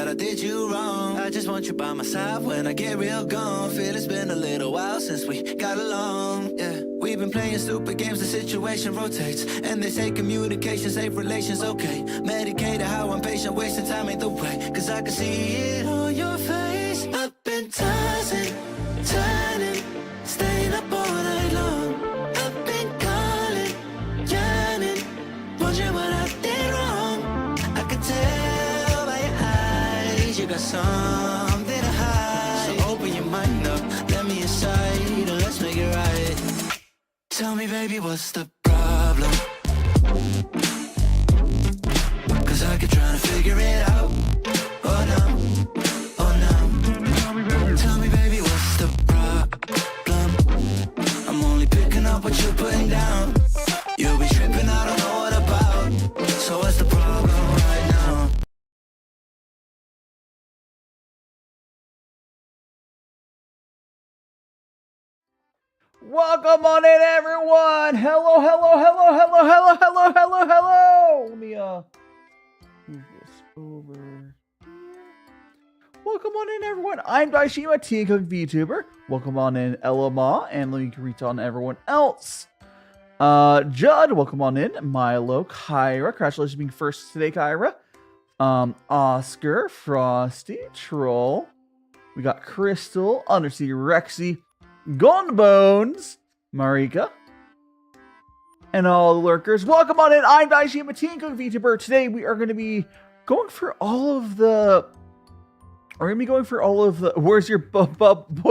I did you wrong. I just want you by my side when I get real gone. Feel it's been a little while since we got along. Yeah, we've been playing stupid games, the situation rotates. And they say communication, safe relations, okay. Medicated how I'm patient, wasting time ain't the way. Cause I can see it on your face. I've been tossing, turning, staying up all night long. I've been calling, yearning, wondering what I did wrong. I can tell by your eyes you got something to hide. So open your mind up, let me inside, and let's make it right. Tell me, baby, what's the problem? Cause I keep trying to figure it out. Oh no, oh no. Tell me, baby, what's the problem? I'm only picking up what you're putting down. You'll be tripping, I don't know what about. So what's the problem right now? Welcome on in, everyone. Hello, hello, hello, hello, hello, hello, hello, hello. Let me move this over here. Welcome on in, everyone. I'm DaiShimaVT, Vtuber. Welcome on in, Elama, and let me greet on everyone else. Judd, welcome on in. Milo, Kyra, congratulations being first today, Kyra. Oscar, Frosty, Troll. We got Crystal, Undersea Rexy, Gunbones, Marika, and all the lurkers. Welcome on in. I'm DaiShimaVT, Vtuber. Today we are going to be going for all of the. We're going to be going for all of the. Where's your boy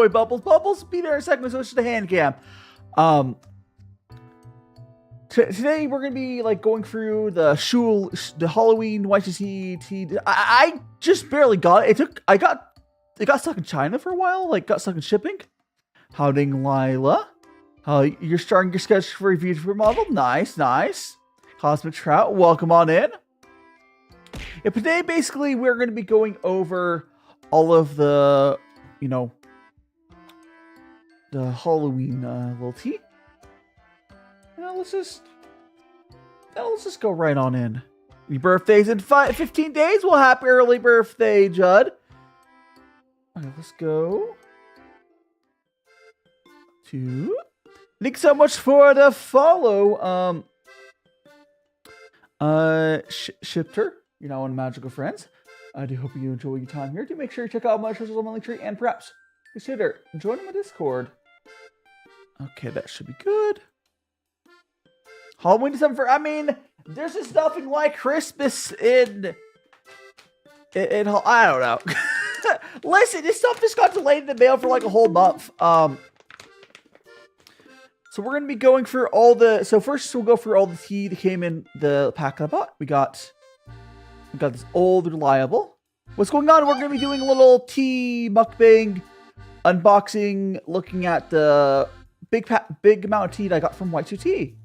Bubbles? Bubbles, be there in a second. So it's just a hand cam. Today we're going to be like going through the Shou, the Halloween White2tea. I just barely got it. It got stuck in China for a while. Like got stuck in shipping. Howding Lila. You're starting your sketch for a Vtuber model. Nice, nice. Cosmic Trout, welcome on in. Yeah, today basically we're going to be going over all of the, you know, the Halloween little tea. Now let's just go right on in. Your birthday's in 15 days. Well, happy early birthday, Judd. All right, let's go. Thanks so much for the follow, Shifter. You're now on Magical Friends. I do hope you enjoy your time here. Do make sure you check out my socials on my link tree, and perhaps consider joining my Discord. Okay, that should be good. Halloween December. I mean, there's just nothing like Christmas in I don't know. Listen, this stuff just got delayed in the mail for like a whole month. So we're going to be going through all the... So first we'll go through all the tea that came in the pack I bought. We got this old reliable. What's going on? We're going to be doing a little tea mukbang, unboxing, looking at the big amount of tea that I got from White2tea.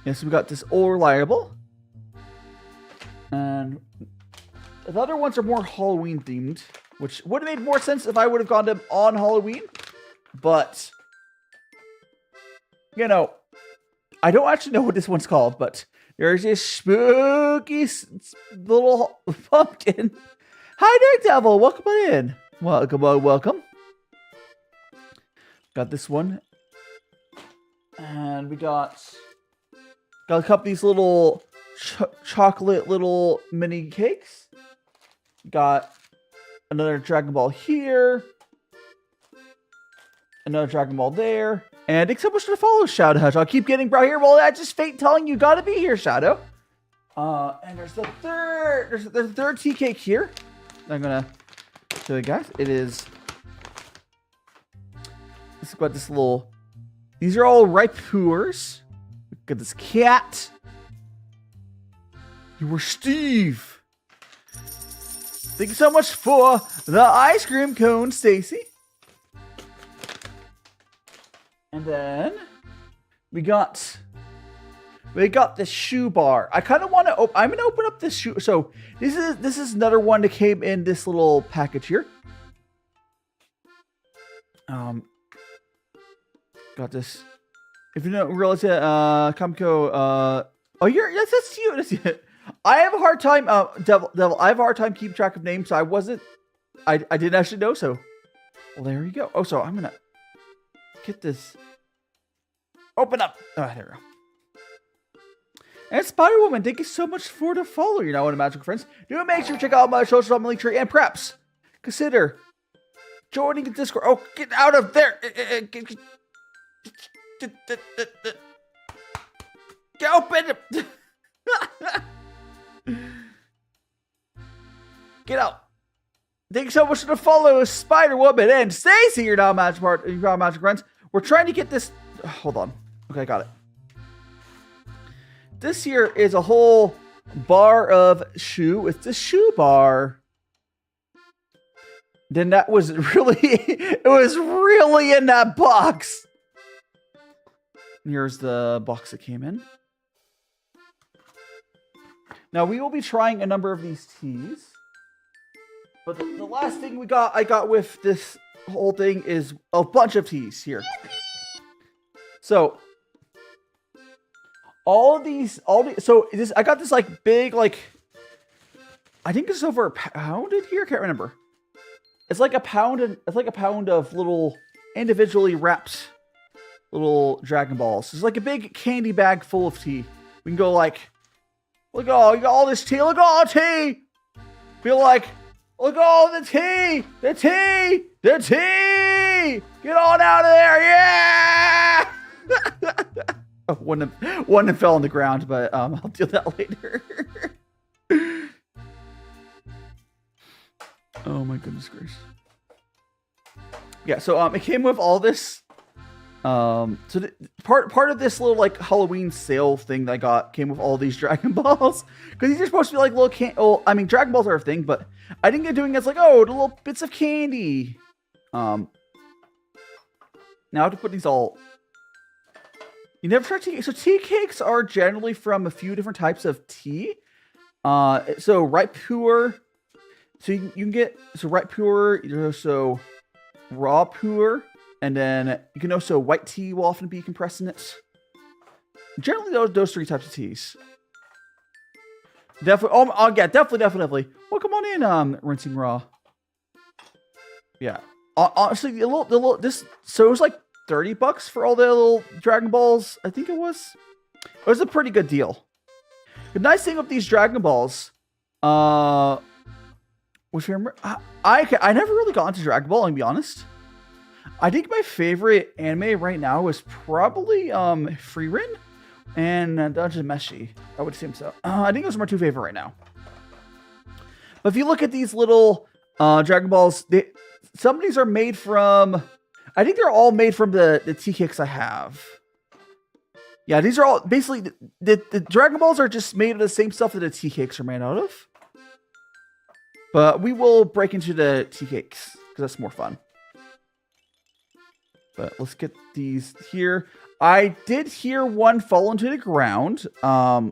Yes, we got this old reliable. And the other ones are more Halloween themed, which would have made more sense if I would have gone them on Halloween. But... you know, I don't actually know what this one's called, but there's this spooky little pumpkin. Hi, Daredevil. Welcome on in. Welcome. Got this one. And we got a couple of these little chocolate little mini cakes. Got another Dragon Ball here. Another Dragon Ball there. And thanks so much for the follow, Shadow Hush. I'll keep getting brought here. Well, that's just fate telling you gotta be here, Shadow. And there's the third tea cake here. I'm gonna show you guys. It's got this little. These are all ripe Puers. Got this cat. You were Steve. Thank you so much for the ice cream cone, Stacy. And then we got the Shubar. I kind of want to. I'm gonna open up this Shou. So this is another one that came in this little package here. Got this. If you don't realize it, Kamiko. Oh, that's you. That's it. I have a hard time, Devil, I have a hard time keeping track of names, so I didn't actually know, so. Well, there you go. Oh, so I'm gonna get this. Open up. Oh, there we go. And Spider-Woman, thank you so much for the follow. You're now on a Magical Friends. Do make sure to check out my socials on my link tree, and perhaps consider joining the Discord. Oh, get out of there. Get open. Get out. Thank you so much for the follow, Spider-Woman and Stacy. You're now Magic Friends. We're trying to get this. Hold on. Okay, I got it. This here is a whole bar of Shou. It's the Shubar. Then that was really, it was really in that box. Here's the box that came in. Now we will be trying a number of these teas. But the last thing I got with this whole thing is a bunch of teas here. So I got this like big, like, I think it's over a pound in here. I can't remember. It's like a pound of little individually wrapped little Dragon Balls. It's like a big candy bag full of tea. We can go like, look at all this tea. Look at all the tea. Feel like, look at all the tea. The tea. The tea. Get on out of there. Yeah. Oh, one fell on the ground, but I'll do that later. Oh my goodness gracious. Yeah, so it came with all this. So part of this little like Halloween sale thing that I got came with all these Dragon Balls, because these are supposed to be like little Dragon Balls are a thing, but I didn't get doing it as like, oh, the little bits of candy. Now I have to put these all. You never tried tea? So tea cakes are generally from a few different types of tea. So ripe Puer. So you can get ripe Puer. You can also raw Puer, and then you can also white tea will often be compressed in it. Generally, those three types of teas. Definitely. Oh yeah, definitely. Well, come on in, rinsing raw. Yeah. Honestly, so it was like $30 for all the little Dragon Balls. I think it was a pretty good deal. The nice thing with these Dragon Balls, which remember, I never really got into Dragon Ball, to be honest. I think my favorite anime right now is probably Frieren and Dungeon Meshi. I would assume so. I think those are my two favorite right now. But if you look at these little Dragon Balls, some of these are made from. I think they're all made from the tea cakes I have. Yeah, these are all basically the Dragon Balls are just made of the same stuff that the tea cakes are made out of. But we will break into the tea cakes because that's more fun. But let's get these here. I did hear one fall into the ground. So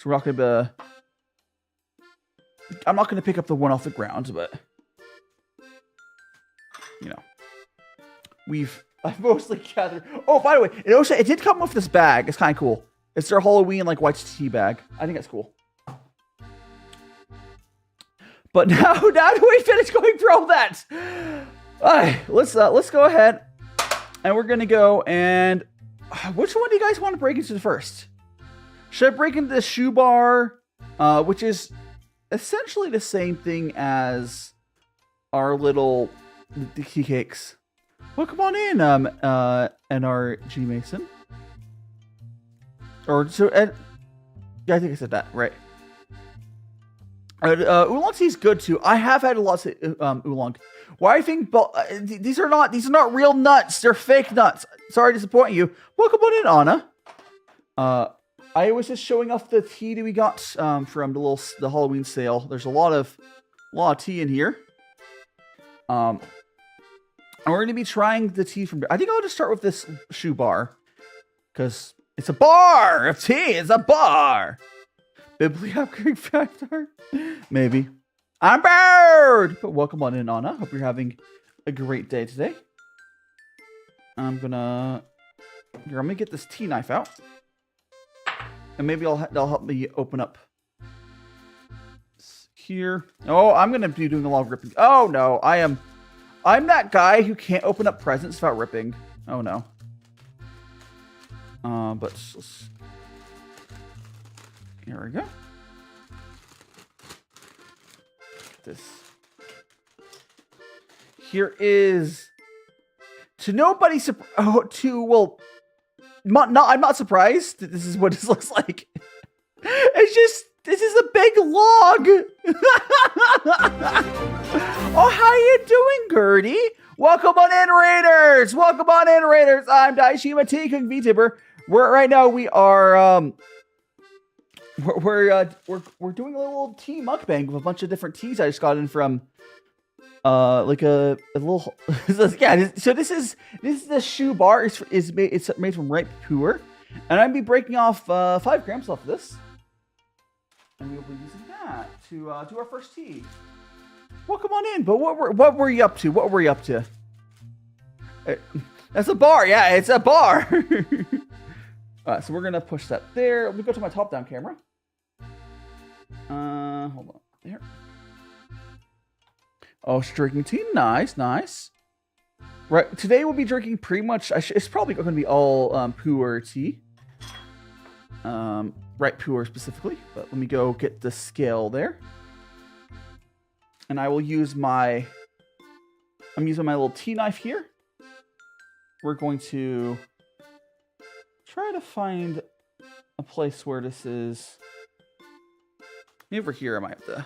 we're not gonna I'm not gonna pick up the one off the ground, but you know. I've mostly gathered. Oh, by the way, it did come with this bag. It's kind of cool. It's their Halloween like White2tea bag. I think that's cool. But now do we finish going through all that? All right, let's go ahead, and we're gonna go and which one do you guys want to break into first? Should I break into the Shubar, which is essentially the same thing as our little tea cakes? Well, come on in, NRG Mason. Yeah, I think I said that right. Oolong tea is good too. I have had lots of oolong. Why I think these are not real nuts. They're fake nuts. Sorry to disappoint you. Welcome on in, Anna. I was just showing off the tea that we got from the Halloween sale. There's a lot of tea in here. And we're going to be trying the tea from. I think I'll just start with this Shubar, because it's a bar of tea. It's a bar. Bibli upgrade factor, maybe. I'm bored. But welcome on in, Anna. Hope you're having a great day today. I'm gonna get this tea knife out. And maybe they'll help me open up here. Oh, I'm gonna be doing a lot of ripping. Oh no, I'm that guy who can't open up presents without ripping. Oh no. But here we go. This. Here is to nobody's I'm not surprised that this is what this looks like. It's just this is a big log. Oh, how you doing, Gertie? Welcome on in, Raiders. Welcome on in, Raiders. I'm DaiShimaVT, Vtuber. Right now we are we're doing a little tea mukbang with a bunch of different teas I just got in from like a little yeah. So this is the Shubar. It's made from ripe Puer, and I'm be breaking off 5 grams off of this, and we'll be using that to do our first tea. Welcome on in. But what were you up to? What were you up to? That's a bar. Yeah, it's a bar. Alright, so we're gonna push that there. Let me go to my top-down camera. Hold on. There. Oh, she's drinking tea. Nice, nice. Right, today we'll be drinking pretty much. It's probably going to be all Puer tea. Right, Puer specifically. But let me go get the scale there. And I will use I'm using my little tea knife here. We're going to try to find a place where this is. Maybe over here I might have to.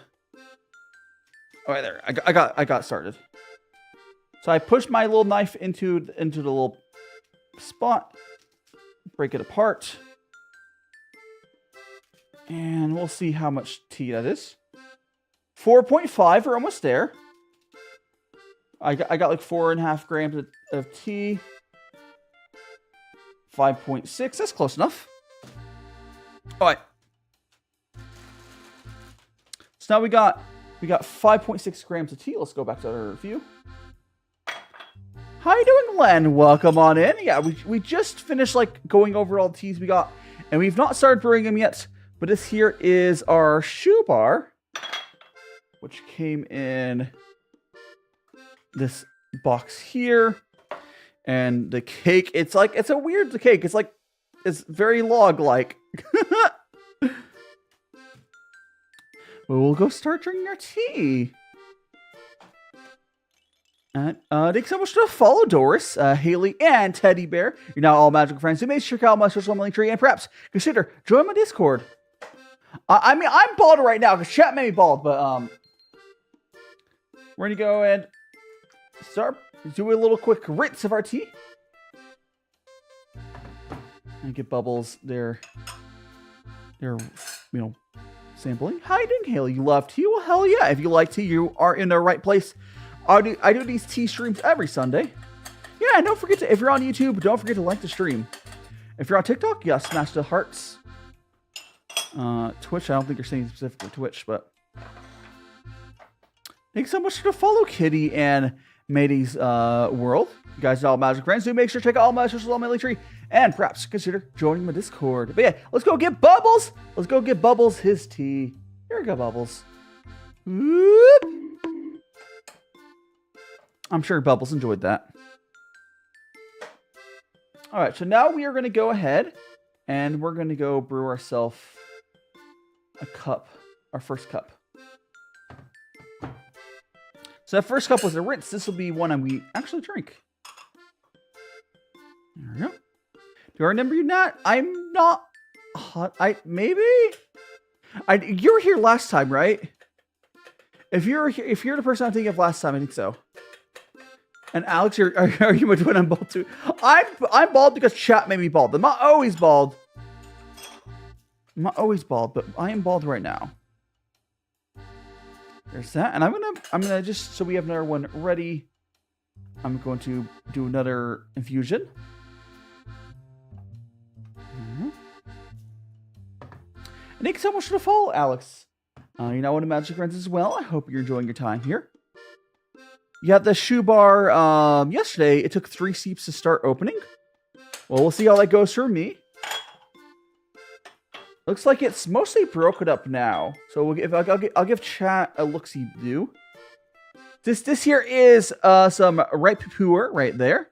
Oh, right there. I got started. So I pushed my little knife into the little spot. Break it apart. And we'll see how much tea that is. 4.5. We're almost there. I got like 4.5 grams of tea. 5.6. That's close enough. All right. So now we got 5.6 grams of tea. Let's go back to our review. How you doing, Len? Welcome on in. Yeah, we just finished like going over all the teas we got, and we've not started brewing them yet. But this here is our Shubar, which came in this box here, and the cake. It's a weird cake. It's very log-like. We'll go start drinking our tea. And thanks so much to follow Doris, Haley, and Teddy Bear. You're now all magical friends. So make sure to check out my social media tree and perhaps consider join my Discord. I mean, I'm bald right now because chat made me bald, but we're gonna go and start do a little quick rinse of our tea. And get bubbles. They're sampling. How you doing, Haley? You love tea? Well, hell yeah. If you like tea, you are in the right place. I do these tea streams every Sunday. Yeah, and don't forget to, if you're on YouTube, don't forget to like the stream. If you're on TikTok, yeah, smash the hearts. Twitch, I don't think you're saying specifically Twitch, but thanks so much for the follow, Kitty and Matey's World. You guys are all magic friends, so make sure to check out all my socials on my link tree, and perhaps consider joining my Discord. But yeah, let's go get Bubbles. Let's go get Bubbles his tea. Here we go, Bubbles. Whoop. I'm sure Bubbles enjoyed that. All right, so now we are going to go ahead and we're going to go brew ourselves a cup, our first cup. So that first cup was a rinse. This will be one we actually drink. There we go. Do I remember you not? I'm not hot. You were here last time, right? If you're the person I'm thinking of last time, I think so. And Alex, are you my twin? I'm bald too. I'm bald because chat made me bald. I'm not always bald. But I am bald right now. There's that, and I'm gonna just so we have another one ready. I'm going to do another infusion. And thanks so much for the follow, Alex. You're now one of Magic Friends as well. I hope you're enjoying your time here. You had the Shubar yesterday. It took 3 sips to start opening. Well, we'll see how that goes for me. Looks like it's mostly broken up now. So I'll give chat a look-see do. This here is some ripe Puer right there.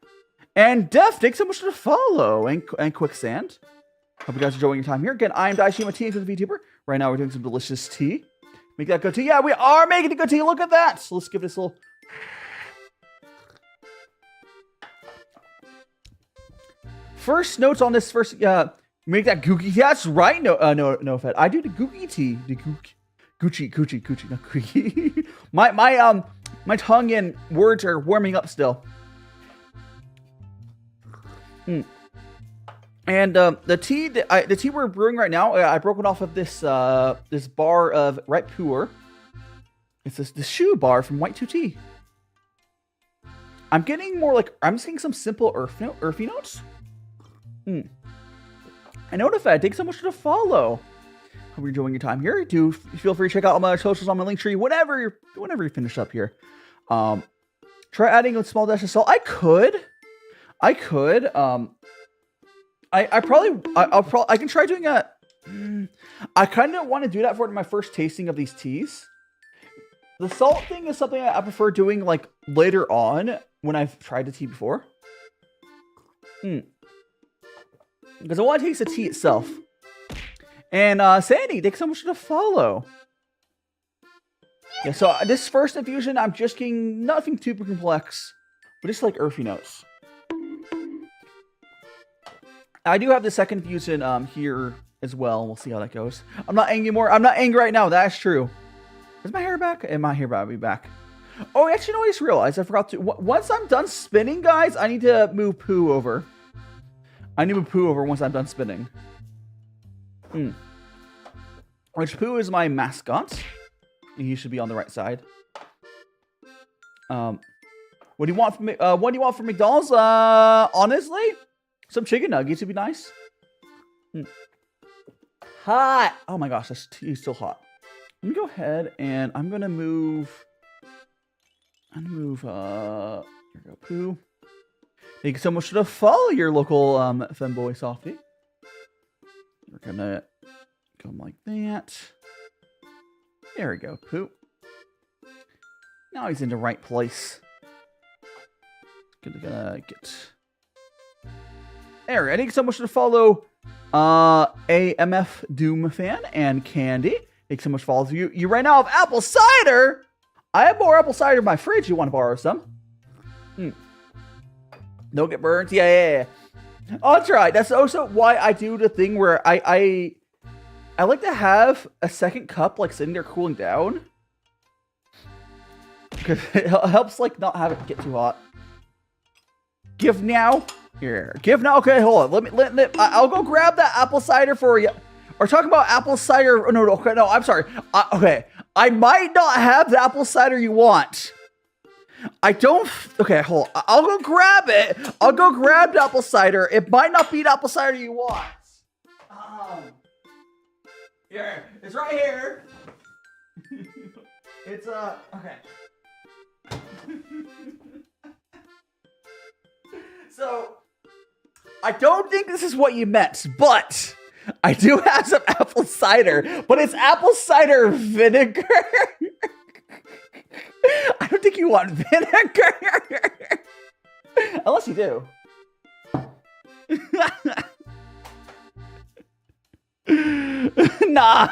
And Def, thanks so much for the follow. And Quicksand. Hope you guys are enjoying your time here. Again, I'm DaiShimaVT with Vtuber. Right now we're doing some delicious tea. Make that good tea. Yeah, we are making a good tea. Look at that. So let's give this a little... First notes on this first... make that googie. That's right. No, Fed. I do the googie tea. The Gucci, not googie. my tongue and words are warming up still. And the tea we're brewing right now, I broke it off of this this bar of ripe Puer. It's the Shou bar from White2tea. I'm getting more like I'm seeing some simple earthy notes. I know the Fed. Thanks so much for the follow. Hope you're enjoying your time here. Do feel free to check out all my socials on my link tree whenever you finish up here. Try adding a small dash of salt. I could. I can try doing a. I kind of want to do that for my first tasting of these teas. The salt thing is something I prefer doing like later on when I've tried the tea before. Because I want to taste the tea itself. And Sandy, thanks so much for the follow. Yeah, so this first infusion, I'm just getting nothing super complex, but just like earthy notes. I do have the second infusion here as well. We'll see how that goes. I'm not angry anymore. I'm not angry right now. That's true. Is my hair back? And my hair will be back. Oh, actually, no, I just realized I forgot to. Once I'm done spinning, guys, I need to move Pooh over. I need to move Pooh over once I'm done spinning. Which Pooh is my mascot. He should be on the right side. What do you want from McDonald's? Honestly, some chicken nuggets would be nice. Hot. Oh my gosh, this tea is still hot. Let me go ahead and I'm gonna move. Here we go, Pooh. Thank you so much for the follow, your local femboy softie. We're gonna go like that. There we go, Pooh. Now he's in the right place. Gonna get there. Thank you so much for the follow, AMF Doom fan and Candy. Thanks so much for following you. Right now have apple cider. I have more apple cider in my fridge. You want to borrow some? Don't get burnt. Yeah. Oh, that's right. That's also why I do the thing where I like to have a second cup like sitting there cooling down. Because it helps like not have it get too hot. Give now. Here. Give now. Okay, hold on. Let me I'll go grab that apple cider for you. Or talking about apple cider. Oh, no, I'm sorry. Okay. I might not have the apple cider you want. I don't. Okay, hold on. I'll go grab it. I'll go grab the apple cider. It might not be the apple cider you want. Here. It's right here. It's, okay. So, I don't think this is what you meant, but I do have some apple cider, but it's apple cider vinegar. I don't think you want vinegar. Unless you do. Nah.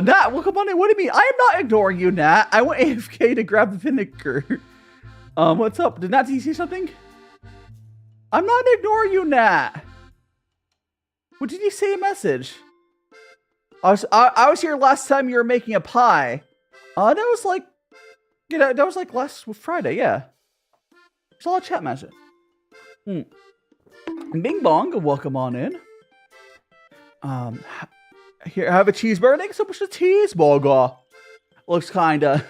Nat, well, come on in. What do you mean? I am not ignoring you, Nat. I went AFK to grab the vinegar. What's up? Did Nat see something? I'm not ignoring you, Nat. What did you say a message? I was here last time you were making a pie. That was like, that was like last Friday, yeah. Saw a chat message. Bing bong, welcome on in. Here, have a cheeseburger. Thanks so much for the cheeseburger. Looks kinda.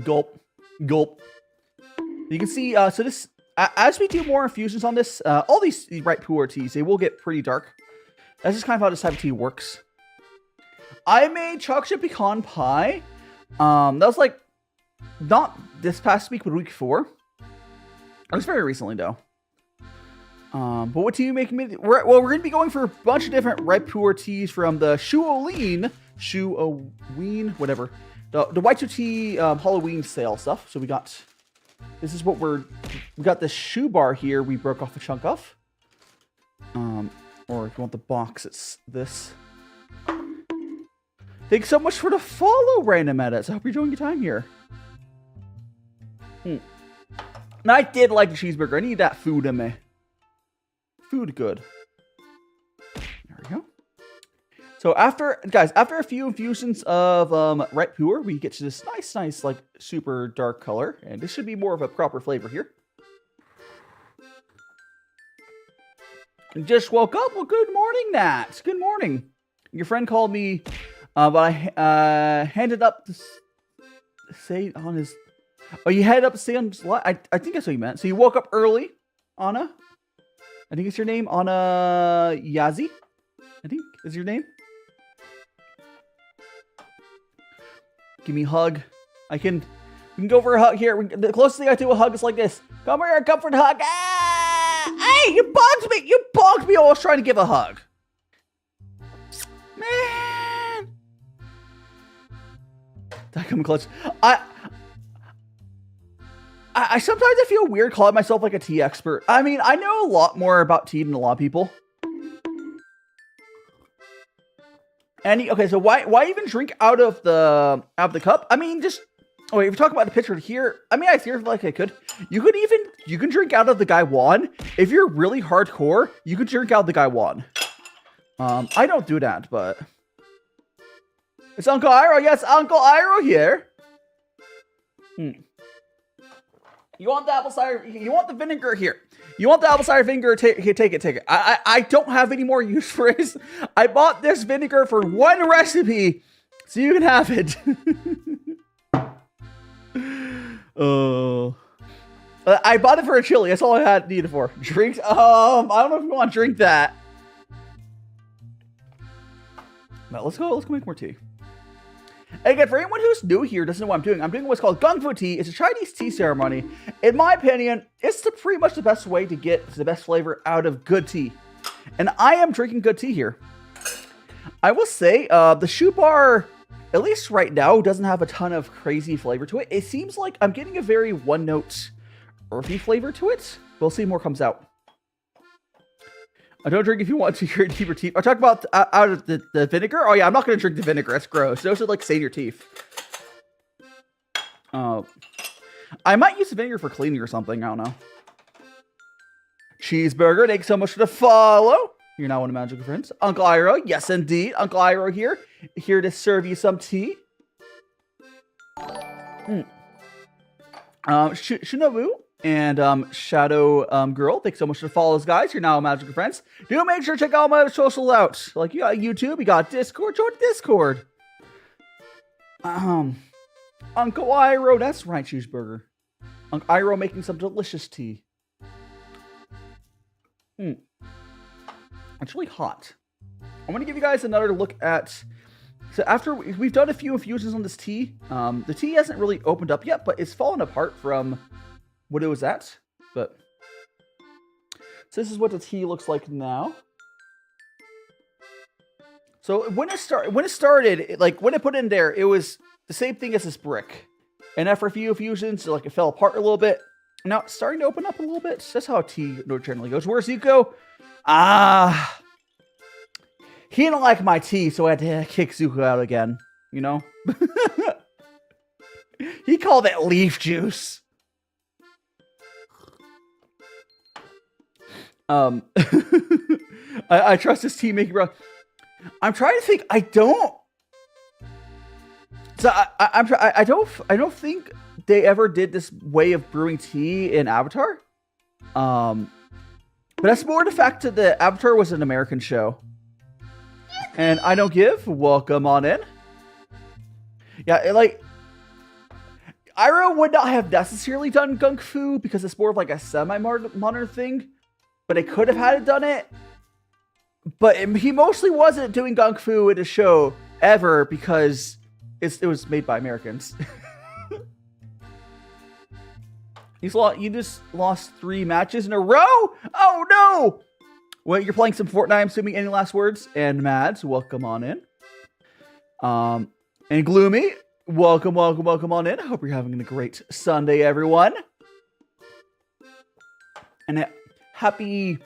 Gulp. You can see, so this, as we do more infusions on this, all these ripe Puer teas, they will get pretty dark. That's just kind of how this type of tea works. I made chocolate chip pecan pie. That was like, not this past week, but the week before. It was very recently, though. But what tea are you making me? We're going to be going for a bunch of different red Puer teas from the Shulloween, whatever. The White2tea Halloween sale stuff. So we got, this is what we got the Shubar here we broke off a chunk of. Or if you want the box, it's this. Thanks so much for the follow, Random Edits. I hope you're enjoying your time here. And I did like the cheeseburger. I need that food in me. Food good. There we go. So after a few infusions of Right Puer, we get to this nice, like super dark color, and this should be more of a proper flavor here. Just woke up. Well, good morning, Nat. Good morning. Your friend called me, but I handed up to say on his. Oh, you headed up to say on his. I think that's what you meant. So you woke up early, Anna. I think it's your name, Anna Yazi. I think is your name. Give me a hug. We can go for a hug here. The closest thing I do a hug is like this. Come here, comfort hug. Ah! Hey, you bugged me. You bugged me. I was trying to give a hug. Man. Did I come clutch? I sometimes I feel weird calling myself like a tea expert. I mean, I know a lot more about tea than a lot of people. Okay, so why even drink out of the cup? I mean, just if you talk about the picture here, I mean, I feel like I could. You can drink out of the Gaiwan. If you're really hardcore, you could drink out of the Gaiwan. I don't do that, but it's Uncle Iroh. Yes, Uncle Iroh here. You want the apple cider? You want the vinegar here? You want the apple cider vinegar? Take it. I don't have any more use for it. I bought this vinegar for one recipe, so you can have it. I bought it for a chili. That's all I had needed for. Drinks? I don't know if you want to drink that. Now let's go make more tea. And again, for anyone who's new here, doesn't know what I'm doing what's called Gongfu tea. It's a Chinese tea ceremony. In my opinion, it's pretty much the best way to get the best flavor out of good tea. And I am drinking good tea here. I will say, the Shubar, at least right now, doesn't have a ton of crazy flavor to it. It seems like I'm getting a very one-note earthy flavor to it. We'll see more comes out. I don't drink if you want to hear deeper teeth. I talk about out of the vinegar. Oh yeah, I'm not going to drink the vinegar. That's gross. Those would like stain your teeth. I might use the vinegar for cleaning or something. I don't know. Cheeseburger. Thanks so much for the follow. You're now one of Magical Friends. Uncle Iroh. Yes, indeed. Uncle Iroh here. Here to serve you some tea. Shinobu. And Shadow Girl, thanks so much for the follows, guys. You're now Magical Friends. Do make sure to check out my other social out. Like, you got YouTube, you got Discord, join Discord. Uncle Iroh, that's right, cheeseburger. Uncle Iroh making some delicious tea. It's really hot. I'm going to give you guys another look at... So after we've done a few infusions on this tea, the tea hasn't really opened up yet, but it's fallen apart from... what it was at, but so this is what the tea looks like now. So when it started, like when I put it in there, it was the same thing as this brick, and after a few infusions, like it fell apart a little bit. Now it's starting to open up a little bit. That's how tea generally goes. Where's Zuko? He didn't like my tea, so I had to kick Zuko out again. You know, he called it leaf juice. I trust this tea making, bro. I'm trying to think. I don't. So I don't think they ever did this way of brewing tea in Avatar. But that's more the fact that the Avatar was an American show, and I don't give. Welcome on in. Yeah, like Iroh would not have necessarily done Gongfu because it's more of like a semi-modern thing. But I could have had it done it. But he mostly wasn't doing Gongfu in a show ever because it was made by Americans. You just lost 3 matches in a row? Oh no! Well, you're playing some Fortnite, I'm assuming. Any last words? And Mads, welcome on in. And Gloomy, welcome on in. I hope you're having a great Sunday, everyone. And happy...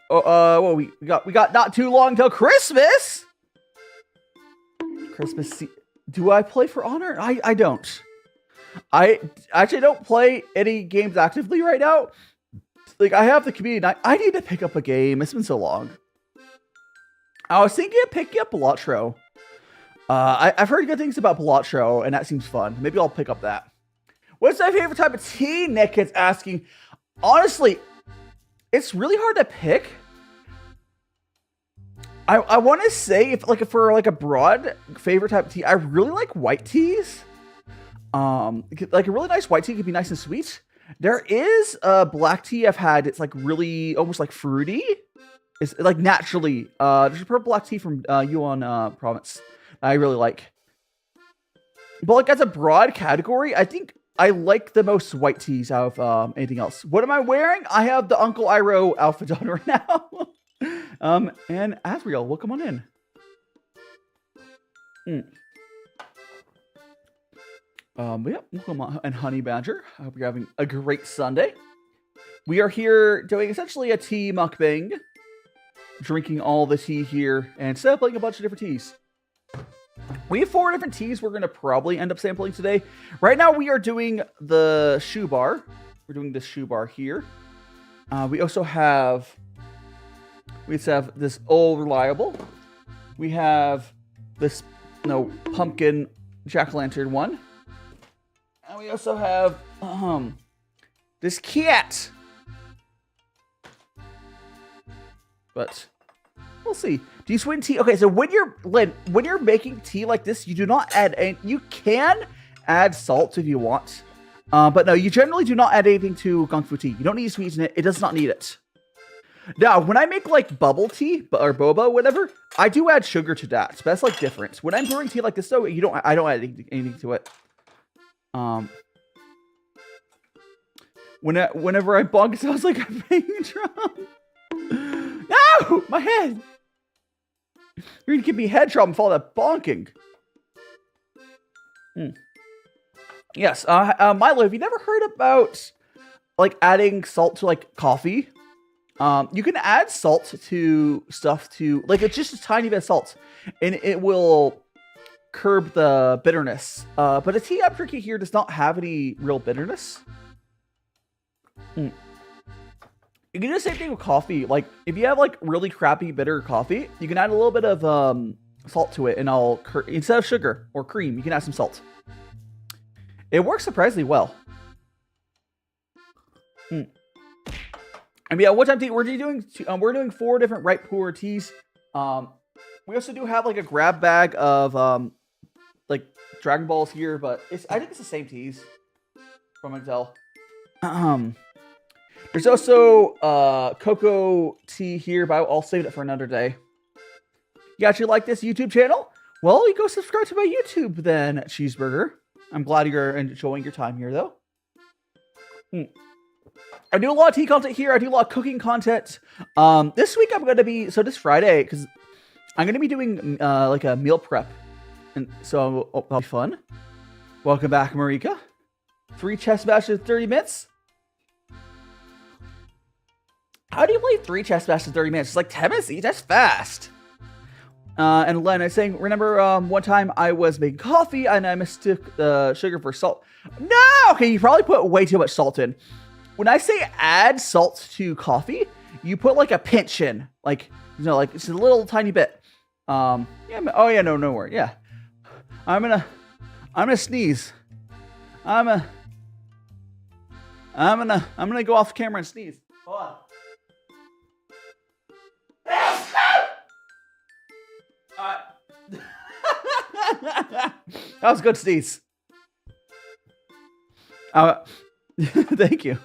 well, we got not too long till Christmas. Christmas. Do I play For Honor? I don't. I actually don't play any games actively right now. Like, I have the community. I need to pick up a game. It's been so long. I was thinking of picking up Balatro. I've heard good things about Balatro, and that seems fun. Maybe I'll pick up that. What's my favorite type of tea? Nick is asking. Honestly, it's really hard to pick. I want to say if for a broad favorite type of tea, I really like white teas. Like a really nice white tea could be nice and sweet. There is a black tea I've had. It's like really almost like fruity. It's like naturally. There's a purple black tea from Yuan province I really like. But like as a broad category, I think I like the most white teas out of anything else. What am I wearing? I have the Uncle Iroh outfit on right now. And Asriel, welcome on in. Yeah, welcome on, and Honey Badger. I hope you're having a great Sunday. We are here doing essentially a tea mukbang, drinking all the tea here and sampling a bunch of different teas. We have 4 different teas we're going to probably end up sampling today. Right now we are doing the Shubar. We're doing the Shubar here. We also have... We have this Old Reliable. We have this pumpkin jack-o'-lantern one. And we also have this cat. But we'll see. Do you sweeten tea? Okay, so when you're making tea like this, you do not add any. You can add salt if you want. But no, you generally do not add anything to Gongfu tea. You don't need to sweeten it. It does not need it. Now, when I make like bubble tea or boba, whatever, I do add sugar to that. So that's like different. When I'm brewing tea like this, though, I don't add anything to it. Whenever I bonk, it sounds like I'm playing a drum. No, my head. You're gonna give me head trauma for all that bonking. Yes, Milo, have you never heard about like adding salt to like coffee? You can add salt to stuff to, like, it's just a tiny bit of salt, and it will curb the bitterness. But a tea I'm drinking here does not have any real bitterness. You can do the same thing with coffee. Like, if you have, like, really crappy bitter coffee, you can add a little bit of salt to it, and instead of sugar or cream, you can add some salt. It works surprisingly well. And yeah, what time tea we're doing? We're doing 4 different ripe Pu'er teas. We also do have like a grab bag of like Dragon Balls here, but I think it's the same teas from what I can tell. There's also cocoa tea here, but I'll save it for another day. You actually like this YouTube channel? Well, you go subscribe to my YouTube then, Cheeseburger. I'm glad you're enjoying your time here, though. I do a lot of tea content here. I do a lot of cooking content. This week I'm going to be, so this Friday, because I'm going to be doing like a meal prep. And so that'll be fun. Welcome back, Marika. 3 chess matches in 30 minutes. How do you play 3 chess matches in 30 minutes? It's like 10 minutes each. That's fast. And Len is saying, remember one time I was making coffee and I mistook the sugar for salt. No! Okay, you probably put way too much salt in. When I say add salt to coffee, you put like a pinch in, like, you know, like it's a little tiny bit. Yeah. Oh yeah, no worry. Yeah. I'm gonna sneeze. I'm gonna go off camera and sneeze. Hold on. That was a good sneeze. Thank you.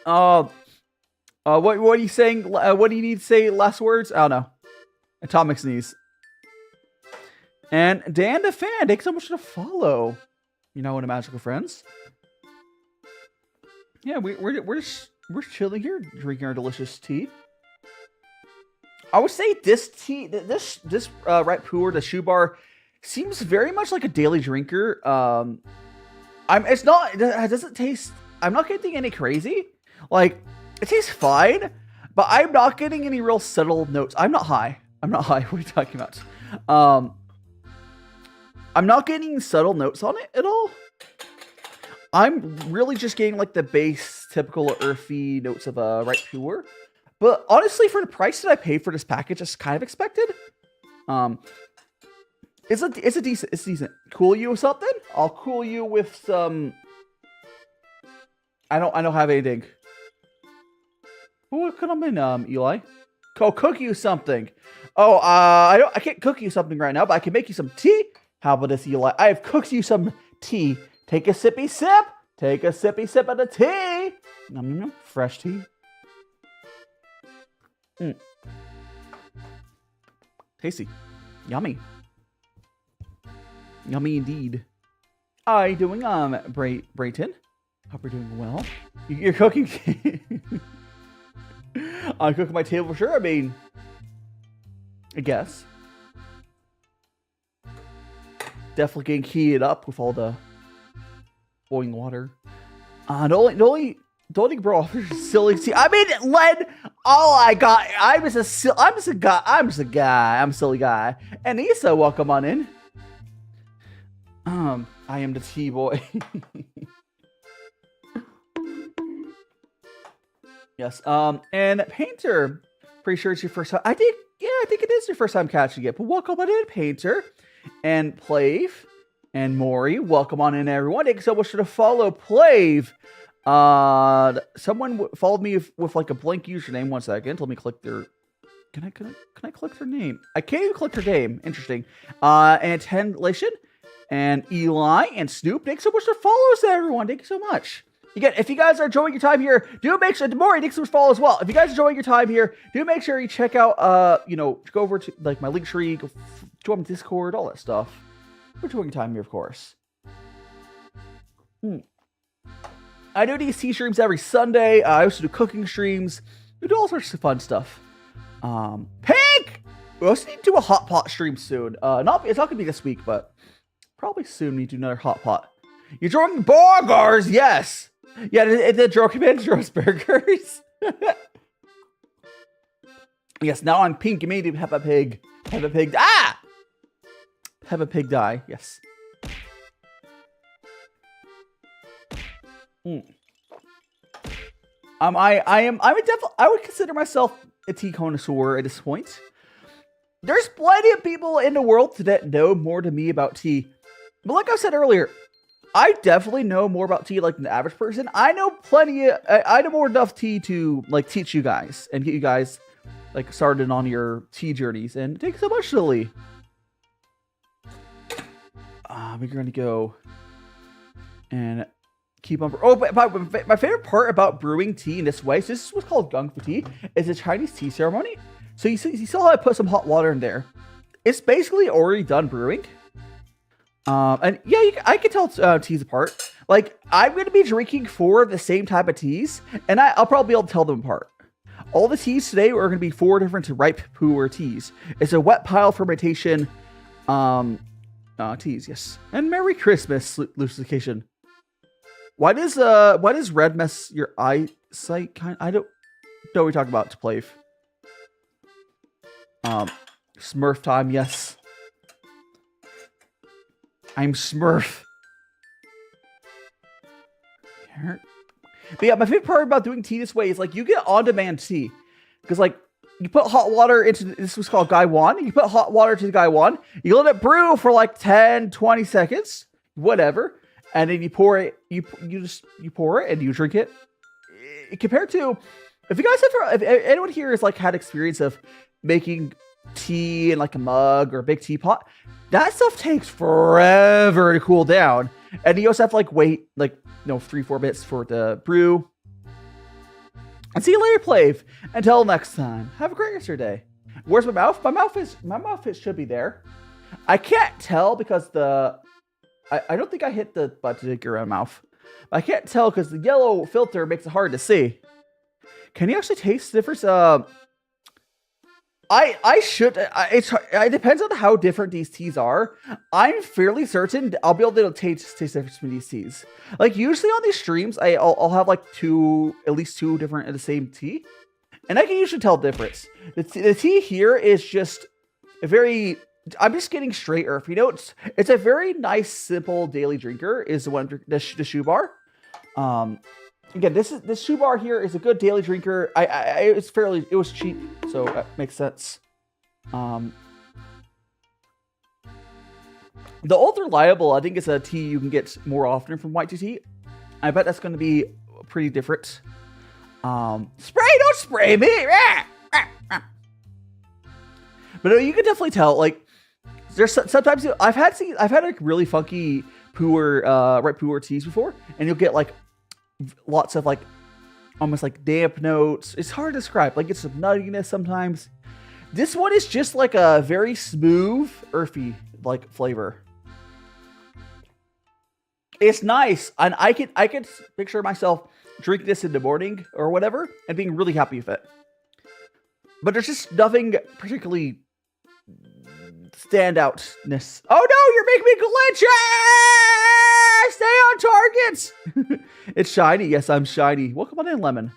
What are you saying? What do you need to say? Last words? I don't know. Atomic sneeze. And Dan the fan, thanks so much for the follow. You know, in a Magical Friends. Yeah, we're just chilling here, drinking our delicious tea. I would say this tea, this right Puer, the Shubar, seems very much like a daily drinker. It doesn't taste. I'm not getting any crazy. Like, it tastes fine, but I'm not getting any real subtle notes. I'm not high. What are you talking about? I'm not getting subtle notes on it at all. I'm really just getting like the base, typical earthy notes of a right Puer. But honestly, for the price that I paid for this package, it's kind of expected. It's decent. Cool you with something? I'll cool you with some. I don't have anything. What could I mean, Eli? Go cook you something. Oh, I can't cook you something right now, but I can make you some tea. How about this, Eli? I have cooked you some tea. Take a sippy sip. Take a sippy sip of the tea. Fresh tea. Tasty. Yummy. Yummy indeed. How are you doing, Brayton? Hope you're doing well. You're cooking. I'm cooking my table for sure. I mean, I guess. Definitely getting heated up with all the boiling water. The only bro silly tea. I mean, Len. All I got. I'm just a guy. I'm a silly guy. And Issa, welcome on in. I am the tea boy. Yes. And Painter, pretty sure it's your first time. I think it is your first time catching it. But welcome on in, Painter. And Plave. And Maury. Welcome on in, everyone. Thank you so much for the follow, Plave. Someone followed me with like a blank username. 1 second. Let me click their. Can I click their name? I can't even click their name. Interesting. And Tenlation. And Eli and Snoop. Thanks so much for follows, everyone. Thank you so much. Again, if you guys are enjoying your time here, do make sure. Maury, thanks so much for follow as well. If you guys are enjoying your time here, do make sure you check out. Go over to like my link tree, go join my Discord, all that stuff. We're enjoying your time here, of course. I do these tea streams every Sunday. I also do cooking streams. We do all sorts of fun stuff. Pink! We also need to do a hot pot stream soon. It's not gonna be this week, but probably soon we do another hot pot. You're drawing burgers, yes. Yeah, the draw command draws burgers. Yes, now I'm pink. You made Peppa Pig. Peppa Pig. Ah! Peppa Pig die. Yes. I would consider myself a tea connoisseur at this point. There's plenty of people in the world that know more than me about tea. But like I said earlier, I definitely know more about tea like the average person. I know I know more enough tea to like teach you guys and get you guys like started on your tea journeys. And thanks so much, Lily. We're going to go and keep on. Oh, but my favorite part about brewing tea in this way, so this is what's called Gongfu tea, is a Chinese tea ceremony. So you saw how I put some hot water in there. It's basically already done brewing. And yeah, I can tell teas apart. Like, I'm going to be drinking 4 of the same type of teas, and I'll probably be able to tell them apart. All the teas today are going to be 4 different ripe Puer teas. It's a wet pile fermentation teas, yes. And Merry Christmas, lucification. Why does red mess your eyesight? I don't know what we're talking about to play. Smurf time, yes. I'm Smurf. But yeah, my favorite part about doing tea this way is like you get on-demand tea. Because like you put hot water into this was called Gaiwan. You put hot water to the Gaiwan. You let it brew for like 10, 20 seconds, whatever. And then you pour it, you pour it and you drink it. Compared to if you guys if anyone here has like had experience of making tea in like a mug or a big teapot, that stuff takes forever to cool down. And you also have to like wait like 3-4 minutes for it to brew. And see you later, Plave. Until next time, have a great rest of your day. Where's my mouth? My mouth should be there. I can't tell because the I don't think I hit the button to get around my mouth. I can't tell because the yellow filter makes it hard to see. Can you actually taste the difference? I should. It depends on how different these teas are. I'm fairly certain I'll be able to taste the difference between these teas. Like usually on these streams, I'll have like at least two different of the same tea, and I can usually tell the difference. The tea here is just a very. I'm just getting straight earth. You know, it's a very nice, simple daily drinker. Is the one the Shubar. Again, this Shubar here is a good daily drinker. It was cheap, so that makes sense. The ultra reliable, I think, is a tea you can get more often from White2tea. I bet that's going to be pretty different. Don't spray me! But you can definitely tell, like, there's sometimes I've had like really funky Puer teas before, and you'll get like lots of like almost like damp notes. It's hard to describe. Like it's some nuttiness sometimes. This one is just like a very smooth, earthy like flavor. It's nice, and I could picture myself drinking this in the morning or whatever and being really happy with it. But there's just nothing particularly standoutness. Oh no, you're making me glitch! Stay on target! It's shiny. Yes, I'm shiny. Welcome on in, Lemon.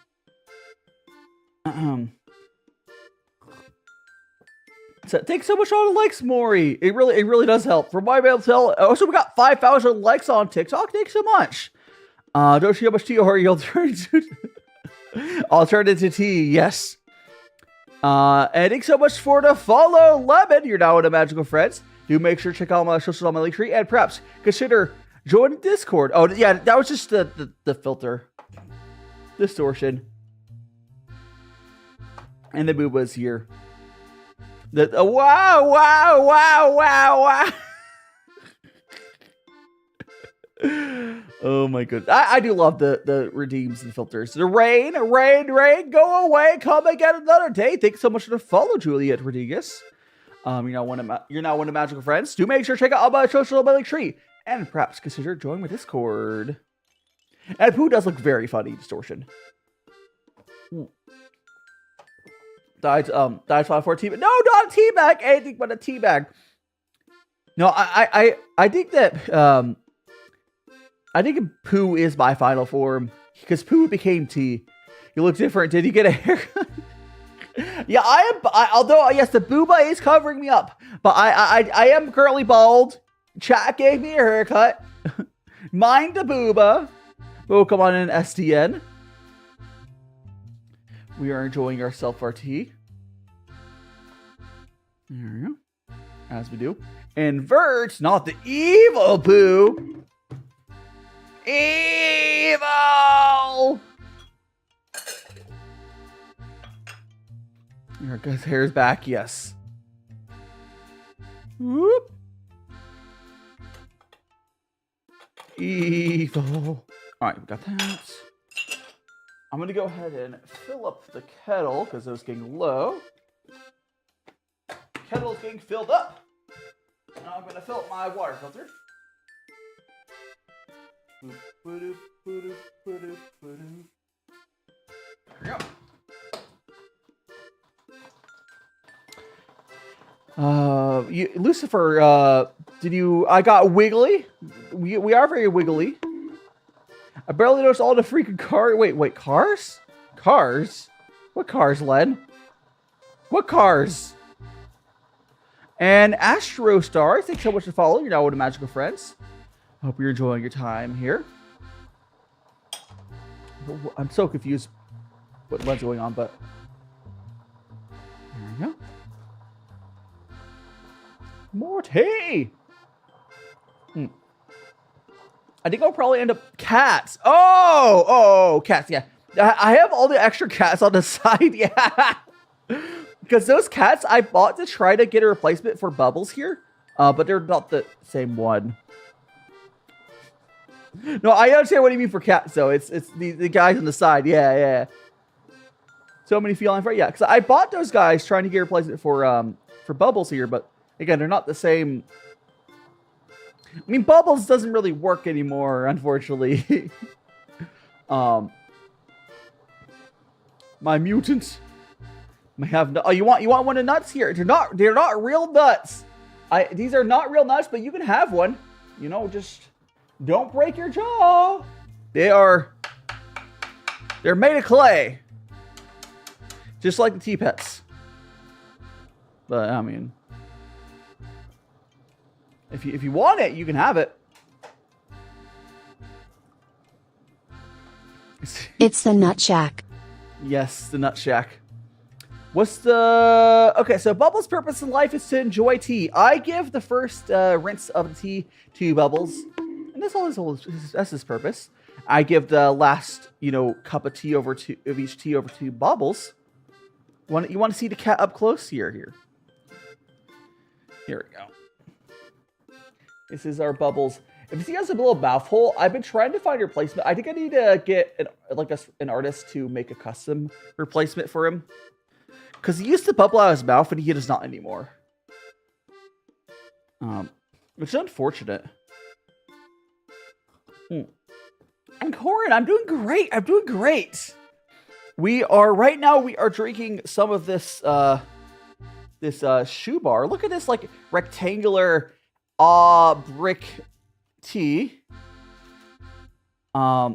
So thanks so much for all the likes, Maury. It really does help. From my able to tell, also we got 5,000 likes on TikTok. Thanks so much. Don't see how much tea or you'll turn into alternative tea. Yes. And thanks so much for the follow, Lemon. You're now in a magical friends. Do make sure to check out my socials on my link tree, and perhaps consider joining Discord. Oh yeah, that was just the filter distortion, and the boob was here. Wow. Oh my goodness. I do love the redeems and filters. The rain, go away, come again another day. Thanks so much for the follow, Juliet Rodriguez. You're now one of magical friends. Do make sure to check out all my social media tree, and perhaps consider joining my Discord. And Pooh does look very funny, distortion. Died for a teabag. No, not a teabag. Anything but a teabag. No, I think that I think Pooh is my final form because Pooh became tea. You look different. Did you get a haircut? Yeah, although yes, the booba is covering me up, but I am currently bald. Chat gave me a haircut. Mind the booba. Oh, come on in, SDN. We are enjoying ourselves our tea. There we go. As we do. Invert, not the evil Pooh. Evil! His hair's back, yes. Whoop. Evil. Alright, we got that. I'm gonna go ahead and fill up the kettle because it was getting low. Kettle's getting filled up. Now I'm gonna fill up my water filter. There we go. Lucifer, did you? I got wiggly. We are very wiggly. I barely noticed all the freaking cars. Wait, cars? Cars? What cars, Len? What cars? And Astro Star, thanks so much for following. You're now one of Magical Friends. Hope you're enjoying your time here. I'm so confused what's going on, but there we go. More tea. I think I'll probably end up cats. Oh, cats. Yeah, I have all the extra cats on the side. Yeah, because those cats I bought to try to get a replacement for Bubbles here, but they're not the same one. No, I understand what you mean for cats, though. It's the guys on the side. Yeah. So many feline friends. Yeah, because I bought those guys trying to get a replacement for Bubbles here, but again, they're not the same. I mean, bubbles doesn't really work anymore, unfortunately. My mutant may have no. Oh, you want one of nuts here? They're not real nuts. These are not real nuts, but you can have one. You know, just don't break your jaw. They're made of clay, just like the tea pets. But I mean, if you want it, you can have it. It's the Nut Shack. Yes, the Nut Shack. What's the... Okay, so Bubbles' purpose in life is to enjoy tea. I give the first rinse of the tea to Bubbles. And that's his purpose. I give the last, cup of tea of each tea over to Bubbles. You want to see the cat up close? Here. Here we go. This is our Bubbles. If he has a little mouth hole, I've been trying to find a replacement. I think I need to get an artist to make a custom replacement for him. Because he used to bubble out his mouth, and he does not anymore. Which is unfortunate. And Corin, I'm doing great. Right now we are drinking some of this Shubar. Look at this like rectangular brick tea. Yeah,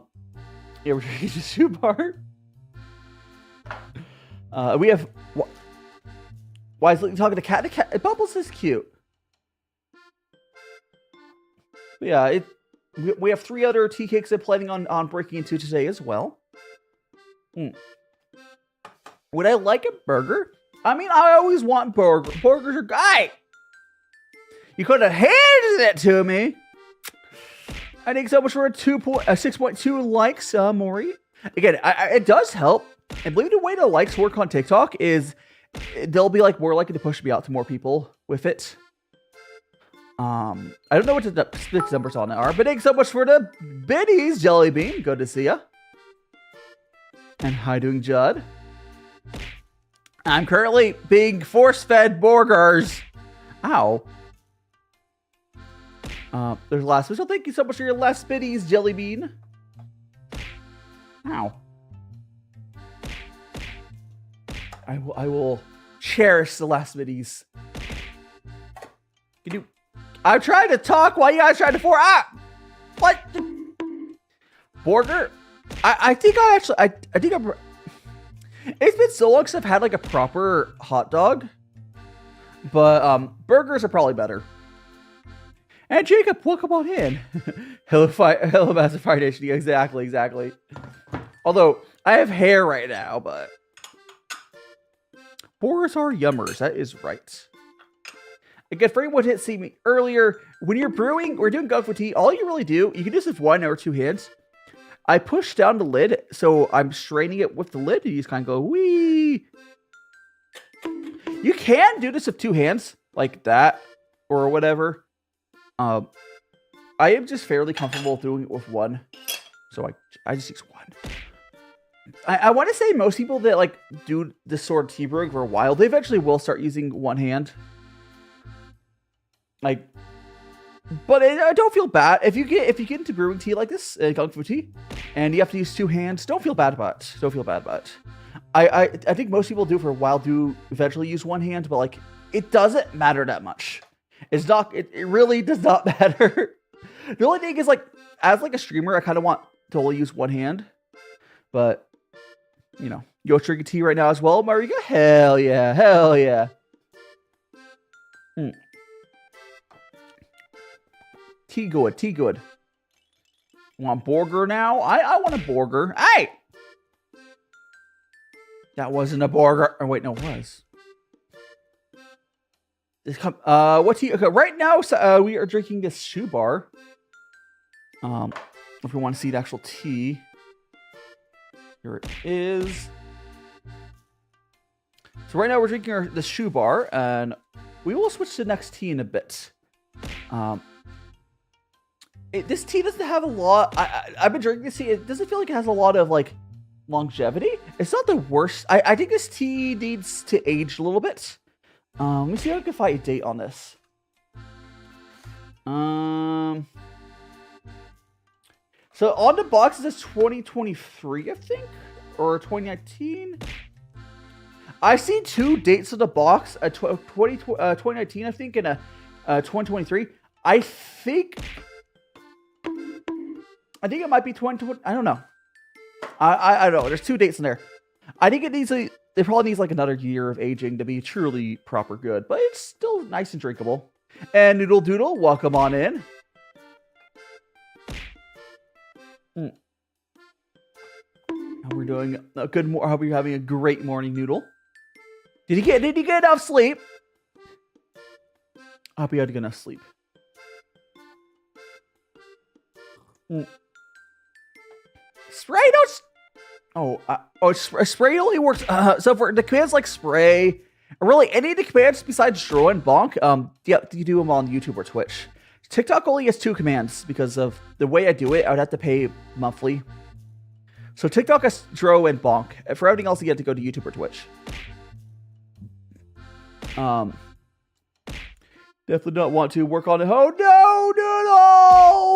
we're drinking the Shubar. We have. Why is Lincoln talking to the cat? The cat Bubbles is cute. Yeah, we have 3 other tea cakes I'm planning on breaking into today as well. Would I like a burger? I mean, I always want burgers. Burgers are great. You could have handed it to me. I think so much for a 6.2 likes, Maury. Again, it does help. And believe the way the likes work on TikTok is they'll be more likely to push me out to more people with it. I don't know what the numbers on it are, but thanks so much for the biddies, Jelly Bean. Good to see ya. And how doing, Judd? I'm currently being force-fed burgers. Ow. There's last one. So thank you so much for your last biddies, Jelly Bean. Ow. I will cherish the last biddies. I'm trying to talk while you guys trying to what? Burger? I think it's been so long since I've had a proper hot dog. But burgers are probably better. And Jacob, welcome on in. Hello, Master Fire Nation. Exactly. Although I have hair right now, but burgers are yummers. That is right. Again, for anyone who didn't see me earlier, when you're brewing or doing Gongfu tea, all you really do, you can do this with 1 or 2 hands. I push down the lid, so I'm straining it with the lid, and you just kind of go, wee. You can do this with 2 hands, like that, or whatever. I am just fairly comfortable doing it with 1, so I just use 1. I want to say most people that do this sort of tea brewing for a while, they eventually will start using 1 hand. But I don't feel bad if you get into brewing tea like this, Gongfu tea, and you have to use 2 hands. Don't feel bad about it. I think most people do for a while do eventually use 1 hand, but it doesn't matter that much. It's not. It really does not matter. The only thing is as a streamer, I kind of want to only use 1 hand, but you're drinking tea right now as well, Marika. Hell yeah. Tea good. Want burger now? I want a burger. Hey! That wasn't a burger. Oh, wait, no, it was. What tea? Okay, right now, we are drinking this Shubar. If we want to see the actual tea. Here it is. So right now we're drinking the Shubar, and we will switch to the next tea in a bit. This tea doesn't have a lot. I've been drinking this tea. It doesn't feel like it has a lot of longevity. It's not the worst. I think this tea needs to age a little bit. Let me see if I can find a date on this. So on the box it says 2023, I think, or 2019. I see 2 dates on the box: 2019, I think, and 2023. I think it might be 2020. I don't know. I don't know. There's 2 dates in there. I think it probably needs like another year of aging to be truly proper good, but it's still nice and drinkable. And Noodle Doodle, welcome on in. How we're doing a good. I hope you're having a great morning, Noodle. Did you get enough sleep? I hope you had enough sleep. Spray don't. Spray only works. So for the commands like spray, or really any of the commands besides draw and bonk, yeah, you do them on YouTube or Twitch. TikTok only has 2 commands because of the way I do it. I would have to pay monthly. So TikTok has draw and bonk. And for everything else, you have to go to YouTube or Twitch. Definitely don't want to work on it. Oh no,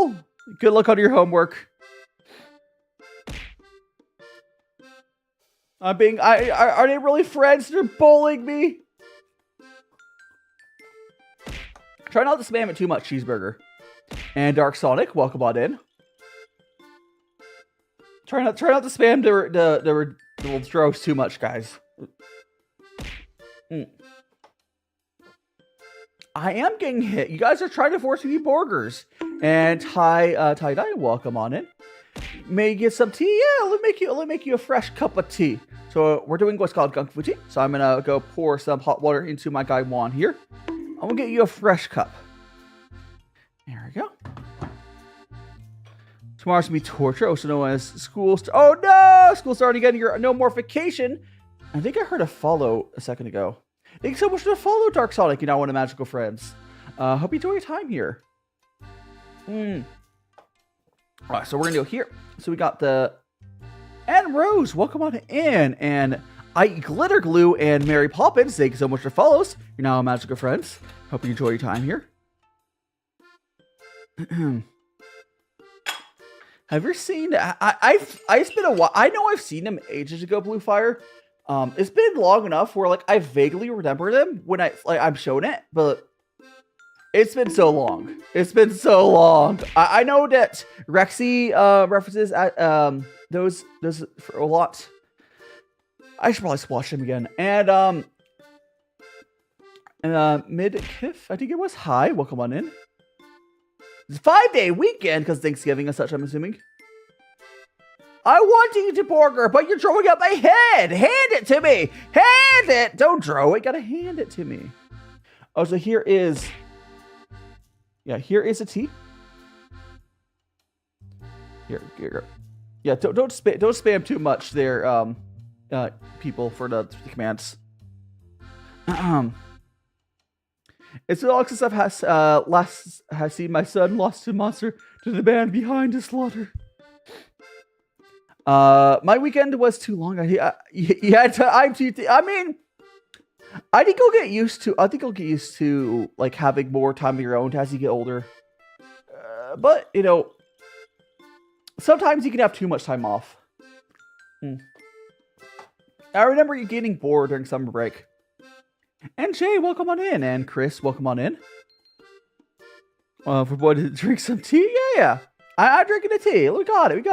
Noodle! Good luck on your homework. Are they really friends? They're bullying me. Try not to spam it too much, Cheeseburger. And Dark Sonic, welcome on in. Try not to spam the little strokes too much, guys. I am getting hit. You guys are trying to force me burgers. And tie-dye, welcome on in. May you get some tea? Yeah, let me make you a fresh cup of tea. So we're doing what's called Gongfu tea. So I'm gonna go pour some hot water into my guy Juan here. I'm gonna get you a fresh cup. There we go. Tomorrow's gonna be torture, also known as school. Oh no! School starting again. You're no more vacation. I think I heard a follow a second ago. Thanks so much for the follow, Dark Sonic. You now one of Magical Friends. Hope you enjoy your time here. Alright, so we're gonna go here. So we got the and Rose, welcome on in. And I Glitter Glue and Mary Poppins, thank you so much for follows. You're now Magical Friends. Hope you enjoy your time here. Have you seen? It's been a while. I know I've seen them ages ago, Blue Fire. It's been long enough where like I vaguely remember them when I'm showing it, but it's been so long. It's been so long. I know that Rexy references at those for a lot. I should probably watch them again. And Mid Kiff, I think it was. Hi, welcome on in. It's a 5-day weekend because Thanksgiving and such, I'm assuming. I want to eat a burger, but you're throwing up my head. Hand it to me. Hand it. Don't throw it. Gotta hand it to me. Oh, so here is. Yeah, here is a tea. Here. Yeah, don't spam too much there, people, for the commands. It's Alex and stuff has seen my son lost to monster to the band behind his slaughter. My weekend was too long. I'm DT. I mean, I think you'll get used to like having more time of your own as you get older. But you know, sometimes you can have too much time off. I remember you getting bored during summer break. And Jay, welcome on in. And Chris, welcome on in. For boy to drink some tea? Yeah. I'm drinking the tea. We got it.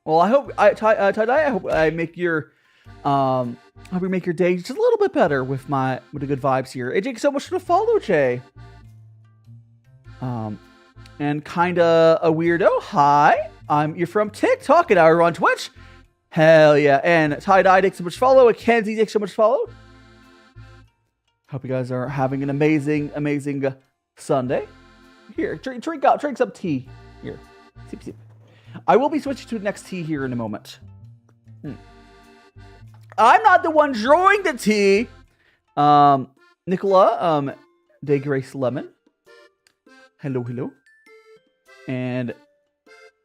Well, I hope Tie-dye, I hope I make your hope we make your day just a little bit better with the good vibes here. Hey, thank you so much for the follow, Jay. And kinda a weirdo. Hi, you're from TikTok and now we're on Twitch. Hell yeah. And Tie-dye, thanks so much for follow. And Kenzie, thanks so much for follow. Hope you guys are having an amazing Sunday. Here, drink some tea. Here. Sip. I will be switching to the next tea here in a moment. I'm not the one drawing the tea. Nicola, De Grace Lemon. Hello. And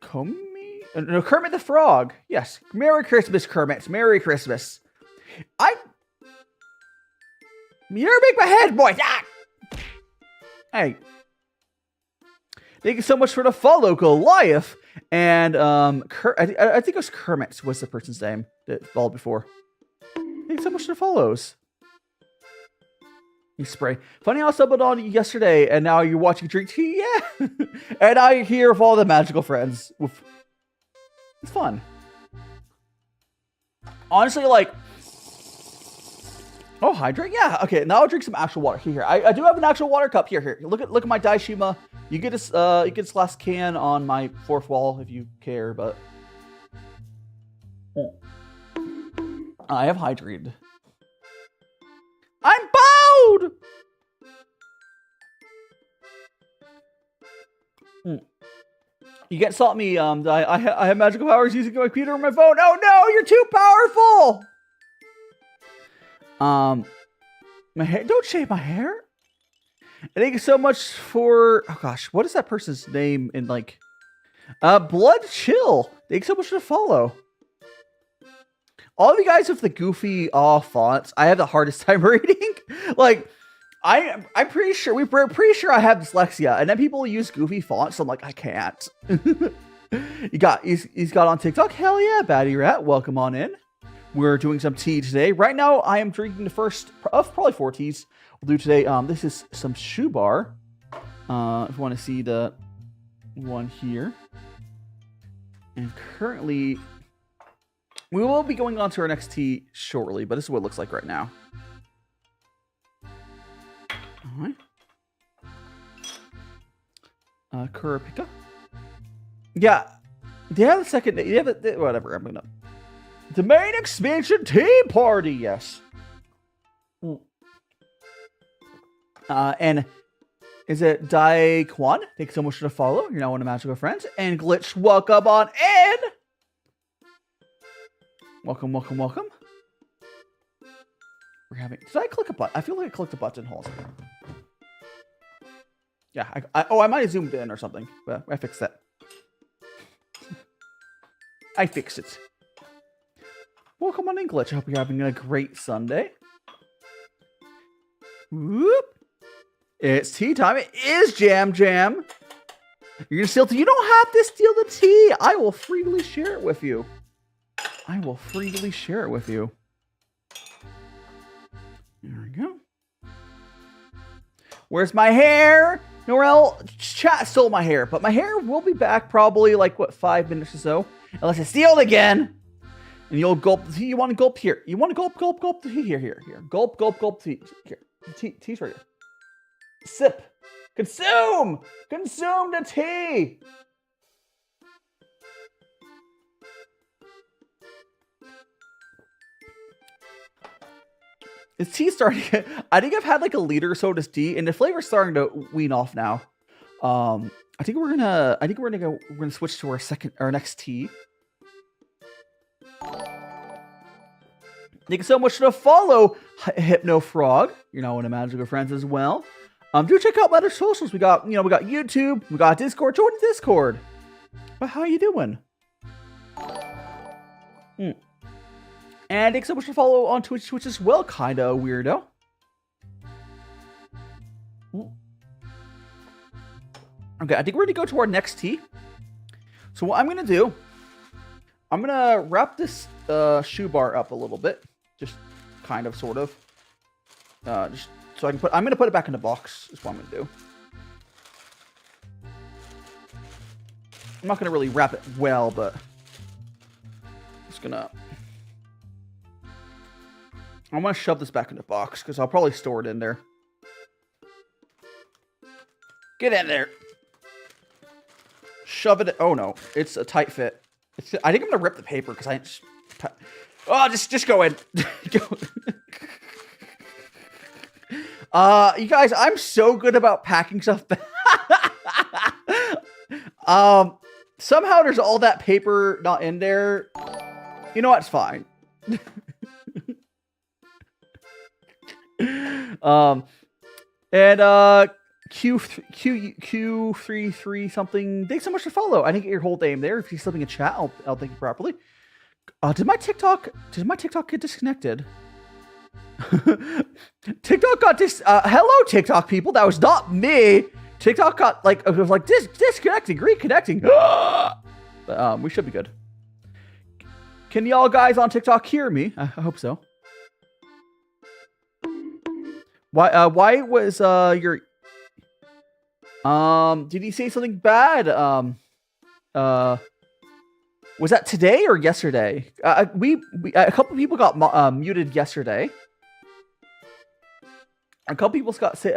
Kermit the Frog. Yes. Merry Christmas, Kermit. Merry Christmas. You're making my head, boy. Ah! Hey. Thank you so much for the follow, Goliath. And I think it was Kermit was the person's name that followed before. Thank you so much for the follows. You spray. Funny how I stumbled on you yesterday, and now you're watching Drink Tea. Yeah. And now you're here with all the magical friends. It's fun. Honestly, like... Oh, hydrate? Yeah. Okay, now I'll drink some actual water. Here. I do have an actual water cup. Here. Look at my Daishima. You get this last can on my fourth wall if you care, but... I have hydrated. I'm bowed! You can't stop me. I have magical powers using my computer or my phone. Oh no, you're too powerful! My hair. Don't shave my hair. And thank you so much for. Oh gosh, what is that person's name in like? Blood Chill. Thank you so much for the follow. All of you guys with the goofy fonts, I have the hardest time reading. Like, I'm pretty sure we're pretty sure I have dyslexia, and then people use goofy fonts. So I'm like, I can't. He's got on TikTok. Hell yeah, Batty Rat. Welcome on in. We're doing some tea today. Right now, I am drinking the first of probably 4 teas we'll do today. This is some Shubar. If you want to see the one here. And currently, we will be going on to our next tea shortly, but this is what it looks like right now. All right. Kurapika. Yeah. They have a second. They have a, whatever. I'm gonna. The main expansion tea party. Yes. And is it Dai Kwan? Thanks so much for the follow. You're now one of the magical friends. And Glitch, welcome on in. Welcome. We're having. Did I click a button? I feel like I clicked a button. Hold on. Yeah. I might have zoomed in or something. But I fixed that. I fixed it. Welcome on in, Glitch. I hope you're having a great Sunday. Whoop. It's tea time. It is jam. You're gonna steal tea. You don't have to steal the tea. I will freely share it with you. There we go. Where's my hair? Norel, chat stole my hair, but my hair will be back probably like, what, 5 minutes or so. Unless I steal it again. And you'll gulp the tea. You want to gulp here. You want to gulp the tea. Here. Gulp tea. Here. Tea's right here. Sip. Consume the tea. Is tea starting? I think I've had like a liter or so of this tea, and the flavor's starting to wean off now. I think we're gonna switch to our next tea. Thank you so much for the follow, Hypno Frog. You're now one of Magical Friends as well. Do check out my other socials. We got YouTube, we got Discord. Join the Discord. But how you doing? And thanks so much for the follow on Twitch as well, kinda weirdo. Okay, I think we're gonna go to our next tea. So what I'm gonna do, I'm gonna wrap this Shubar up a little bit. Just kind of, sort of. Just so I can I'm gonna put it back in the box, is what I'm gonna do. I'm not gonna really wrap it well, but I'm just gonna. I'm gonna shove this back in the box because I'll probably store it in there. Get in there. Shove it. Oh no, it's a tight fit. I think I'm gonna rip the paper because I just. Oh, just go in. You guys, I'm so good about packing stuff. Somehow there's all that paper not in there. You know what? It's fine. Q33 something. Thanks so much for follow. I didn't get your whole name there. If you're slipping a chat, I'll thank you properly. Did my TikTok get disconnected? TikTok got hello, TikTok people. That was not me. TikTok got like, it was like disconnecting, reconnecting. But, we should be good. Can y'all guys on TikTok hear me? I hope so. Why was your did he say something bad? Was that today or yesterday? We a couple people got muted yesterday. A couple people got said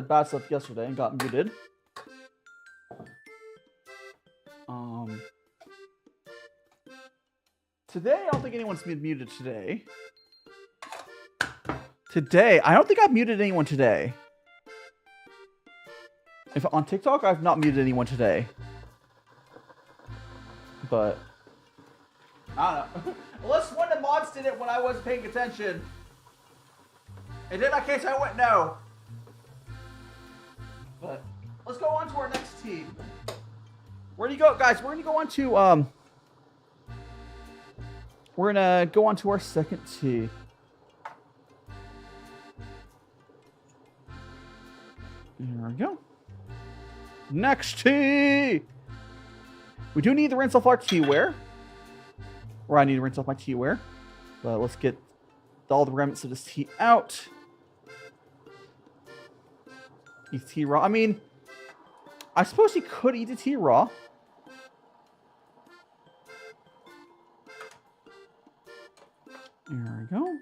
bad stuff yesterday and got muted. Today I don't think anyone's been muted today. Today I don't think I've muted anyone today. If on TikTok I've not muted anyone today. But I don't know. Unless one of the mods did it when I wasn't paying attention. And in that case I went no. But let's go on to our next team. Where do you go, guys? We're gonna go on to we're gonna go on to our second tee. There we go. Next tee. We do need to rinse off our teaware. Or I need to rinse off my teaware. But let's get all the remnants of this tea out. Eat tea raw. I mean, I suppose you could eat the tea raw. There we go.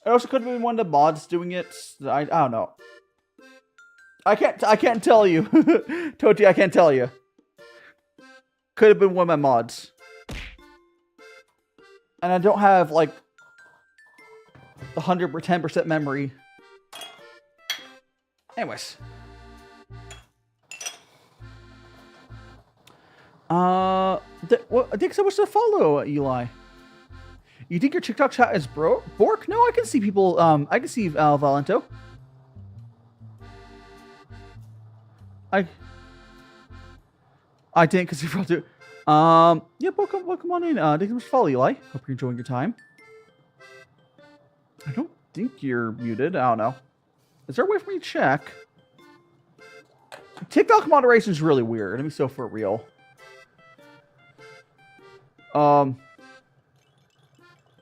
It also could have been one of the mods doing it. I don't know. I can't tell you. Toti, I can't tell you. Could have been one of my mods. And I don't have like the 110% memory. Anyways. Thanks so much to follow, Eli. You think your TikTok chat is Bork? No, I can see people. I can see Valento. I didn't because you're to. Yeah, welcome on in. Thanks so much for follow, Eli. Hope you're enjoying your time. I don't think you're muted. I don't know. Is there a way for me to check? TikTok moderation is really weird. Let me so for real.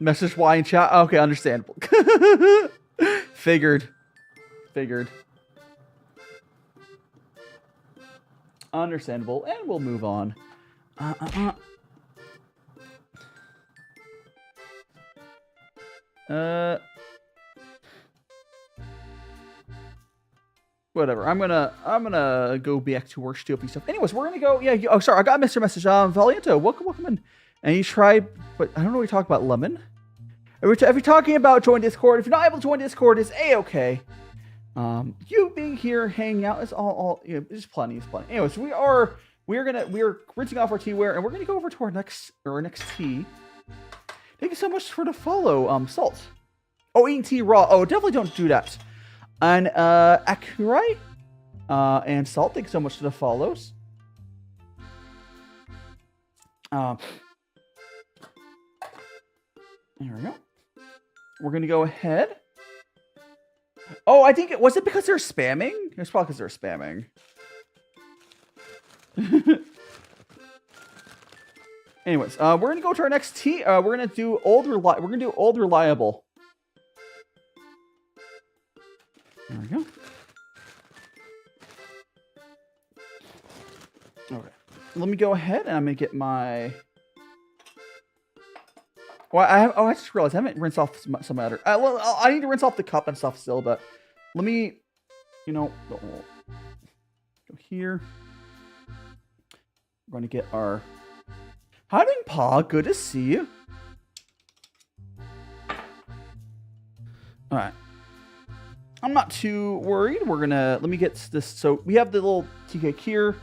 Message Y in chat. Okay, understandable. Figured. Understandable, and we'll move on. Whatever. I'm gonna go back to our stupid stuff. Anyways, we're gonna go. Yeah. Oh, sorry. I got Mr. Message. Valiento, welcome in. And you tried, but I don't know what you talk about. Lemon. If you're talking about join Discord, if you're not able to join Discord, it's a-okay. You being here, hanging out is all you know, it's plenty. Anyways, we're rinsing off our teaware, and we're gonna go over to our next tea. Thank you so much for the follow, Salt. Oh, eating tea raw. Oh, definitely don't do that. And Akurai, and Salt, thank you so much for the follows. There we go. We're gonna go ahead. Oh, I think was it because they're spamming? It's probably because they're spamming. Anyways, we're gonna go to our next tea. We're gonna do old reliable. There we go. Okay. Let me go ahead and I'm gonna get my. Well, I just realized I haven't rinsed off some other. Well, I need to rinse off the cup and stuff still, but let me, go here. We're going to get our hiding paw. Good to see you. All right. I'm not too worried. We're going to, let me get this. So we have the little tea cake here.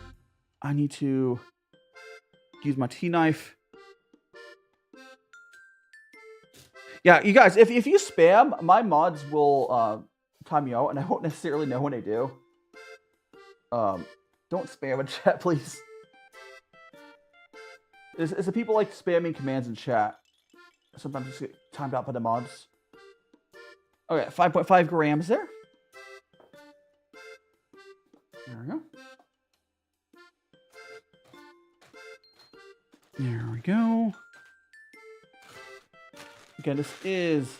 I need to use my tea knife. Yeah, you guys, if you spam, my mods will time you out, and I won't necessarily know when they do. Don't spam in chat, please. Is the people like spamming commands in chat? Sometimes just get timed out by the mods. Okay, 5.5 grams there. There we go. There we go. Again, this is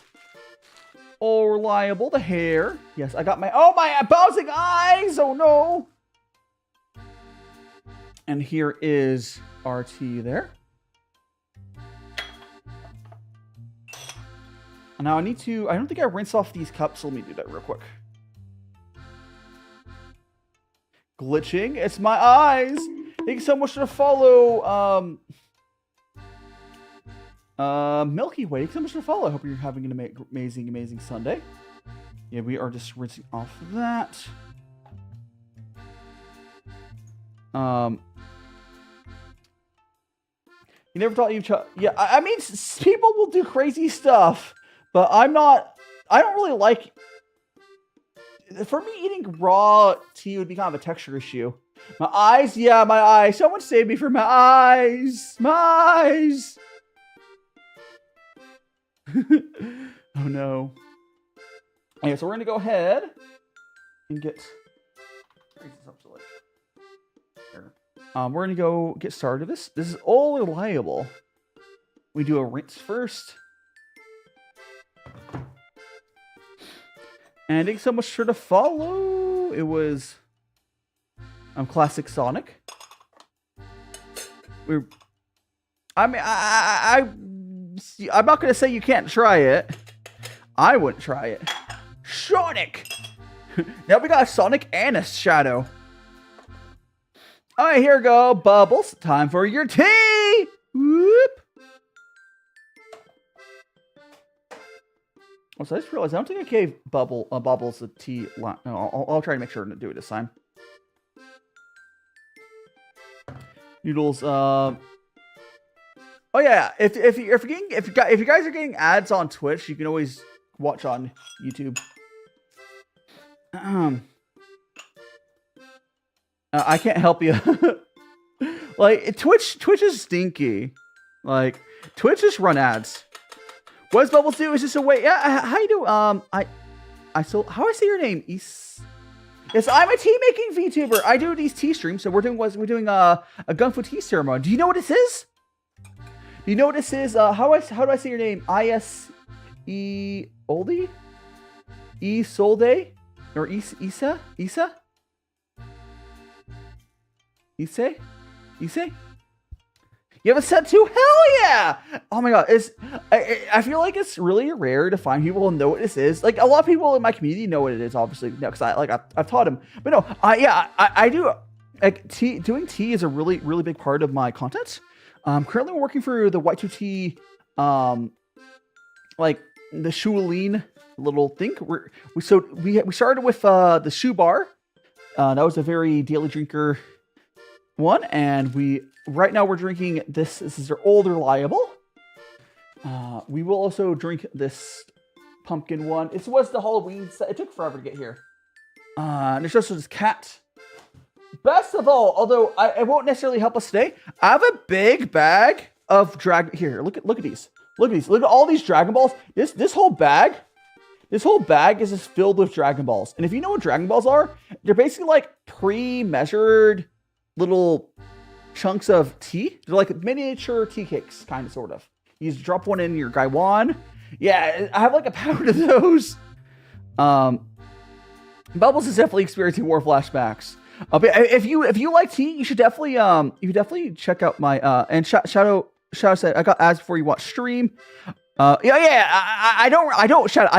all reliable. The hair. Yes, I got my... Oh, my bouncing eyes! Oh, no! And here is our tea there. Now I need to... I don't think I rinse off these cups. So let me do that real quick. Glitching. It's my eyes! Thank you so much for the follow. Milky Way, thank you so much for the follow. I hope you're having an amazing Sunday. Yeah, we are just rinsing off that. You never thought you'd yeah, I mean, people will do crazy stuff, but I don't really like... For me, eating raw tea would be kind of a texture issue. My eyes, yeah, my eyes. Someone save me from my eyes. My eyes. Oh no. Okay, so we're gonna go ahead and get... we're gonna go get started with this. This is all reliable. We do a rinse first. And thanks so much for the follow. It was classic Sonic. I'm not gonna say you can't try it. I wouldn't try it. Sonic. Now we got Sonic and a Shadow. All right, here we go, Bubbles. Time for your tea. Whoop. Oh, so I just realized I don't think I gave Bubbles a tea line. No, I'll try to make sure to do it this time. Noodles. Oh yeah, if you guys are getting ads on Twitch, you can always watch on YouTube. I can't help you. Like Twitch is stinky. Like Twitch just run ads. What does Bubbles do? Is just a way. Yeah, how you do? How I say your name? Yes, I'm a tea making VTuber. I do these tea streams. So we're doing a Gongfu tea ceremony. Do you know what this is? Do you know what this is? How do I say your name? I-S-E Oldie? E-Solde? Or Isa? Isa? Ise? Ise? You have a set too? Hell yeah! Oh my god, I feel like it's really rare to find people who know what this is. Like a lot of people in my community know what it is, obviously, because I've taught them. But no, I do. Like doing tea is a really big part of my content. Currently we're working for the White2tea, like the Shulloween little thing. We started with the Shubar. That was a very daily drinker one, and right now we're drinking this. This is our old reliable. We will also drink this pumpkin one. It was the Halloween set. It took forever to get here. And there's also this cat. Best of all, although it won't necessarily help us today, I have a big bag of here. Look at these. Look at these. Look at all these Dragon Balls. This whole bag is just filled with Dragon Balls. And if you know what Dragon Balls are, they're basically like pre-measured little chunks of tea. They're like miniature tea cakes, kind of, sort of. You just drop one in your Gaiwan. Yeah, I have like a pound of those. Bubbles is definitely experiencing war flashbacks. But if you like tea, you should definitely check out my and Shadow said I got ads before you watch stream. I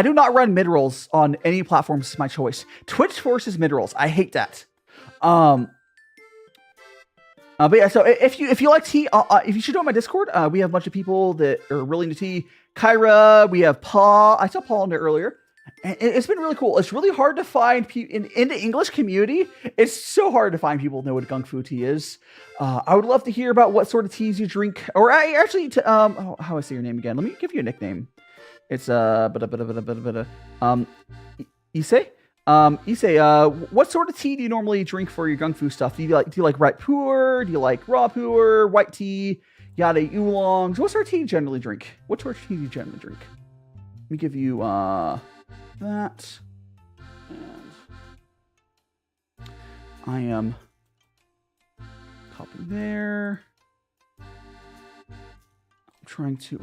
do not run mid rolls on any platforms. It's my choice. Twitch forces mid rolls. I hate that. But yeah, so if you like tea, if you should join my Discord, we have a bunch of people that are really into tea. Kyra, we have Paul. I saw Paul in there earlier. And it's been really cool. It's really hard to find people in the English community. It's so hard to find people who know what Gongfu tea is. I would love to hear about what sort of teas you drink. Or actually, how I say your name again? Let me give you a nickname. It's Issei. What sort of tea do you normally drink for your Gongfu stuff? Do you like right Puer? Do you like raw Puer? White tea? Yada oolongs. What's our tea generally drink? What's our tea generally drink? Let me give you that. And I am copying there. I'm trying to.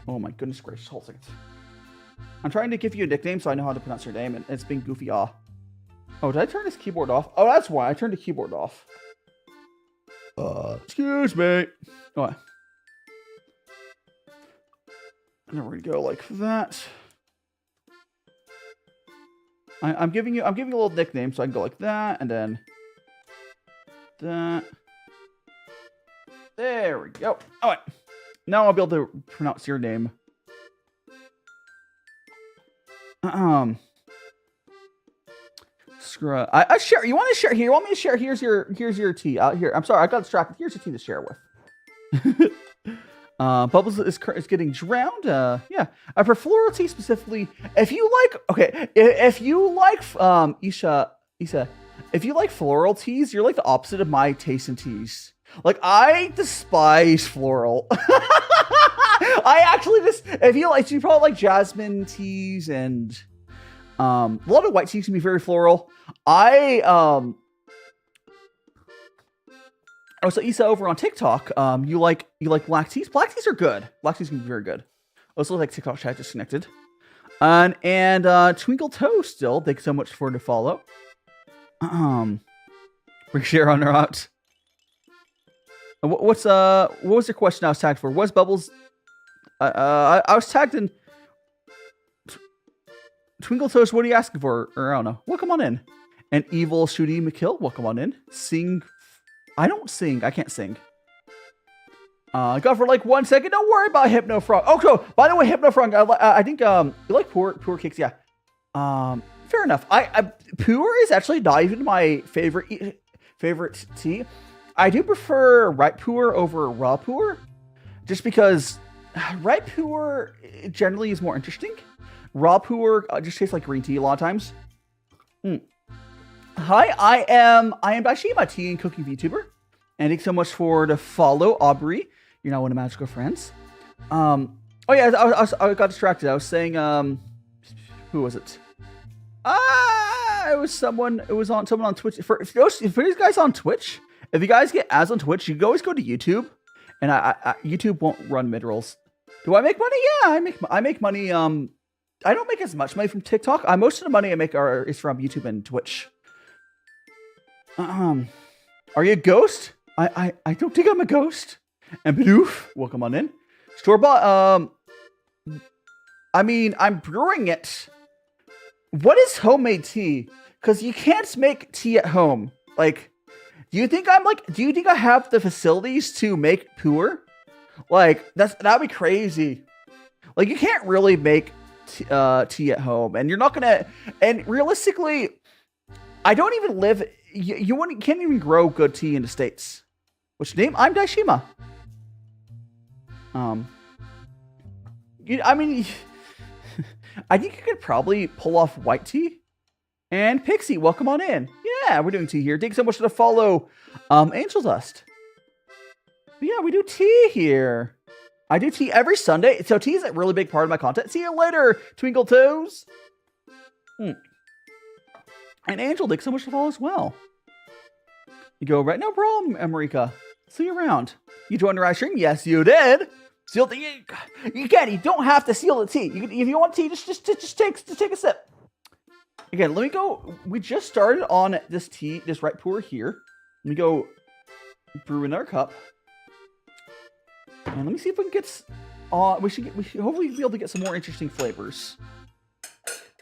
Oh my goodness gracious! Hold a second. I'm trying to give you a nickname so I know how to pronounce your name, and it's being goofy. Oh, did I turn this keyboard off? Oh, that's why I turned the keyboard off. Excuse me. Oh, and then we're gonna go like that. I'm giving you a little nickname, so I can go like that, and then that. There we go. All right. Now I'll be able to pronounce your name. Screw it. I share. You want to share here? You want me to share? Here's your tea. Here. I'm sorry, I got distracted. Here's your tea to share with. Bubbles is getting drowned. Yeah. I prefer floral tea specifically. If you like, okay, if you like, Isa, if you like floral teas, you're like the opposite of my taste in teas. Like, I despise floral. I actually just, if you like, you probably like jasmine teas and a lot of white teas can be very floral. Oh, so Isa over on TikTok, you like black teas? Black teas are good. Black teas can be very good. Also, like TikTok chat disconnected. And Twinkle Toe still, thanks so much for the follow. Bring share on her out. What was your question I was tagged for? Was Bubbles? I was tagged in. Twinkle Toast, what are you asking for? Or I don't know. Welcome on in. And Evil Shooty McKill, welcome on in. Sing. I don't sing. I can't sing. Go for like 1 second. Don't worry about Hypno Frog. Oh, so by the way, Hypno Frog. I think you like Puer cakes. Yeah. Fair enough. Puer is actually not even my favorite tea. I do prefer ripe Puer over raw Puer, just because ripe Puer generally is more interesting. Raw Puer just tastes like green tea a lot of times. Hi, I am DaiShimaVT and cooking VTuber, and thanks so much for the follow, Aubrey. You're now one of my magical friends. Oh yeah, I got distracted. I was saying, who was it? It was someone. It was someone on Twitch. For you guys on Twitch. If you guys get ads on Twitch, you can always go to YouTube, and YouTube won't run mid-rolls. Do I make money? Yeah, I make money. I don't make as much money from TikTok. Most of the money I make is from YouTube and Twitch. Are you a ghost? I don't think I'm a ghost. And Bidoof, welcome on in. Store-bought, I mean, I'm brewing it. What is homemade tea? Because you can't make tea at home. Like, do you think I have the facilities to make Puer? Like, that'd be crazy. Like, you can't really make tea at home, and you're not gonna, and realistically, I don't even live, can't even grow good tea in the States. Which name? I'm DaiShima. I mean, I think you could probably pull off white tea. And Pixie, welcome on in. Yeah, we're doing tea here. Thanks so much for the follow, Angel Dust. But yeah, we do tea here. I do tea every Sunday. So tea is a really big part of my content. See you later, Twinkle Toes. And Angel, thanks so much for the follow as well. You go, right, no problem, America. See you around. You joined the live stream? Yes, you did. Seal the you can. You don't have to seal the tea. If you want tea, just take a sip. Again, let me go. We just started on this tea, this right pour here. Let me go brew another cup. And let me see if we can get. We should hopefully be able to get some more interesting flavors.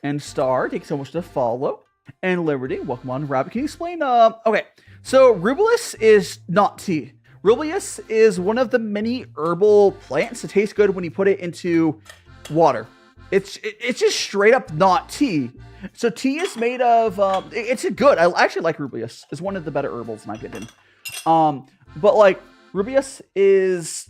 And Star, thanks so much to follow. And Liberty, welcome on. Rabbit, can you explain? Okay, so rubulus is not tea. Rubulus is one of the many herbal plants that tastes good when you put it into water. It's just straight up not tea. So tea is made of, it's a good, I actually like rubulus. It's one of the better herbals in my opinion. But like, rubulus is,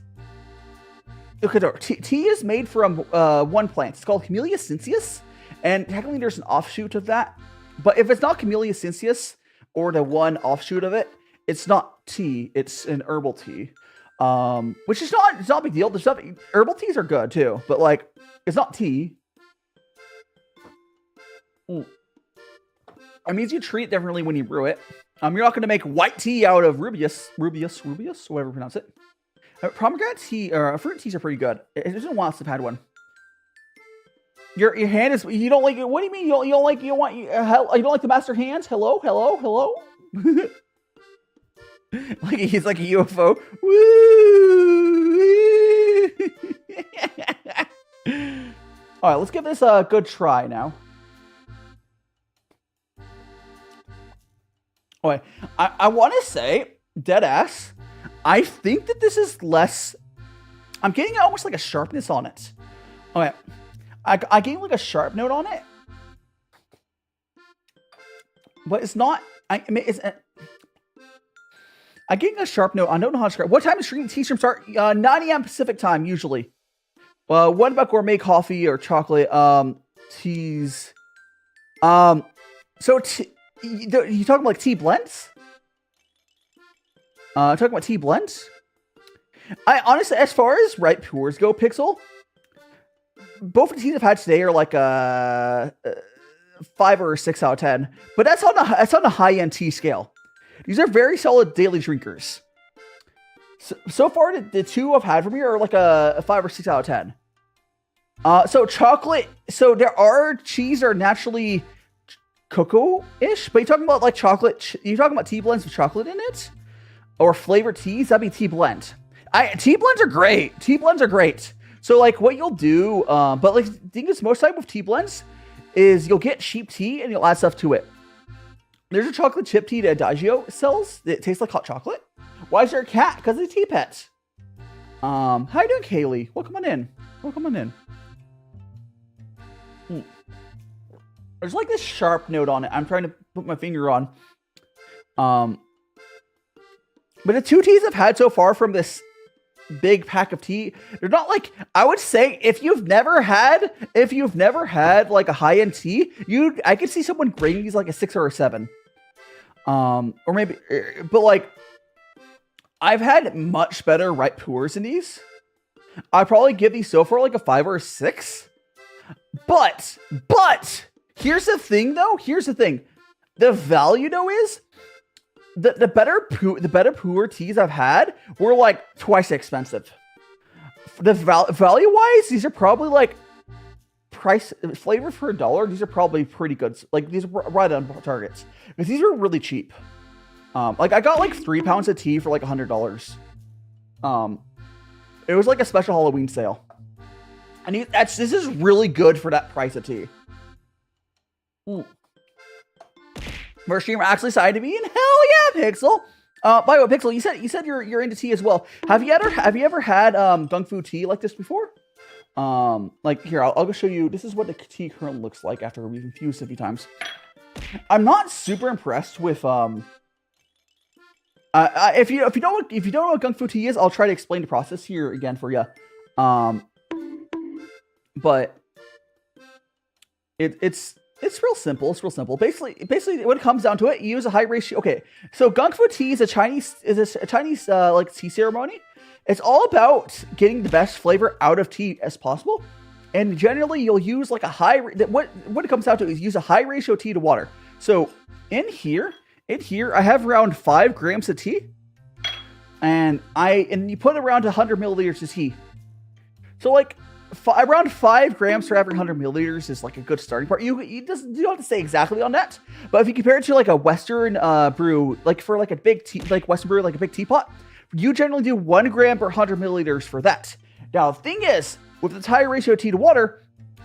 okay, no, tea is made from one plant. It's called Camellia sinensis. And technically there's an offshoot of that. But if it's not Camellia sinensis or the one offshoot of it, it's not tea. It's an herbal tea, which is it's not a big deal. The stuff herbal teas are good too, but like it's not tea. It means you treat it differently when you brew it. You're not going to make white tea out of rubius, whatever you pronounce it. Pomegranate tea or fruit teas are pretty good. It's been a while since I've had one. Your hand is, you don't like it. What do you mean you don't like the master hands? Hello. Like he's like a UFO. Woo! All right, let's give this a good try now. Okay, I want to say, dead ass, I think that this is less. I'm getting almost like a sharpness on it. Okay, I gain like a sharp note on it, but it's not. I getting a sharp note. I don't know how to describe. What time does tea stream start? 9 a.m. Pacific time usually. What about gourmet coffee or chocolate teas? So you talking about like tea blends? Talking about tea blends? I honestly, as far as ripe Puers go, Pixel, both the teas I've had today are like a 5 or a 6 out of 10. But that's on a high-end tea scale. These are very solid daily drinkers. So far, the two I've had from here are like a 5 or 6 out of 10. So chocolate. So there are cheese that are naturally cocoa-ish, but you're talking about like chocolate. You're talking about tea blends with chocolate in it, or flavored teas. That'd be tea blend. Tea blends are great. Tea blends are great. So like what you'll do, but like the thing is, most time with tea blends is you'll get cheap tea and you'll add stuff to it. There's a chocolate chip tea that Daijio sells that tastes like hot chocolate. Why is there a cat? Because it's a tea pet. How you doing, Kaylee? Welcome on in. There's like this sharp note on it. I'm trying to put my finger on. But the two teas I've had so far from this big pack of tea, they're not like, I would say if you've never had like a high-end tea, I could see someone grading these like a 6 or a 7. Or maybe, but like, I've had much better ripe Puers than these. I'd probably give these so far like a 5 or a 6. But, here's the thing though. The value though is, the better Puer teas I've had were like twice expensive. The value wise, these are probably like flavor for $1. These are probably pretty good. Like these are right on targets because these were really cheap. Like I got like 3 pounds of tea for like $100. It was like a special Halloween sale, and this is really good for that price of tea. First streamer actually decided to be in. Hell yeah, Pixel. By the way, Pixel, you said you're into tea as well. Have you ever had Gongfu tea like this before? Like here, I'll go show you. This is what the tea currently looks like after we've infused a few times. I'm not super impressed with if you don't know what Gongfu tea is, I'll try to explain the process here again for you. But it's real simple. Basically, when it comes down to it, you use a high ratio. Okay, so Gongfu tea is a Chinese like tea ceremony. It's all about getting the best flavor out of tea as possible, and generally you'll use like a high. What it comes down to is use a high ratio tea to water. So in here, I have around 5 grams of tea, and you put around 100 milliliters of tea. So like. Around 5 grams for every 100 milliliters is like a good starting part. You don't have to stay exactly on that, but if you compare it to like a Western brew, like for like a big tea, like Western brew, like a big teapot, you generally do 1 gram per 100 milliliters for that. Now the thing is, with the high ratio of tea to water,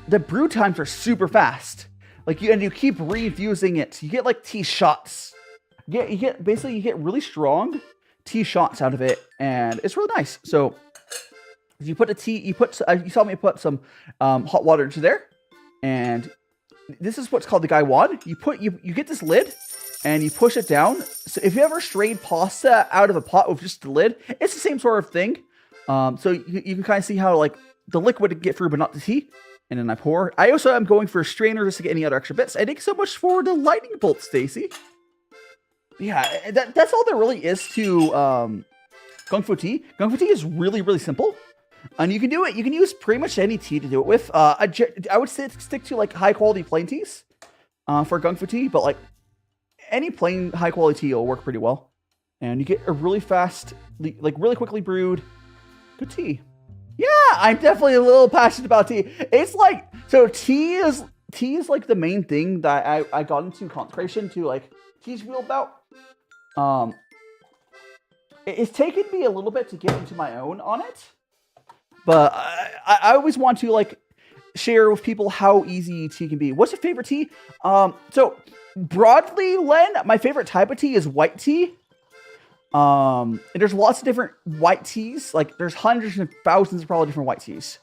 the brew times are super fast. Like you keep reinfusing it. You get like tea shots. You get really strong tea shots out of it, and it's really nice. So. You put you saw me put some hot water into there, and this is what's called the gaiwan. You get this lid, and you push it down. So if you ever strained pasta out of a pot with just the lid, it's the same sort of thing. So you can kind of see how like the liquid would get through, but not the tea. And then I pour. I also am going for a strainer just to get any other extra bits. And thank you so much for the lightning bolt, Stacy. Yeah, that's all there really is to Gongfu tea. Gongfu tea is really, really simple. And you can do it. You can use pretty much any tea to do it with. I would stick to like high quality plain teas for Gongfu tea, but like any plain high quality tea will work pretty well. And you get a really fast, like really quickly brewed good tea. Yeah, I'm definitely a little passionate about tea. It's like, so tea is like the main thing that I got into consecration to like teach people about. It's taken me a little bit to get into my own on it, but I always want to like share with people how easy tea can be. What's your favorite tea? So broadly, Len, my favorite type of tea is white tea. And there's lots of different white teas. Like there's hundreds and thousands of probably different white teas.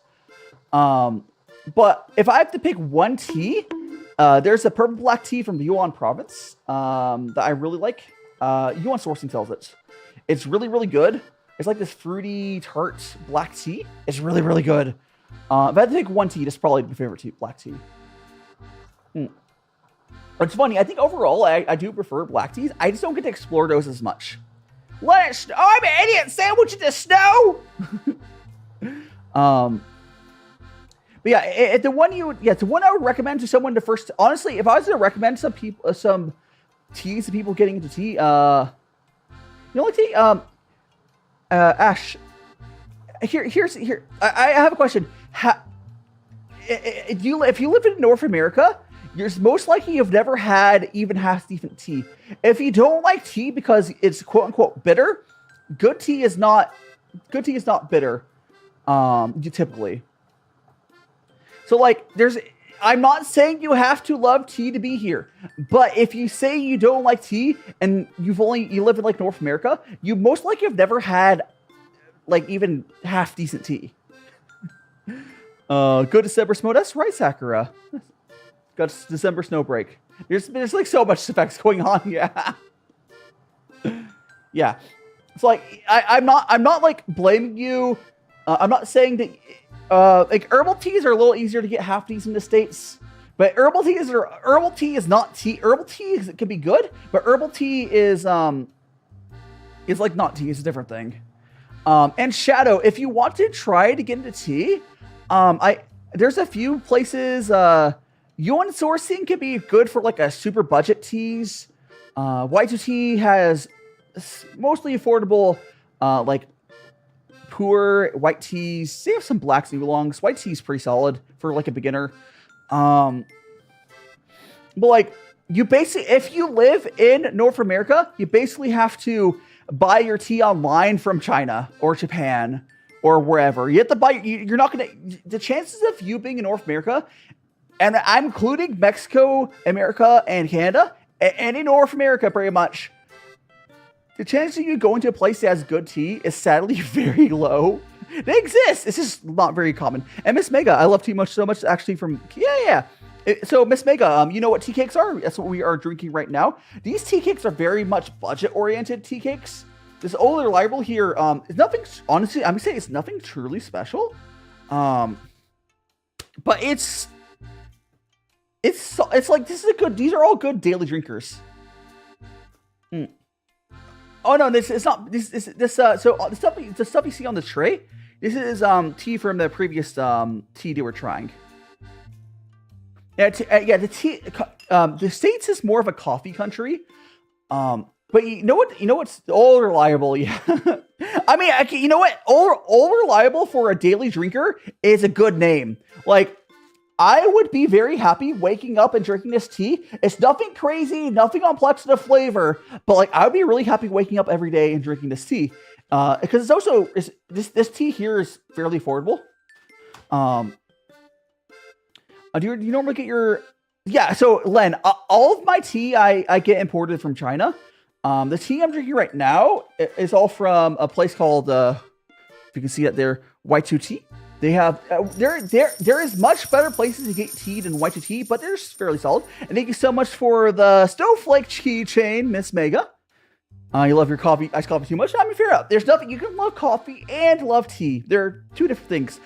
But if I have to pick one tea, there's a purple black tea from the Yunnan province that I really like. Yunnan sourcing sells it. It's really, really good. It's like this fruity, tart black tea. It's really, really good. If I had to pick one tea, that's probably my favorite tea, black tea. It's funny. I think overall, I do prefer black teas. I just don't get to explore those as much. Let it snow. Oh, I'm an idiot. Sandwich in the snow. But yeah, the one I would recommend to someone to first. Honestly, if I was to recommend some teas to people getting into tea, you know, like tea. Ash. Here. I have a question. If you live in North America, you're most likely you've never had even half decent tea. If you don't like tea because it's quote unquote bitter, good tea is not bitter. Typically. So like I'm not saying you have to love tea to be here, but if you say you don't like tea and you live in like North America, you most likely have never had like even half decent tea. Good December snow. That's right, Sakura. Got December snow break. There's like so much effects going on. Yeah. Yeah. It's like I'm not like blaming you. I'm not saying that like herbal teas are a little easier to get half decent in the States, but herbal tea is not tea. Herbal tea can be good, but herbal tea is like not tea. It's a different thing. And Shadow, if you want to try to get into tea, there's a few places. Yunnan sourcing can be good for like a super budget teas. White2tea has mostly affordable, like Puer white teas. They have some blacks and oolongs. White tea is pretty solid for like a beginner. But like you basically, if you live in North America, you basically have to buy your tea online from China or Japan or wherever. You have to buy. You're not gonna. The chances of you being in North America, and I'm including Mexico, America, and Canada, and in North America, pretty much. The chances of you going to a place that has good tea is sadly very low. They exist. It's just not very common. And Miss Mega, I love tea so much actually from, yeah. So Miss Mega, you know what tea cakes are? That's what we are drinking right now. These tea cakes are very much budget-oriented tea cakes. This old reliable here is nothing, honestly, I'm gonna say it's nothing truly special. But it's like, these are all good daily drinkers. Oh no, it's not. So the stuff you see on the tray, this is tea from the previous tea they were trying. Yeah, the tea. The States is more of a coffee country. But you know what's all reliable. Yeah, I mean, you know what, all reliable for a daily drinker is a good name. Like, I would be very happy waking up and drinking this tea. It's nothing crazy, nothing complex in the flavor, but like I would be really happy waking up every day and drinking this tea. Because it's also this tea here is fairly affordable. Do you normally get your? Yeah. So Len, all of my tea I get imported from China. The tea I'm drinking right now is all from a place called if you can see it there, White2tea. They have there is much better places to get tea than White2tea, but they're fairly solid. And thank you so much for the snowflake keychain, Miss Mega. You love your coffee, iced coffee too much? I mean, fair enough. There's nothing you can love coffee and love tea. They're two different things.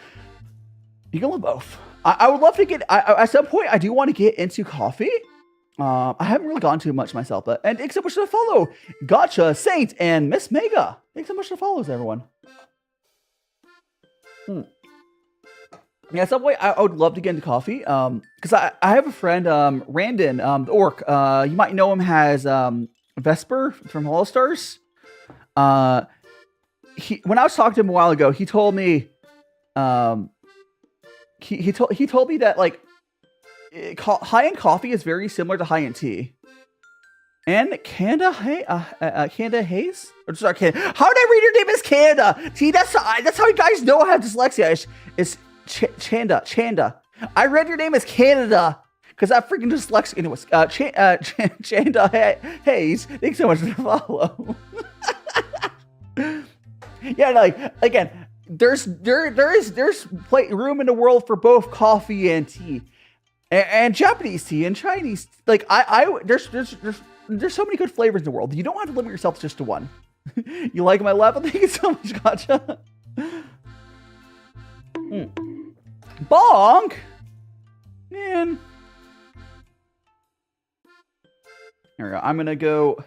You can love both. I would love to get. At some point, I do want to get into coffee. I haven't really gone too much myself, but and thanks so much for the follow, Gotcha, Saint, and Miss Mega. Thanks so much for the follows, everyone. Yeah, Subway, I would love to get into coffee. Because I have a friend, Randon, the orc. You might know him as Vesper from Hollow Stars. When I was talking to him a while ago, he told me, he told me that like high-end coffee is very similar to high-end tea. And Canada Hayes? Or sorry, Canada. How did I read your name as Canada? See, that's how you guys know I have dyslexia. It's Chanda. I read your name as Canada because I freaking dyslexic. Anyways, Chanda Hayes. Thanks so much for the follow. Yeah, like again, there's room in the world for both coffee and tea, and Japanese tea and Chinese. Like there's so many good flavors in the world. You don't have to limit yourself just to one. You like my level? Thank you so much, Gotcha. Bonk! Man. There we go. I'm gonna go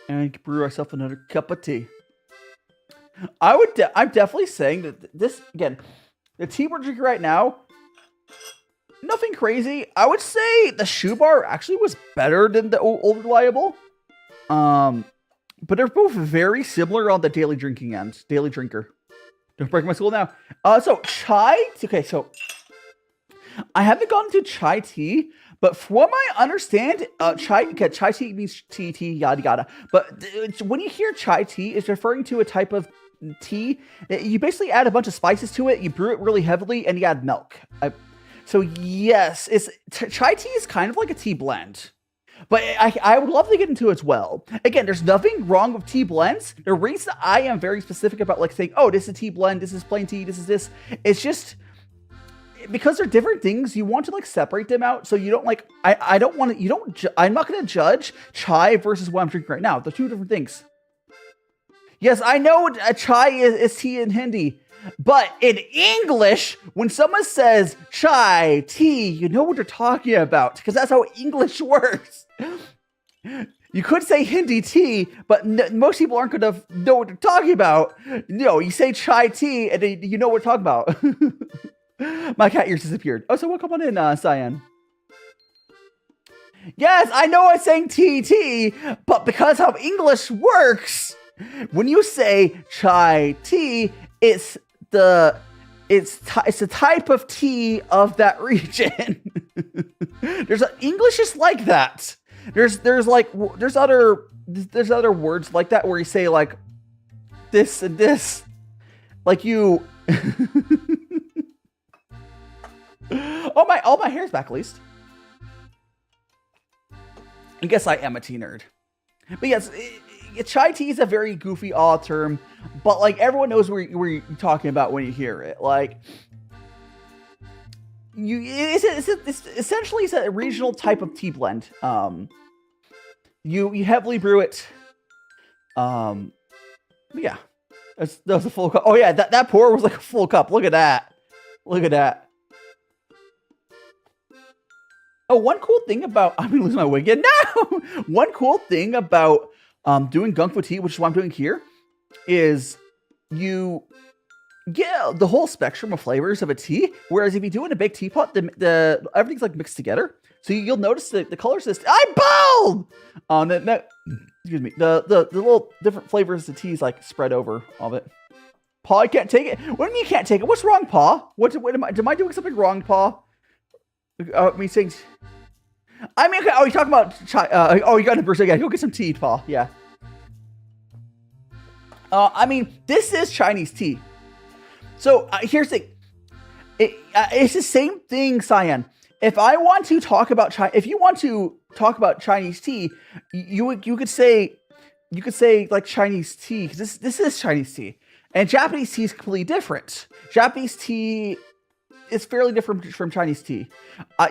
and brew myself another cup of tea. I'm definitely saying that this, again, the tea we're drinking right now, nothing crazy. I would say the Shubar actually was better than the old reliable. But they're both very similar on the daily drinking end. Daily drinker. Don't break my school now. So chai. Okay, so I haven't gone into chai tea, but from what I understand, chai tea means tea, yada yada. But when you hear chai tea, it's referring to a type of tea. You basically add a bunch of spices to it. You brew it really heavily, and you add milk. So yes, chai tea is kind of like a tea blend. But I would love to get into it as well. Again, there's nothing wrong with tea blends. The reason I am very specific about like saying, oh, this is a tea blend, this is plain tea, this is this. It's just because they're different things. You want to like separate them out, so you don't like. I don't want to. You don't. I'm not going to judge chai versus what I'm drinking right now. They're two different things. Yes, I know chai is tea in Hindi. But in English, when someone says chai, tea, you know what they're talking about because that's how English works. You could say Hindi tea, but most people aren't going to know what they're talking about. No, you say chai tea and you know what we're talking about. My cat ears disappeared. Oh, so come on in, Cyan. Yes, I know I'm saying tea, but because how English works, when you say chai tea, it's the type of tea of that region. English is like that. There's other words like that where you say like this and this, like you. all my hair's back at least. I guess I am a tea nerd, but yes. Chai tea is a very goofy, odd term, but like everyone knows what you're talking about when you hear it. Like, it's essentially a regional type of tea blend. You heavily brew it. Yeah, that was a full cup. Oh yeah, that pour was like a full cup. Look at that. Look at that. Oh, one cool thing about I'm gonna lose my wig again. No, one cool thing about doing Gongfu tea, which is what I'm doing here, is you get the whole spectrum of flavors of a tea. Whereas if you do it in a big teapot, the everything's like mixed together. So you'll notice the color system. I'm bald. Excuse me. The little different flavors of the teas like spread over all of it. Paw, I can't take it. What do you mean you can't take it? What's wrong, Paw? What am I doing something wrong, Paw? Me saying. I mean, okay, oh, you're talking about chai. You got a burst again. Go get some tea, Paul. Yeah. I mean, this is Chinese tea. So here's the thing. It's the same thing, Cyan. If I want to talk about if you want to talk about Chinese tea, you could say like Chinese tea because this is Chinese tea, and Japanese tea is completely different. Japanese tea is fairly different from Chinese tea.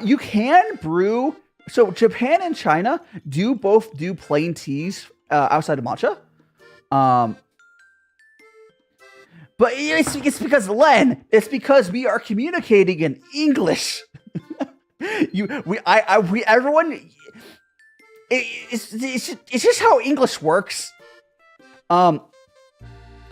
You can brew. So Japan and China both do plain teas outside of matcha. But it's because Len, it's because we are communicating in English. Everyone, it's just how English works. Paul,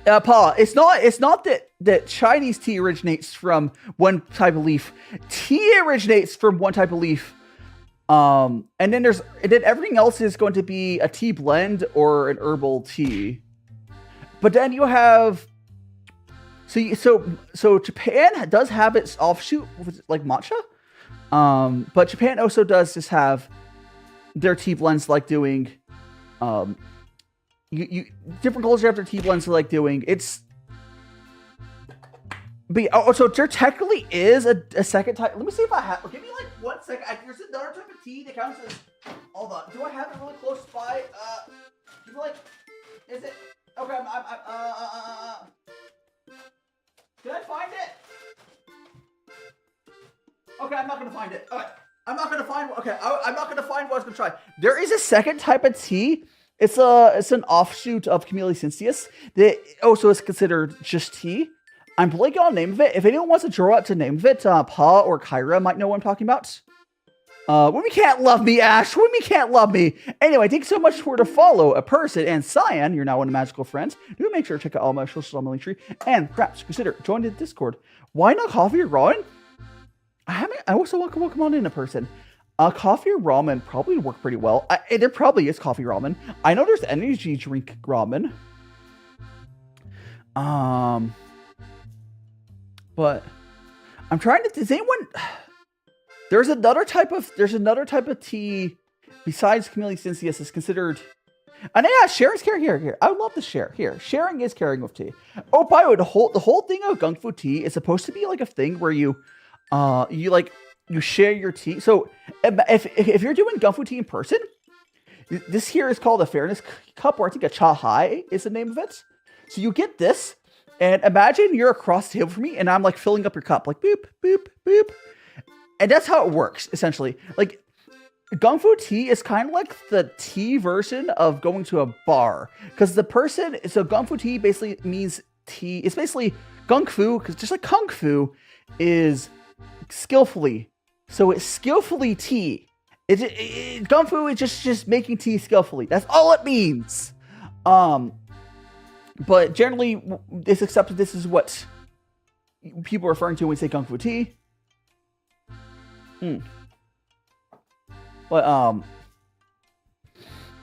it's not that Chinese tea originates from one type of leaf. Tea originates from one type of leaf. And then everything else is going to be a tea blend or an herbal tea. But then you have so Japan does have its offshoot like matcha. But Japan also does just have their tea blends like doing different cultures have their tea blends like doing. So there technically is a second type. Let me see if I have. Give me like 1 second. There's another type of tea that counts as. Hold on. Do I have it really close by? Give me like. Is it? Okay. Did I find it? Okay, I'm not gonna find it. Okay, I'm not gonna find. Okay, I'm not gonna find what I was gonna try. There is a second type of tea. It's an offshoot of Camellia sinensis that also is considered just tea. I'm blanking on the name of it. If anyone wants to draw out the name of it, Pa or Kyra might know what I'm talking about. Women can't love me, Ash. Women can't love me. Anyway, thanks so much for to follow a person. And Cyan, you're now one of magical friends. Do make sure to check out all my socials on my link tree. And perhaps consider joining the Discord. Why not coffee or ramen? I also want to come on in a person. Coffee or ramen probably would work pretty well. There probably is coffee ramen. I know there's energy drink ramen. But I'm trying to. Does anyone? There's another type of tea besides Camellia sinensis is considered. And yeah, sharing's caring here. I would love to share here. Sharing is caring with tea. Oh, by the way, the whole thing of Gongfu tea is supposed to be like a thing where you share your tea. So if you're doing Gongfu tea in person, this here is called a fairness cup, or I think a cha hai is the name of it. So you get this. And imagine you're across the table from me, and I'm like filling up your cup, like boop, boop, boop. And that's how it works, essentially. Like, Gongfu tea is kind of like the tea version of going to a bar. Because so Gongfu tea basically means tea. It's basically Gongfu, because just like Kung Fu is skillfully. So it's skillfully tea. Gongfu is just making tea skillfully. That's all it means. But generally, it's accepted. This is what people are referring to when we say Gongfu tea. But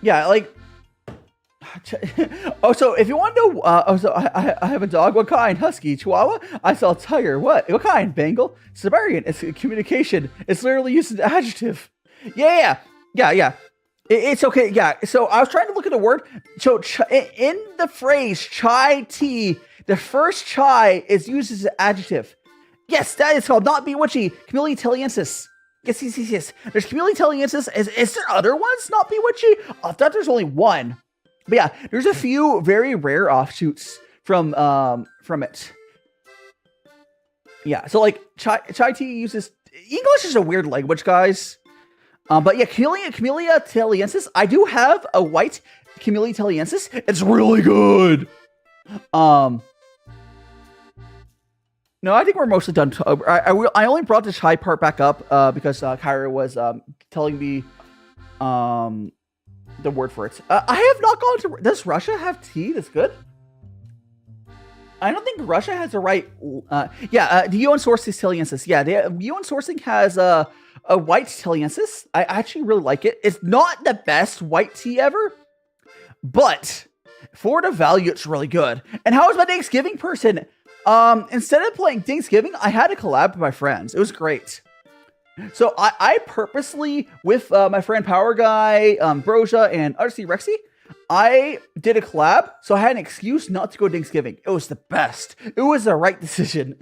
yeah, like. Oh, so if you want to know, I have a dog. What kind? Husky, Chihuahua? I saw Tiger. What kind? Bengal, Siberian. It's communication. It's literally used as an adjective. Yeah. It's okay. Yeah. So I was trying to look at the word. So in the phrase chai tea, the first chai is used as an adjective. Yes, that is called not bewitchy. Camellia taliensis. Yes. There's Camellia taliensis. Is there other ones not bewitchy? I thought there's only one. But yeah, there's a few very rare offshoots from it. Yeah. So like chai tea uses English is a weird language, guys. But yeah, Camellia taliensis. I do have a white Camellia taliensis. It's really good. No, I think we're mostly done. I only brought the chai part back up because Kyra was telling me the word for it. I have not gone to. Does Russia have tea that's good? I don't think Russia has the right. The UN sourcing taliensis. Yeah, the UN sourcing has a white taliensis. I actually really like it. It's not the best white tea ever, but for the value, it's really good. And how was my Thanksgiving person? Instead of playing Thanksgiving, I had a collab with my friends. It was great. So I purposely, with my friend Power Guy, Broja, and RC Rexy, I did a collab, so I had an excuse not to go to Thanksgiving. It was the best. It was the right decision.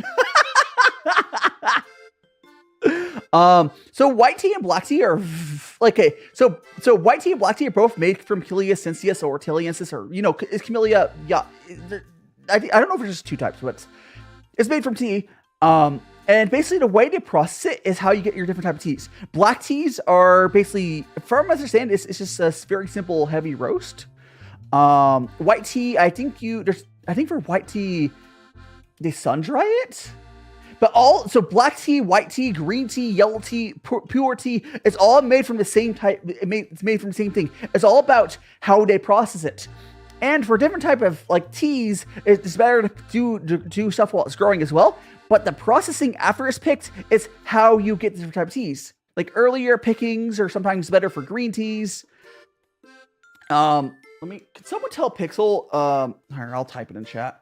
So white tea and black tea are like so white tea and black tea are both made from Camellia sinensis or taliensis, or is Camellia. Yeah, I don't know if there's just two types, but it's made from tea. And basically the way to process it is how you get your different type of teas. Black teas are basically, from what I understand, it's just a very simple heavy roast. White tea, I think for white tea, they sun dry it. But so black tea, white tea, green tea, yellow tea, pure tea, it's all made from the same type. It's made from the same thing. It's all about how they process it. And for different type of like teas, it's better to do stuff while it's growing as well. But the processing after it's picked is how you get different type of teas. Like earlier pickings are sometimes better for green teas. Can someone tell Pixel? Here, I'll type it in chat.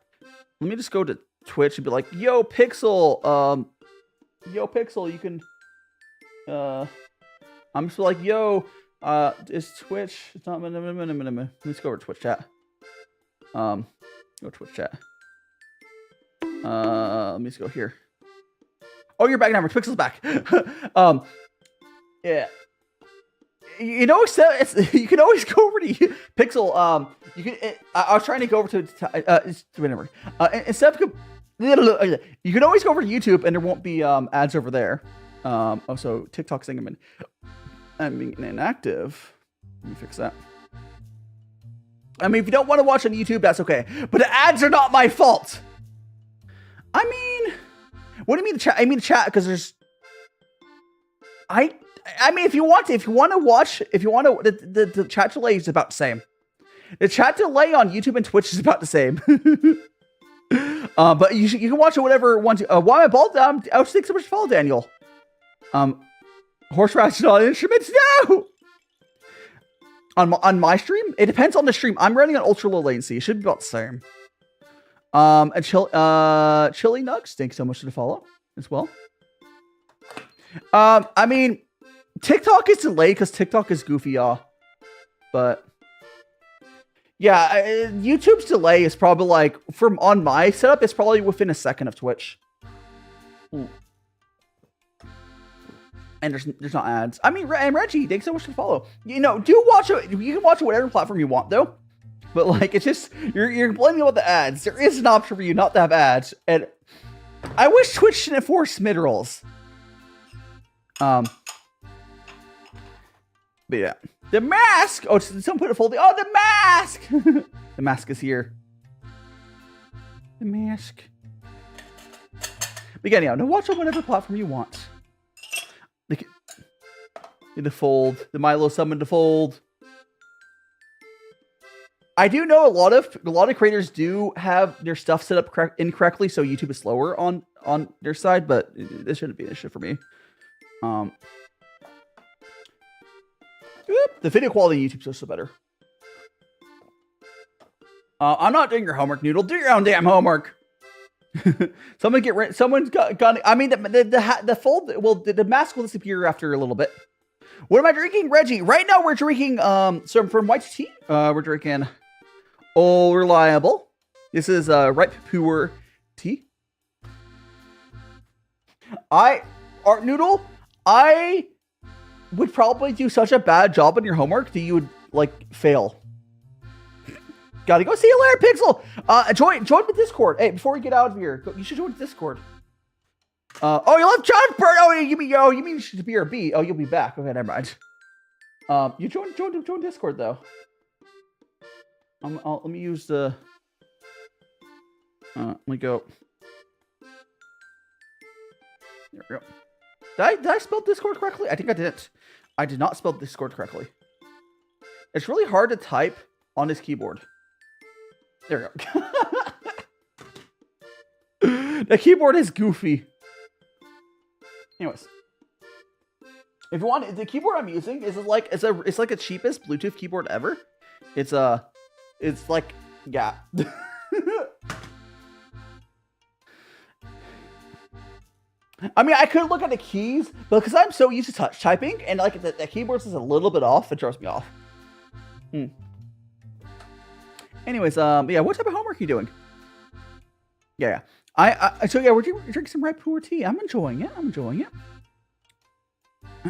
Let me just go to Twitch and be like, yo, Pixel, you can, I'm just like, yo, is Twitch, it's not, let's go over to Twitch chat. Go Twitch chat. Let me just go here. Oh, you're back now, Pixel's back. Yeah. You know, you can always go over to Pixel. You can. I was trying to go over to whatever. Instead of you can always go over to YouTube, and there won't be ads over there. Also, TikTok saying I'm being inactive. Let me fix that. I mean, if you don't want to watch on YouTube, that's okay. But the ads are not my fault. I mean, what do you mean the chat? I mean the chat because there's. I mean, if you want to watch, the chat delay is about the same. The chat delay on YouTube and Twitch is about the same. But you can watch it whatever one. Why am I bald? I was thinking so much to follow Daniel. Horseradish on instruments? No! On my stream? It depends on the stream. I'm running on ultra low latency. It should be about the same. And Chili Nugs, thanks so much for the follow as well. I mean, TikTok is delayed because TikTok is goofy, y'all. But yeah, YouTube's delay is probably like on my setup, it's probably within a second of Twitch. And there's not ads. I mean, and Reggie, thanks so much for the follow. You know, do watch it. You can watch it whatever platform you want, though. But like, it's just you're complaining about the ads. There is an option for you not to have ads, and I wish Twitch didn't enforce mid rolls. But yeah, the mask. Oh, someone put a folding. Oh, the mask. The mask is here. The mask. But again, yeah, no, watch on whatever platform you want. The fold, the Milo summon to fold. I do know a lot of creators do have their stuff set up incorrectly, so YouTube is slower on their side, but this shouldn't be an issue for me. The video quality on YouTube is so better. I'm not doing your homework, Noodle. Do your own damn homework. Someone's got. I mean, the fold. Well, the mask will disappear after a little bit. What am I drinking, Reggie? Right now, we're drinking. So from White2tea, we're drinking All Reliable. This is ripe Puer tea. Art Noodle, I would probably do such a bad job on your homework that you would like fail. Gotta go. See you later, Pixel. Join the Discord. Hey, before we get out of here, you should join the Discord. Oh, you left John Bird. Oh, you mean BRB? Oh, you'll be back. Okay, never mind. You join Discord though. Let me use the. Let me go. There we go. Did I spell Discord correctly? I think I didn't. I did not spell Discord correctly. It's really hard to type on this keyboard. There we go. The keyboard is goofy. Anyways, if you want, the keyboard I'm using is like it's like the cheapest Bluetooth keyboard ever. It's like yeah. I mean, I could look at the keys, but because I'm so used to touch typing and like the keyboard is a little bit off, it throws me off. Anyways, yeah, what type of homework are you doing? Yeah. So yeah, we're drinking some red Puer tea. I'm enjoying it.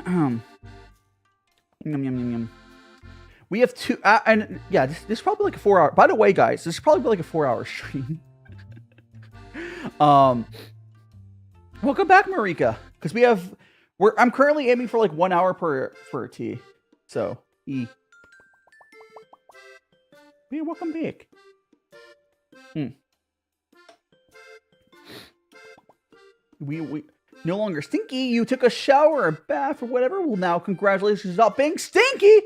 Yum, yum, yum, yum. We have two, and yeah, this is probably like a 4 hour. By the way, guys, this is probably like a 4 hour stream. Welcome back, Marika, because I'm currently aiming for like 1 hour per tea. So yeah, welcome back. we no longer stinky. You took a shower, a bath, or whatever. Well, now congratulations on being stinky.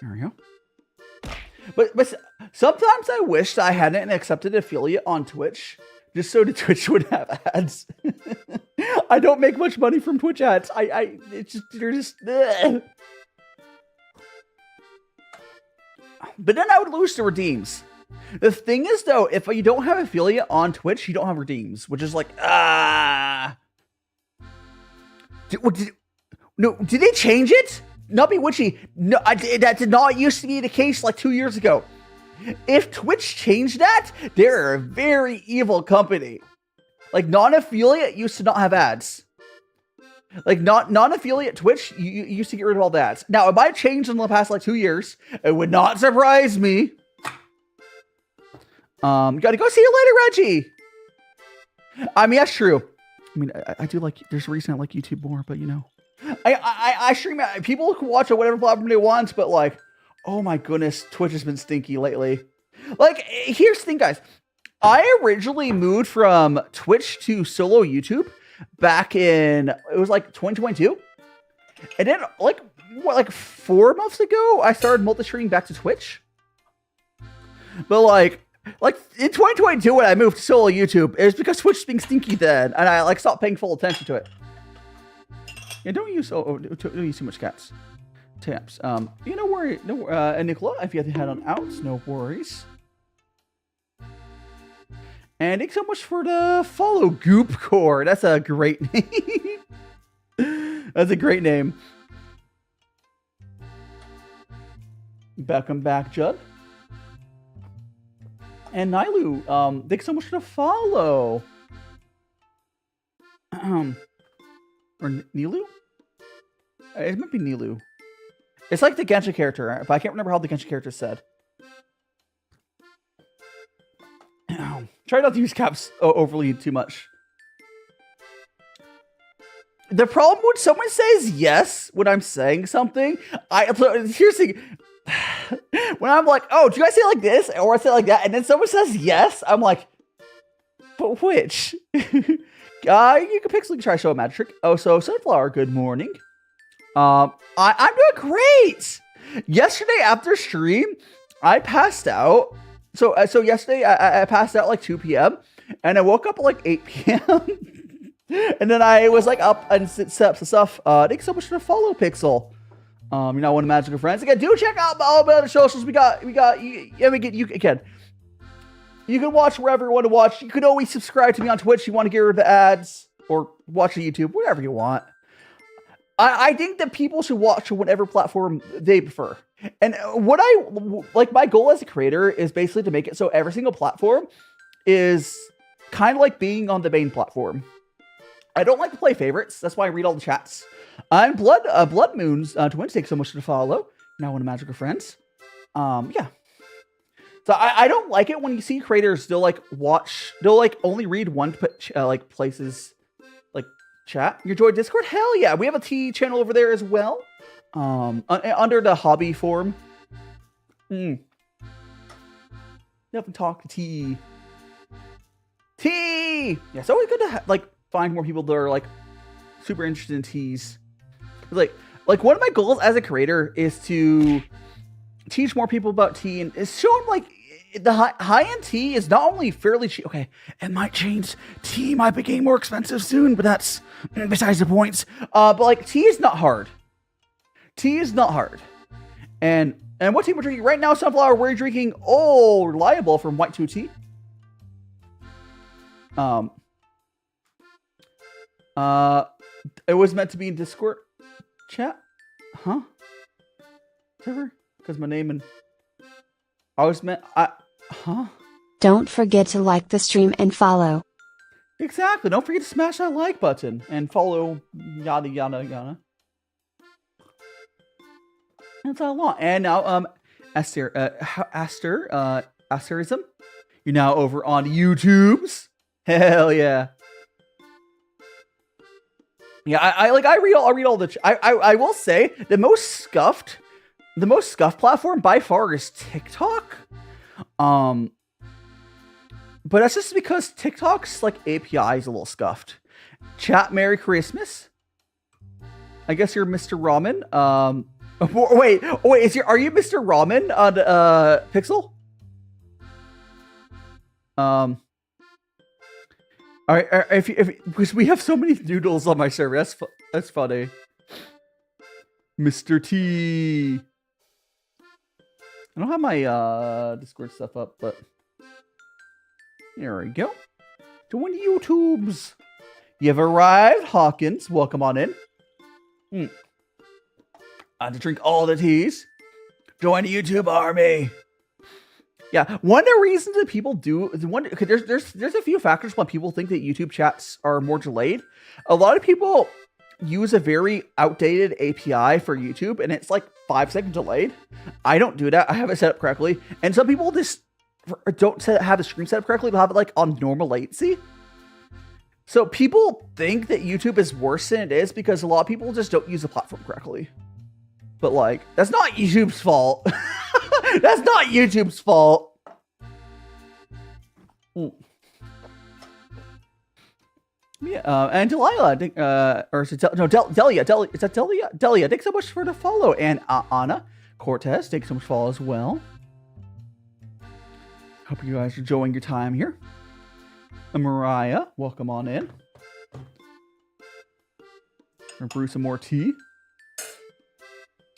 There we go. But sometimes I wish I hadn't accepted affiliate on Twitch, just so that Twitch would have ads. I don't make much money from Twitch ads. It's just, they're just. Ugh. But then I would lose the redeems. The thing is, though, if you don't have affiliate on Twitch, you don't have redeems, which is like, did they change it? Not be witchy. No, that did not used to be the case like 2 years ago. If Twitch changed that, they're a very evil company. Like, non-affiliate used to not have ads. Like, non-affiliate Twitch, you used to get rid of all the ads. Now, it might change in the past like 2 years. It would not surprise me. Gotta go see you later, Reggie. I mean, that's true. I mean, I do like, there's a reason I like YouTube more, but you know. I stream, people can watch on whatever platform they want, but like, oh my goodness, Twitch has been stinky lately. Like, here's the thing, guys. I originally moved from Twitch to solo YouTube back in, it was like 2022. And then like, what, like 4 months ago, I started multi-streaming back to Twitch. But like in 2022, when I moved to solo YouTube, it was because Twitch was being stinky then, and I like stopped paying full attention to it. Yeah, don't use too much cats. Taps. You know worry. No, and Nicola, if you have to head on out, no worries. And thanks so much for the follow, Goop Core. That's a great name. That's a great name. Welcome back, Judd. And Nilu, thanks so much for the follow. Or Nilu? It might be Nilu. It's like the Genshin character, but I can't remember how the Genshin character said. Try not to use caps overly too much. The problem when someone says yes when I'm saying something, here's the thing. When I'm like, oh, do you guys say it like this? Or I say it like that, and then someone says yes, I'm like, but which? You can pixel try show a magic trick. Oh, so Sunflower, good morning. I'm doing great. Yesterday after stream, I passed out. So yesterday I passed out like 2 p.m. and I woke up at like 8 p.m. And then I was like up and set up some stuff. Thanks so much for the follow, Pixel. You're not one of Magical Friends. Again, do check out all the other socials. You can watch wherever you want to watch. You can always subscribe to me on Twitch. You want to get rid of the ads or watch on YouTube, whatever you want. I think that people should watch on whatever platform they prefer. And what my goal as a creator is basically to make it so every single platform is kind of like being on the main platform. I don't like to play favorites. That's why I read all the chats. I'm Blood Moons Twins. Thanks so much for the follow. Now one of Magical Friends. Yeah. So I don't like it when you see creators they'll only read one places like chat. Your Joy Discord? Hell yeah. We have a T channel over there as well. Under the hobby form. You have to talk to T. Yeah, it's always good to find more people that are like super interested in teas. Like one of my goals as a creator is to teach more people about tea and it's showing like the high-end tea is not only fairly cheap. Okay, it might change. Tea might be getting more expensive soon, but that's besides the point. But like tea is not hard. Tea is not hard. And what tea we're drinking right now, Sunflower, we're drinking Reliable from White2tea. It was meant to be in Discord chat? Huh? Server? Because my name and huh? Don't forget to like the stream and follow. Exactly. Don't forget to smash that like button and follow yada yada yada. That's all I want. And now Asterism. You're now over on YouTube's. Hell yeah. Yeah, I read all the I will say the most scuffed platform by far is TikTok. But that's just because TikTok's like API is a little scuffed. Chat, Merry Christmas. I guess you're Mr. Ramen. Wait, are you Mr. Ramen on Pixel? All right, because we have so many noodles on my server. That's funny. Mr. T. I don't have my Discord stuff up, but there we go. Doing YouTubes. You've arrived, Hawkins. Welcome on in. I had to drink all the teas. Join the YouTube army. Yeah, one of the reasons that people do there's a few factors why people think that YouTube chats are more delayed. A lot of people use a very outdated API for YouTube, and it's like 5 seconds delayed. I don't do that. I have it set up correctly, and some people just don't have the screen set up correctly. They'll have it like on normal latency. So people think that YouTube is worse than it is because a lot of people just don't use the platform correctly. But like, that's not YouTube's fault. That's not YouTube's fault. Yeah, and Delilah, I think, or is it Delia? Is that Delia? Delia, thanks so much for the follow. And Anna Cortez, thanks so much for the follow as well. Hope you guys are enjoying your time here. And Mariah, welcome on in. Gonna brew some more tea.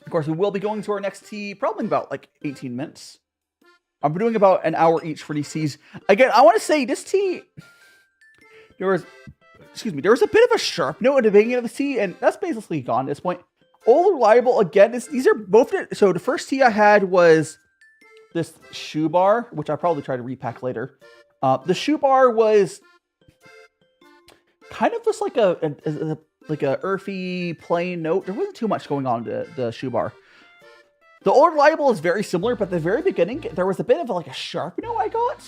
Of course, we will be going to our next tea probably in about like 18 minutes. I'm doing about an hour each for these teas. Again, I want to say this tea, there was a bit of a sharp note at the beginning of the tea, and that's basically gone at this point. All reliable, again, these are both, so the first tea I had was this Shubar, which I'll probably try to repack later. The Shubar was kind of just like a earthy, plain note. There wasn't too much going on to the Shubar. The Old Reliable is very similar, but at the very beginning, there was a bit of like a sharp note I got.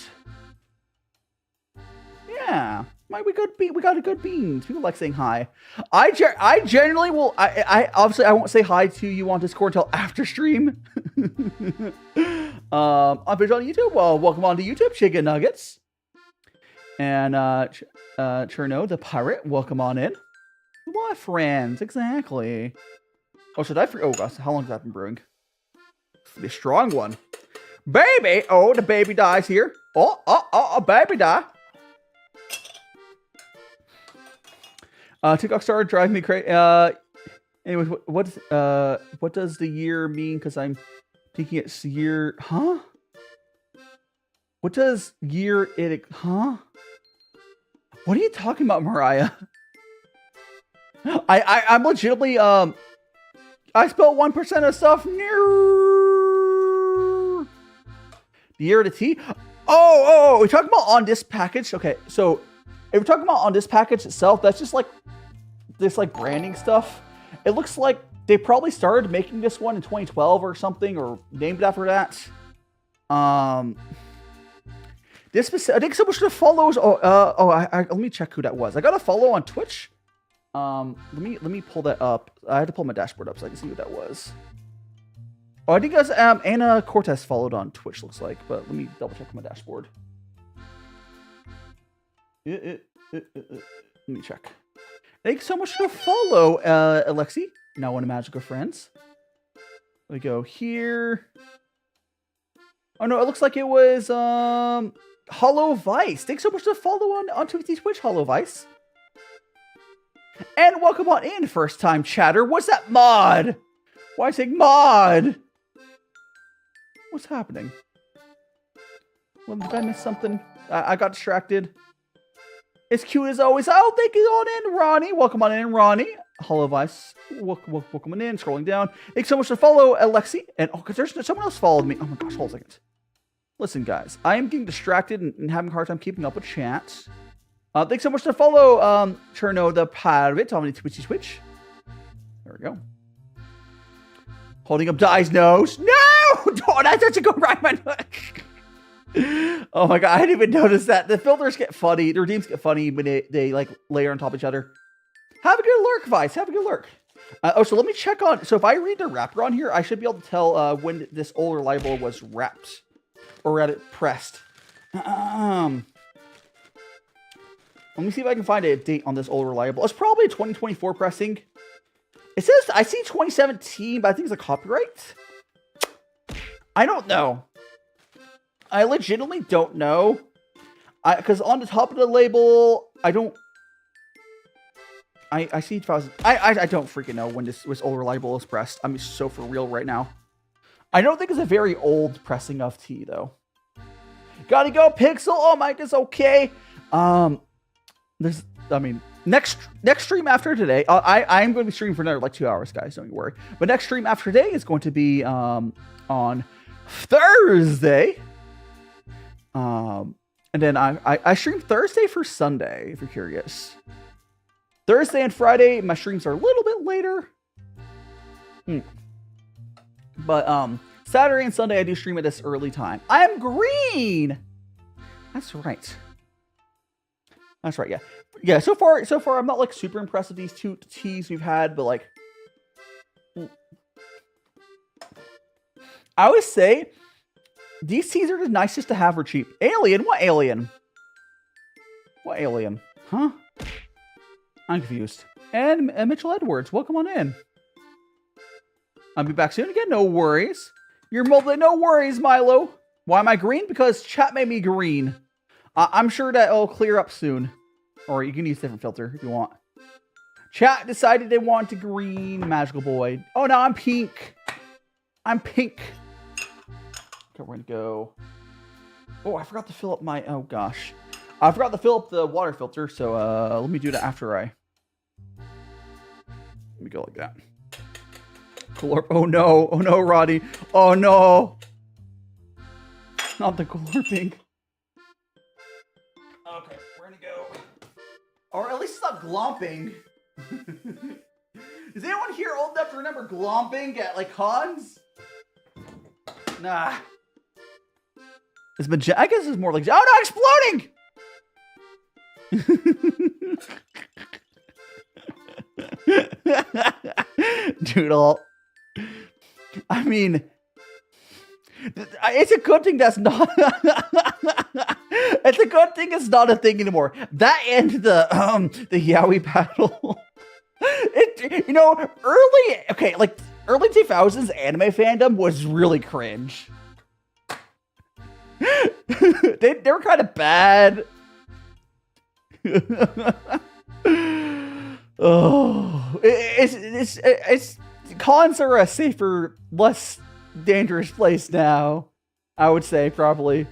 Yeah, we got a good beans. People like saying hi. I generally will. I obviously I won't say hi to you on Discord until after stream. I'm Fish on YouTube. Well, welcome on to YouTube, Chicken Nuggets. And Cherno, the pirate, welcome on in. What friends? Exactly. Oh, should I? Oh gosh, how long has that been brewing? It's a strong one, baby. Oh, the baby dies here. Oh, baby die. TikTok started driving me crazy. Anyways, what does the year mean? Because I'm thinking it's year. Huh? What does year it? Huh? What are you talking about, Mariah? I'm legitimately I spelled 1% of stuff. The year of the tea. Oh, we're talking about on this package. Okay, so if we're talking about on this package itself, that's just like this like branding stuff. It looks like they probably started making this one in 2012 or something, or named after that. This I think someone should have follows. Let me check who that was. I got a follow on Twitch. Let me pull that up. I had to pull my dashboard up so I can see who that was. Oh, I think that's Anna Cortez followed on Twitch, looks like, but let me double check my dashboard. Let me check. Thanks so much for the follow, Alexi. Now one of Magical Friends. Let me go here. Oh no, it looks like it was Hollow Vice. Thanks so much for the follow on Twitch, Hollow Vice. And welcome on in, first time chatter. What's that mod? Why saying mod? What's happening? Well, did I miss something? I got distracted. It's cute as always. Oh, thank you on in, Ronnie. Welcome on in, Ronnie. Hollow Vice. Welcome on in. Scrolling down. Thanks so much for follow, Alexi. And because there's someone else followed me. Oh my gosh, hold a second. Listen, guys, I am getting distracted and having a hard time keeping up with chat. Thanks so much for follow, Cherno the pirate on Twitch. There we go. Holding up Dai's nose. No! Oh, that's such a go right my nose. Oh my god, I didn't even notice that. The filters get funny. The redeems get funny when they like layer on top of each other. Have a good lurk, Vice. Have a good lurk. So let me check on. So if I read the wrapper on here, I should be able to tell when this Old Reliable was wrapped or at it pressed. Let me see if I can find a date on this old reliable. It's probably 2024 pressing. It says, I see 2017, but I think it's a copyright. I don't know. I legitimately don't know. Because on the top of the label, I don't... I see 2000. I don't freaking know when this old reliable is pressed. I'm so for real right now. I don't think it's a very old pressing of tea, though. Gotta go, Pixel. Oh my, it's okay. Next stream after today, I am going to be streaming for another like 2 hours, guys. Don't you worry. But next stream after today is going to be on Thursday. And then I stream Thursday for Sunday, if you're curious. Thursday and Friday, my streams are a little bit later. But Saturday and Sunday, I do stream at this early time. I am green. That's right. That's right. Yeah. Yeah. So far, I'm not like super impressed with these two teas we've had, but like, I always say these teas are the nicest to have for cheap. Alien? What alien? What alien? Huh? I'm confused. And Mitchell Edwards, welcome on in. I'll be back soon again. No worries. You're no worries, Milo. Why am I green? Because chat made me green. I'm sure that it'll clear up soon. Or you can use a different filter if you want. Chat decided they want to green. Magical boy. Oh, no, I'm pink. I'm pink. Okay, we're going to go. Oh, I forgot to fill up my... Oh, gosh. I forgot to fill up the water filter. So let me do that after I... Let me go like that. Oh no, Roddy. Oh no. Not the glorping. Okay, we're gonna go. Or at least it's not glomping. Is anyone here old enough to remember glomping at like cons? Nah. It's been, I guess it's more like, oh no, exploding! Doodle. I mean, it's a good thing that's not. It's a good thing it's not a thing anymore. That and the Yaoi battle. Early 2000s anime fandom was really cringe. they were kind of bad. Oh, it's cons are a safer, less dangerous place now. I would say probably.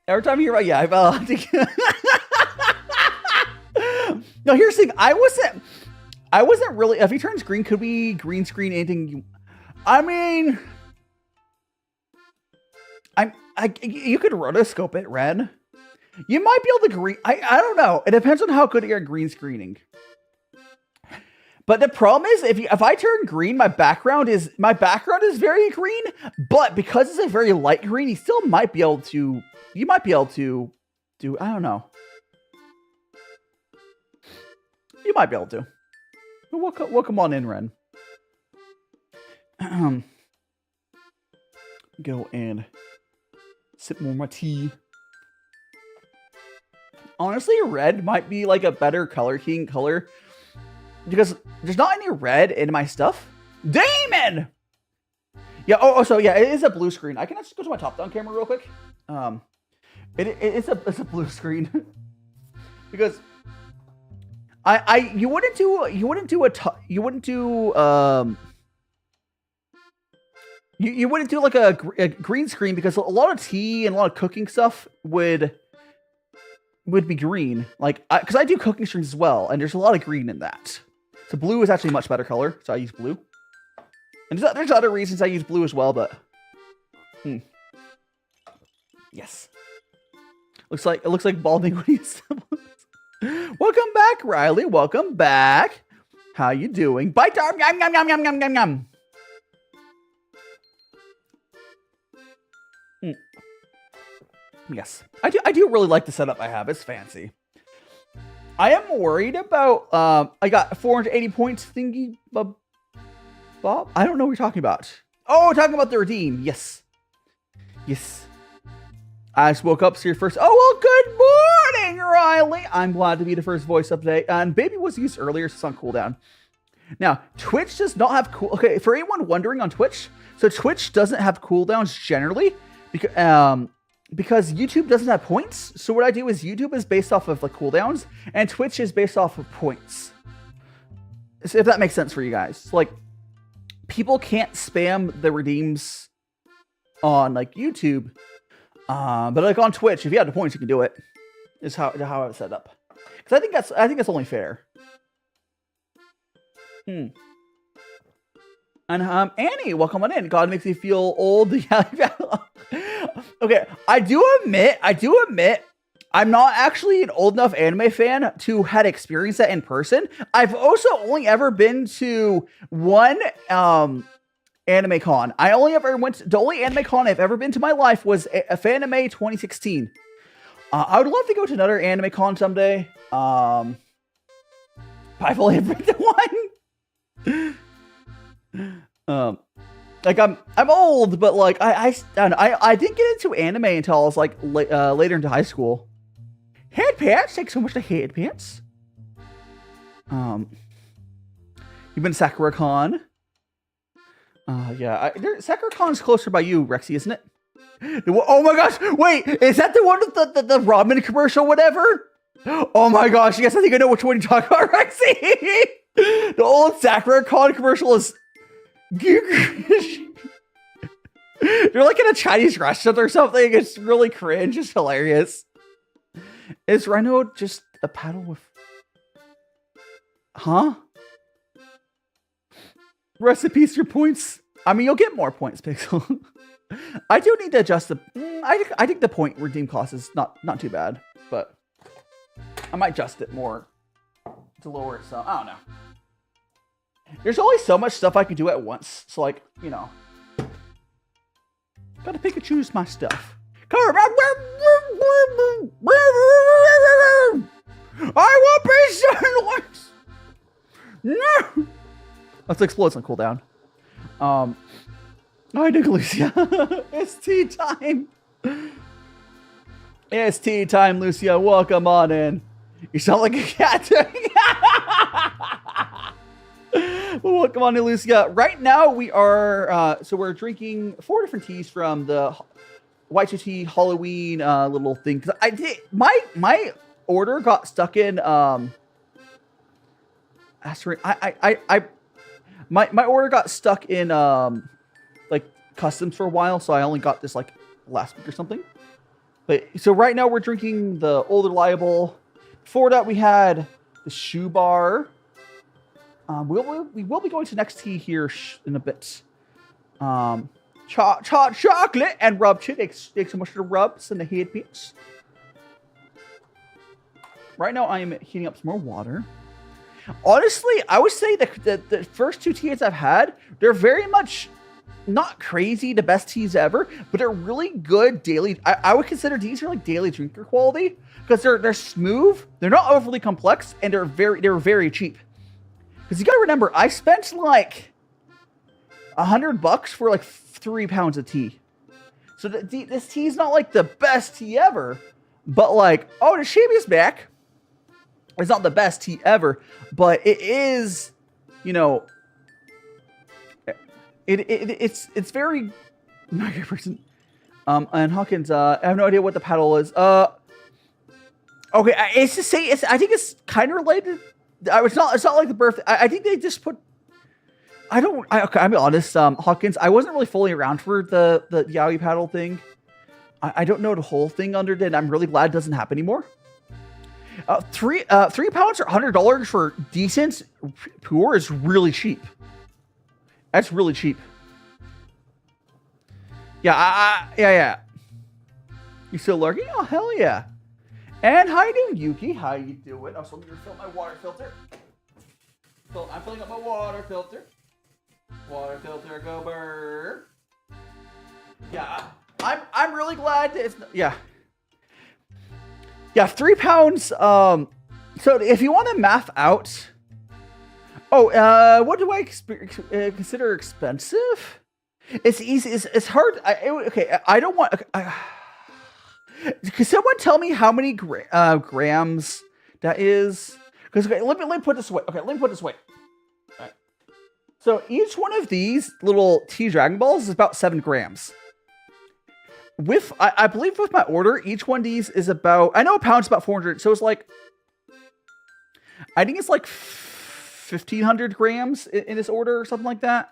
Every time you hear about No, here's the thing. I wasn't really. If he turns green, could we green screen anything? I mean, you could rotoscope it red. You might be able to green. I don't know. It depends on how good you're at green screening. But the problem is, if I turn green, my background is very green. But because it's a very light green, you still might be able to. You might be able to do. I don't know. You might be able to. Welcome on in, Ren. Go and sip more of my tea. Honestly, red might be like a better color keying color because there's not any red in my stuff. Damon! Yeah, so yeah, it is a blue screen. I can just go to my top-down camera real quick. It's a blue screen because you wouldn't do like a green screen because a lot of tea and a lot of cooking stuff would be green. Like, because I do cooking streams as well, and there's a lot of green in that. So blue is actually a much better color, so I use blue. And there's other reasons I use blue as well, but yes. It looks like balding when he's Welcome back, Riley. Welcome back. How you doing? Bite arm. Yum yum yum yum yum yum yum. Yes, I do really like the setup I have. It's fancy. I am worried about I got 480 points thingy Bob. I don't know what you're talking about. Oh, we're talking about the redeem. Yes. Yes. I just woke up, so your first. Oh, well, good morning, Riley. I'm glad to be the first voice update. And Baby was used earlier, so it's on cooldown. Now, Twitch does not have cool. Okay, for anyone wondering on Twitch, so Twitch doesn't have cooldowns generally because YouTube doesn't have points. So what I do is YouTube is based off of like cooldowns, and Twitch is based off of points. So if that makes sense for you guys, so, like people can't spam the redeems on like YouTube, but like on Twitch, if you have the points, you can do it. Is how it's set up. Because I think that's only fair. And Annie, welcome on in. God makes me feel old. Okay, I do admit, I'm not actually an old enough anime fan to had experienced that in person. I've also only ever been to one anime con. I only ever went. The only anime con I've ever been to in my life was a Fanime 2016. I would love to go to another anime con someday. I've only ever been to one. Like I'm old, but like I didn't get into anime until I was like later into high school. Headpants, thanks so much to Headpants. You've been to SakuraCon. Yeah, SakuraCon's closer by you, Rexy, isn't it? Oh my gosh, wait, is that the one with the ramen commercial, whatever? Oh my gosh, yes, I think I know which one you're talking about, Rexy. The old SakuraCon commercial is... They're like in a Chinese restaurant or something. It's really cringe. It's hilarious. Is Rhino just a paddle with... Huh? Recipes for points. I mean, you'll get more points, Pixel. I do need to adjust the... I think the point redeem cost is not too bad, but I might adjust it more to lower it some. I don't know. There's only so much stuff I can do at once. So, like, you know. Gotta pick and choose my stuff. I will be silent! No! Let's explode some cooldown. I think, Lucia. It's tea time. It's tea time, Lucia. Welcome on in. You sound like a cat. Well, welcome on in, Lucia. Right now we are, so we're drinking 4 different teas from the White2tea Shulloween little thing. Cause I did, my order got stuck in, my order got stuck in, like customs for a while. So I only got this like last week or something. But so right now we're drinking the Old Reliable. Before that we had the Shubar. We will be going to next tea here in a bit. Chocolate and rub chit. Thanks so much for the rubs and the headpiece. Right now I am heating up some more water. Honestly, I would say that the first 2 teas I've had, they're very much not crazy, the best teas ever, but they're really good daily. I would consider these are like daily drinker quality because they're smooth, they're not overly complex, and they're very cheap. Because you gotta remember, I spent like $100 for like 3 pounds of tea. So this tea is not like the best tea ever, but like, oh, the Shabia's back. It's not the best tea ever, but it is, you know, it's very not a good person. And Hawkins, I have no idea what the paddle is. Okay, it's to say I think it's kind of related. It's not like the birthday. I think they just put. Okay, I'm honest, Hawkins. I wasn't really fully around for the yaoi paddle thing. I don't know the whole thing under it. I'm really glad it doesn't happen anymore. 3 pounds or $100 for decent Puer is really cheap. That's really cheap. Yeah, yeah. You still lurking? Oh, hell yeah. And how you doing, Yuki? How you doing? Also, let me refill my water filter. I'm filling up my water filter. Water filter, go burr. Yeah, I'm really glad that it's... Yeah. Yeah, 3 pounds. So if you want to math out... Oh, what do I consider expensive? It's easy. It's hard. Okay, I don't want. Can someone tell me how many grams that is? Because okay, let me put this away. Okay, let me put this away. All right. So each one of these little tea Dragon Balls is about 7 grams. With I believe with my order, each one of these is about. I know a pound's about 400, so it's like. I think it's like 1,500 grams in this order or something like that.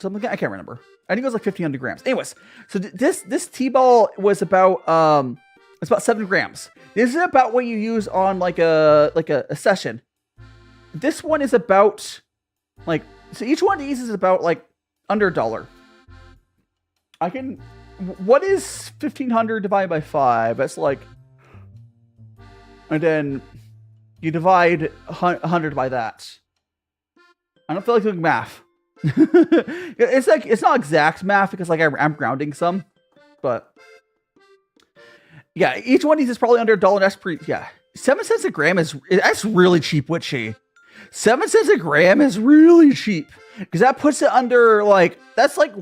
Something like that. I can't remember. I think it was like 1,500 grams. Anyways, so this tea ball was about it's about 7 grams. This is about what you use on like a session. This one is about like so each one of these is about like under $1. I can. What is 1,500 divided by 5? That's like. And then you divide 100 by that. I don't feel like doing math. It's like it's not exact math because like I'm grounding some, but yeah, each one of these is probably under $1. That's pretty. Yeah, 7 cents a gram that's really cheap. Witchy, 7 cents a gram is really cheap because that puts it under like that's like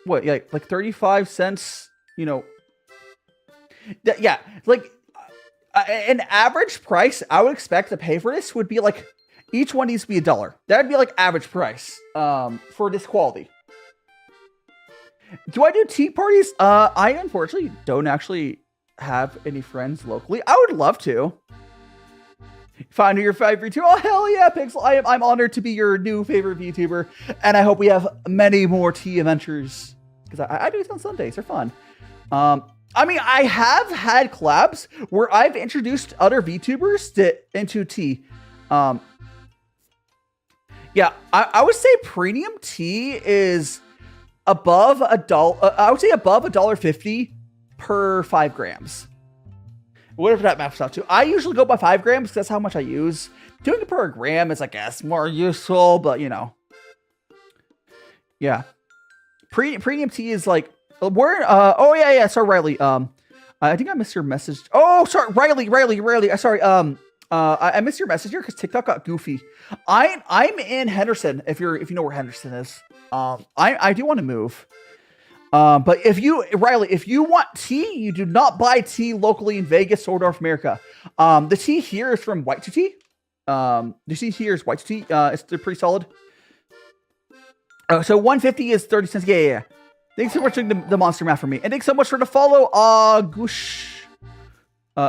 what? Yeah, like 35 cents. You know. Yeah, like an average price I would expect to pay for this would be like each one needs to be $1. That would be like average price for this quality. Do I do tea parties? I unfortunately don't actually have any friends locally. I would love to. Find your favorite VTuber. Oh hell yeah, Pixel! I'm honored to be your new favorite VTuber, and I hope we have many more tea adventures because I do this on Sundays. They're fun. I mean, I have had collabs where I've introduced other VTubers into tea. Yeah, I would say premium tea is above $1. I would say above $1.50 per 5 grams. Whatever that maps out to. I usually go by 5 grams because that's how much I use. Doing it per gram is, I guess, more useful, but you know. Yeah. Premium tea is like. Oh yeah. Sorry, Riley. I think I missed your message. Oh, sorry, Riley. Sorry. I missed your message here because TikTok got goofy. I'm in Henderson. If you know where Henderson is. I do want to move. But Riley, if you want tea, you do not buy tea locally in Vegas or North America. The tea here is from White2tea Tea. The tea here is White2tea Tea. They're pretty solid. So 150 is 30 cents. Yeah. Thanks so much for doing the monster math for me. And thanks so much for the follow, Agush.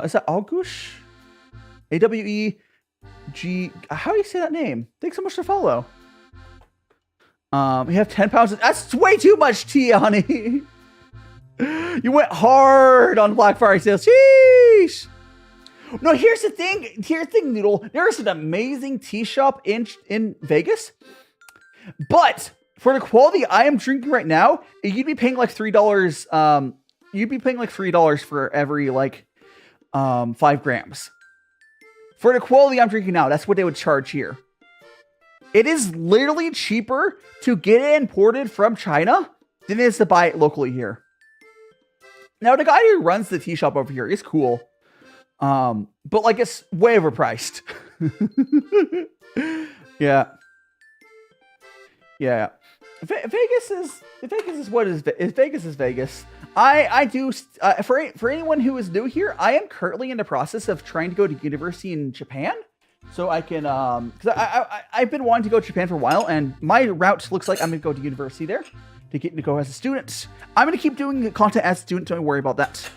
Is that Agush? A-W-E-G. How do you say that name? Thanks so much for the follow. We have 10 pounds. That's way too much tea, honey. You went hard on Black Friday sales. Sheesh. No, here's the thing. Noodle. There's an amazing tea shop in Vegas. But for the quality I am drinking right now, you'd be paying like $3. You'd be paying like $3 for every like 5 grams. For the quality I'm drinking now, that's what they would charge here. It is literally cheaper to get it imported from China than it is to buy it locally here. Now, the guy who runs the tea shop over here is cool. But like it's way overpriced. Yeah. Vegas is what is Vegas is Vegas. I do for anyone who is new here, I am currently in the process of trying to go to university in Japan, so I can because I've been wanting to go to Japan for a while, and my route looks like I'm gonna go to university there to get to go as a student. I'm gonna keep doing content as a student. Don't worry about that.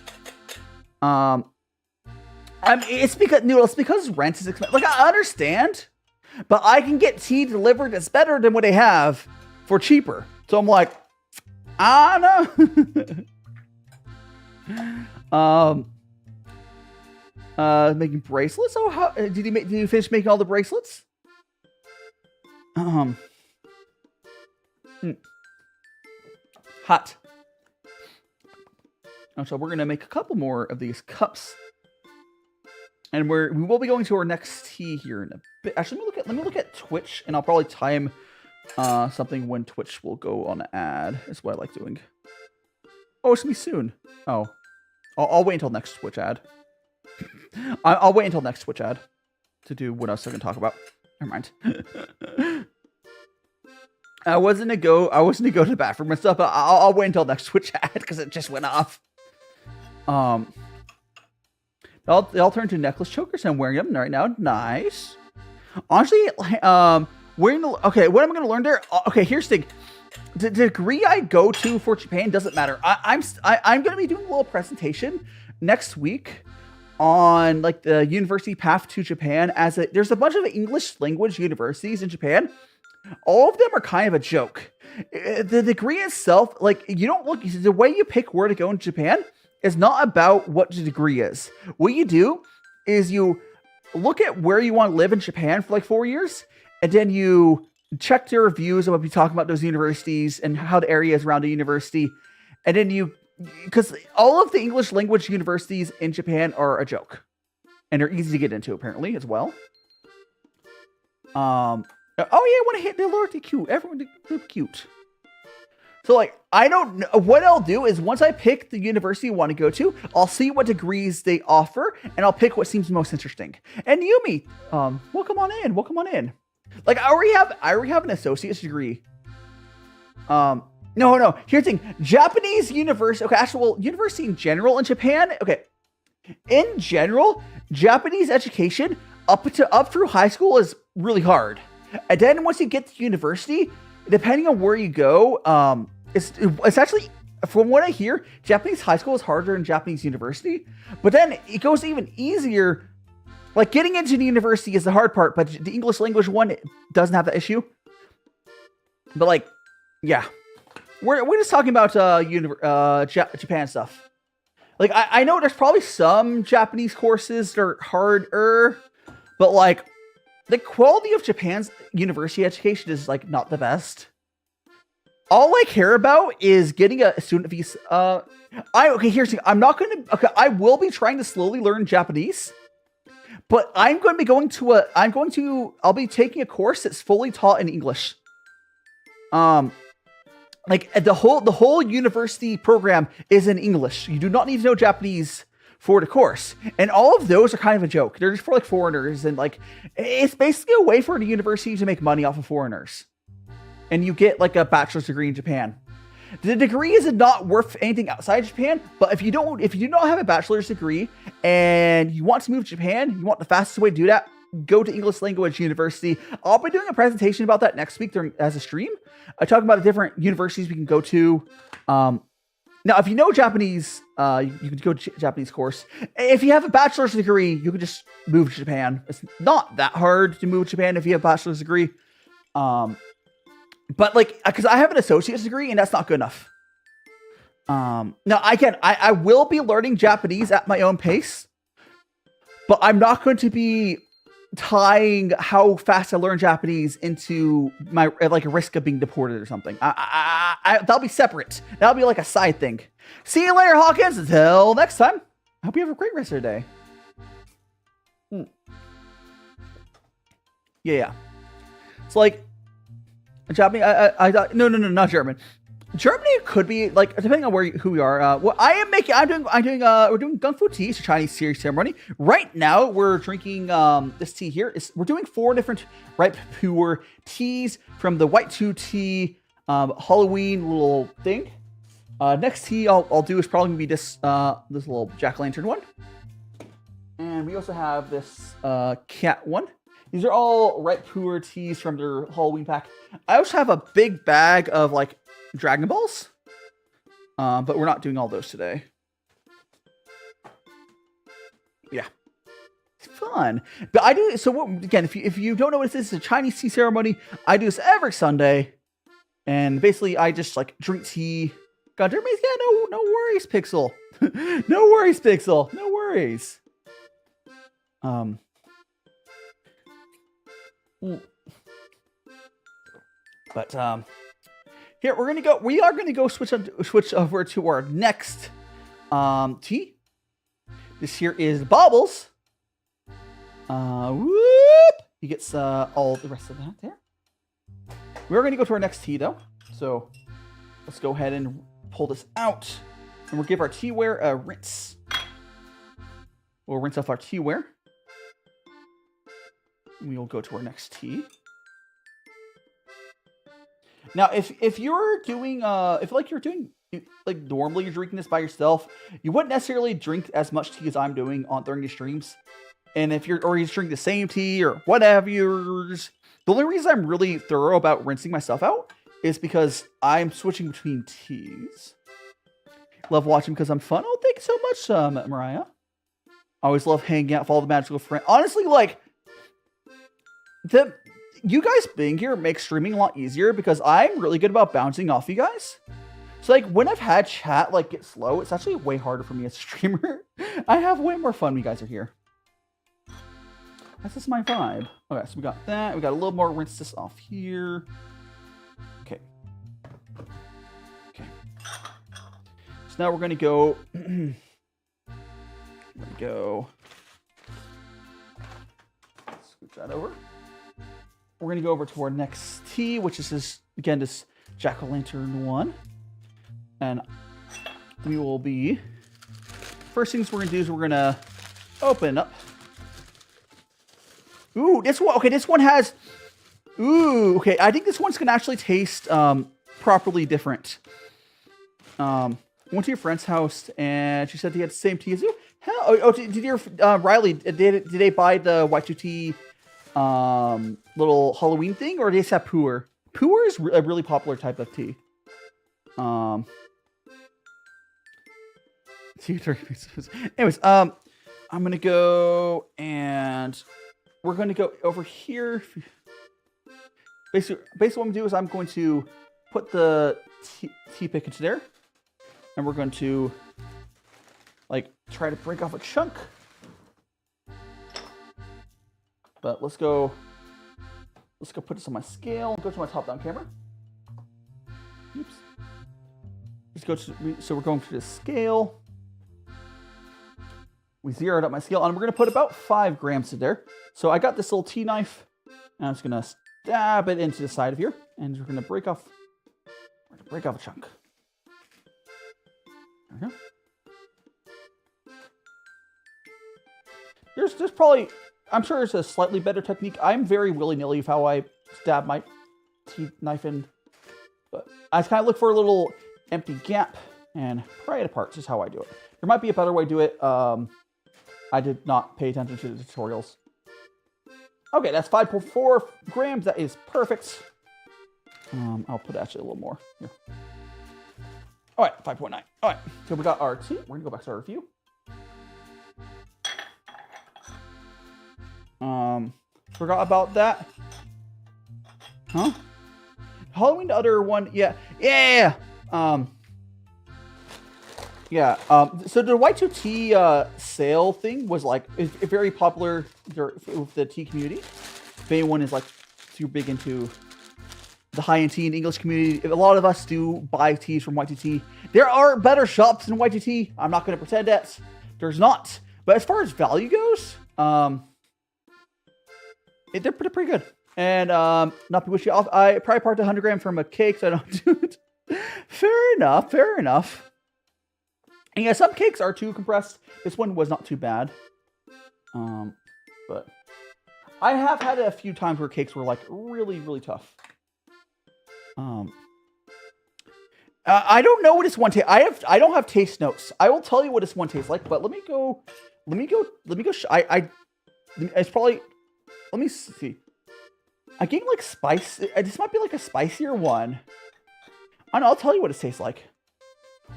It's because rent is expensive. Like I understand, but I can get tea delivered that's better than what they have for cheaper. So I'm like, I don't know. Making bracelets. Oh, how did you finish making all the bracelets? Hot. Oh, so we're gonna make a couple more of these cups, and we will be going to our next tea here in a bit. Actually, let me look at Twitch, and I'll probably time something when Twitch will go on ad. That's what I like doing. Oh, it's gonna be soon. Oh, I'll wait until next Twitch ad. I'll wait until next Twitch ad to do what else I can talk about. Never mind. I wasn't gonna go to the bathroom and stuff, but I'll wait until next Twitch ad because it just went off. They all turn to necklace chokers. I'm wearing them right now. Nice. Honestly, wearing the what am I gonna learn there? Okay, here's the thing. The degree I go to for Japan doesn't matter. I'm gonna be doing a little presentation next week on like the university path to Japan. There's a bunch of English language universities in Japan. All of them are kind of a joke. The degree itself, like you don't look, the way you pick where to go in Japan is not about what the degree is. What you do is you look at where you want to live in Japan for like 4 years, and then you check their reviews and we'll be talking about those universities and how the area is around the university. And then because all of the English language universities in Japan are a joke. And they're easy to get into apparently as well. Oh yeah, I want to hit the loyalty cute. Everyone look cute. So like, I don't know. What I'll do is once I pick the university I want to go to, I'll see what degrees they offer and I'll pick what seems most interesting. And Yumi, welcome on in. Welcome on in. Like I already have an associate's degree. No. Here's the thing. Japanese university. Okay, actually, university in general in Japan. Okay, in general, Japanese education up through high school is really hard. And then once you get to university, depending on where you go, it's actually, from what I hear, Japanese high school is harder than Japanese university. But then it goes even easier. Like getting into the university is the hard part, but the English language one doesn't have that issue. But like, yeah, we're just talking about Japan stuff. Like I know there's probably some Japanese courses that are harder, but like the quality of Japan's university education is like not the best. All I care about is getting a student visa. Here's the thing. I will be trying to slowly learn Japanese. But I'll be taking a course that's fully taught in English. Like the whole university program is in English. You do not need to know Japanese for the course. And all of those are kind of a joke. They're just for like foreigners, and like it's basically a way for the university to make money off of foreigners. And you get like a bachelor's degree in Japan. The degree is not worth anything outside Japan, but if you do not have a bachelor's degree and you want to move to Japan, you want the fastest way to do that, go to English language university. I'll be doing a presentation about that next week as a stream. I talk about the different universities we can go to. Now, if you know Japanese, you can go to Japanese course. If you have a bachelor's degree, you can just move to Japan. It's not that hard to move to Japan if you have a bachelor's degree. But like, because I have an associate's degree and that's not good enough. Now I will be learning Japanese at my own pace, but I'm not going to be tying how fast I learn Japanese into my like a risk of being deported or something. That'll be separate. That'll be like a side thing. See you later, Hawkins. Until next time. I hope you have a great rest of your day. Yeah. It's like. Japanese, I thought, no, not German. Germany could be like, depending on who we are. We're doing Gongfu tea. It's a Chinese tea ceremony. Right now, we're drinking this tea here. We're doing 4 different ripe Puer teas from the White2tea Shulloween little thing. Next tea I'll do is probably gonna be this little jack-o'-lantern one, and we also have this cat one. These are all ripe Puer teas from their Halloween pack. I also have a big bag of like Dragon Balls, but we're not doing all those today. Yeah, it's fun. But I do so. Again, if you don't know what this is, it's a Chinese tea ceremony. I do this every Sunday, and basically I just like drink tea. God, everybody's no worries, Pixel. No worries, Pixel. No worries. But here we are gonna go switch over to our next tea. This here is Bobbles. Whoop! He gets all the rest of that there. We're gonna go to our next tea though. So let's go ahead and pull this out, and we'll give our teaware a rinse. We'll rinse off our teaware. we will go to our next tea. Now, if you're doing if like you're doing like normally you're drinking this by yourself, you wouldn't necessarily drink as much tea as I'm doing during the streams. And if you're drinking the same tea or whatever, the only reason I'm really thorough about rinsing myself out is because I'm switching between teas. Love watching because I'm fun. Oh, thank you so much, Mariah. I always love hanging out with all the magical friends. Honestly, like you guys being here makes streaming a lot easier because I'm really good about bouncing off you guys. So like when I've had chat like get slow, it's actually way harder for me as a streamer. I have way more fun when you guys are here. That's just my vibe. Okay, so we got that. We got a little more rinse this off here. Okay. Okay. So now we're gonna go. Switch that over. We're gonna go over to our next tea, which is this again this jack-o'-lantern one, and we will be. First things we're gonna do is we're gonna open up. Ooh, this one. Okay, this one has. Ooh, okay. I think this one's gonna actually taste properly different. Went to your friend's house and she said they had the same tea as you. Hell, oh, did your Riley? Did they buy the White2tea little Halloween thing, or did they just have Puer? Puer is a really popular type of tea. Anyways, I'm gonna go and we're gonna go over here. Basically what I'm gonna do is I'm going to put the tea pick into there, and we're going to like try to break off a chunk. But let's go put this on my scale. Go to my top-down camera. Oops. So we're going to the scale. We zeroed up my scale, and we're going to put about 5 grams in there. So I got this little tea knife, and I'm just going to stab it into the side of here, and we're going to break off a chunk. There we go. There's probably, I'm sure there's a slightly better technique. I'm very willy-nilly with how I stab my tea knife in, but I kind of look for a little empty gap and pry it apart. This is how I do it. There might be a better way to do it. I did not pay attention to the tutorials. Okay, that's 5.4 grams. That is perfect. I'll put actually a little more here. All right, 5.9. All right, so we got our tea. We're gonna go back to our review. Forgot about that. Huh? Halloween, the other one, yeah. So the White2tea sale thing was like is very popular with the tea community. If anyone is like too big into the high-end tea and English community, a lot of us do buy teas from White2tea. There are better shops than White2tea. I'm not going to pretend that there's not. But as far as value goes, they're pretty good. And not to wish you off, I probably parked 100 grams from a cake, so I don't do it. Fair enough. And yeah, some cakes are too compressed. This one was not too bad. But I have had it a few times where cakes were like really, really tough. I don't know what this one tastes. I don't have taste notes. I will tell you what this one tastes like, but let me go. It's probably. Let me see. I'm getting like spice. This might be like a spicier one. I don't know. I'll tell you what it tastes like.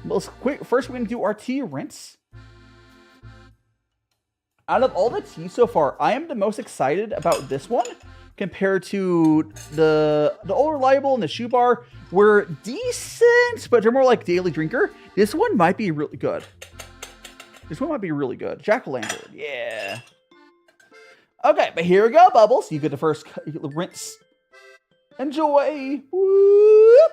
Let's quick. First, we're gonna do our tea rinse. Out of all the tea so far, I am the most excited about this one compared to the old reliable and the Shubar. Were decent, but they're more like daily drinker. This one might be really good. Jack-o'-lantern, yeah. Okay, but here we go, Bubbles. You get the first rinse. Enjoy. Whoop.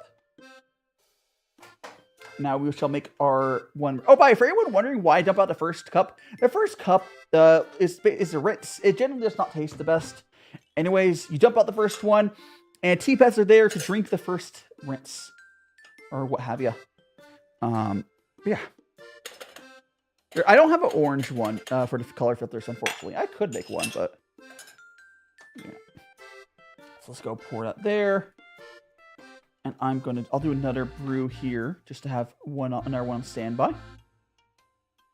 Now we shall make our one. Oh, for anyone wondering why I dump out the first cup, the first cup is the rinse. It generally does not taste the best. Anyways, you dump out the first one, and tea pads are there to drink the first rinse, or what have you. Yeah. I don't have an orange one for the color filters, unfortunately. I could make one, but Yeah. So let's go pour that there. And I'll do another brew here just to have another one on standby.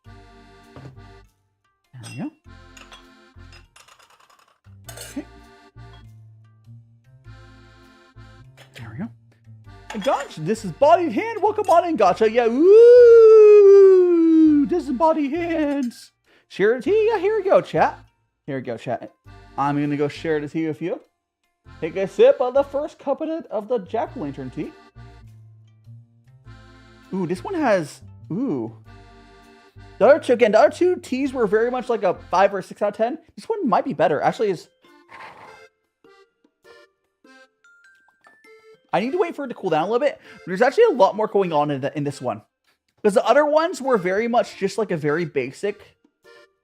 There we go. Okay. There we go. And gotcha, this is Body Hand. Welcome on in, gotcha. Yeah, woo! This is Body Hands. Share the tea. Yeah, here we go, chat. Here we go, chat. I'm gonna go share the tea with you. Take a sip of the first cup of the jack-o'-lantern tea. Ooh, this one has... Ooh. The other two teas were very much like a 5 or 6 out of 10. This one might be better. Actually, is... I need to wait for it to cool down a little bit. But there's actually a lot more going on in this one. Because the other ones were very much just like a very basic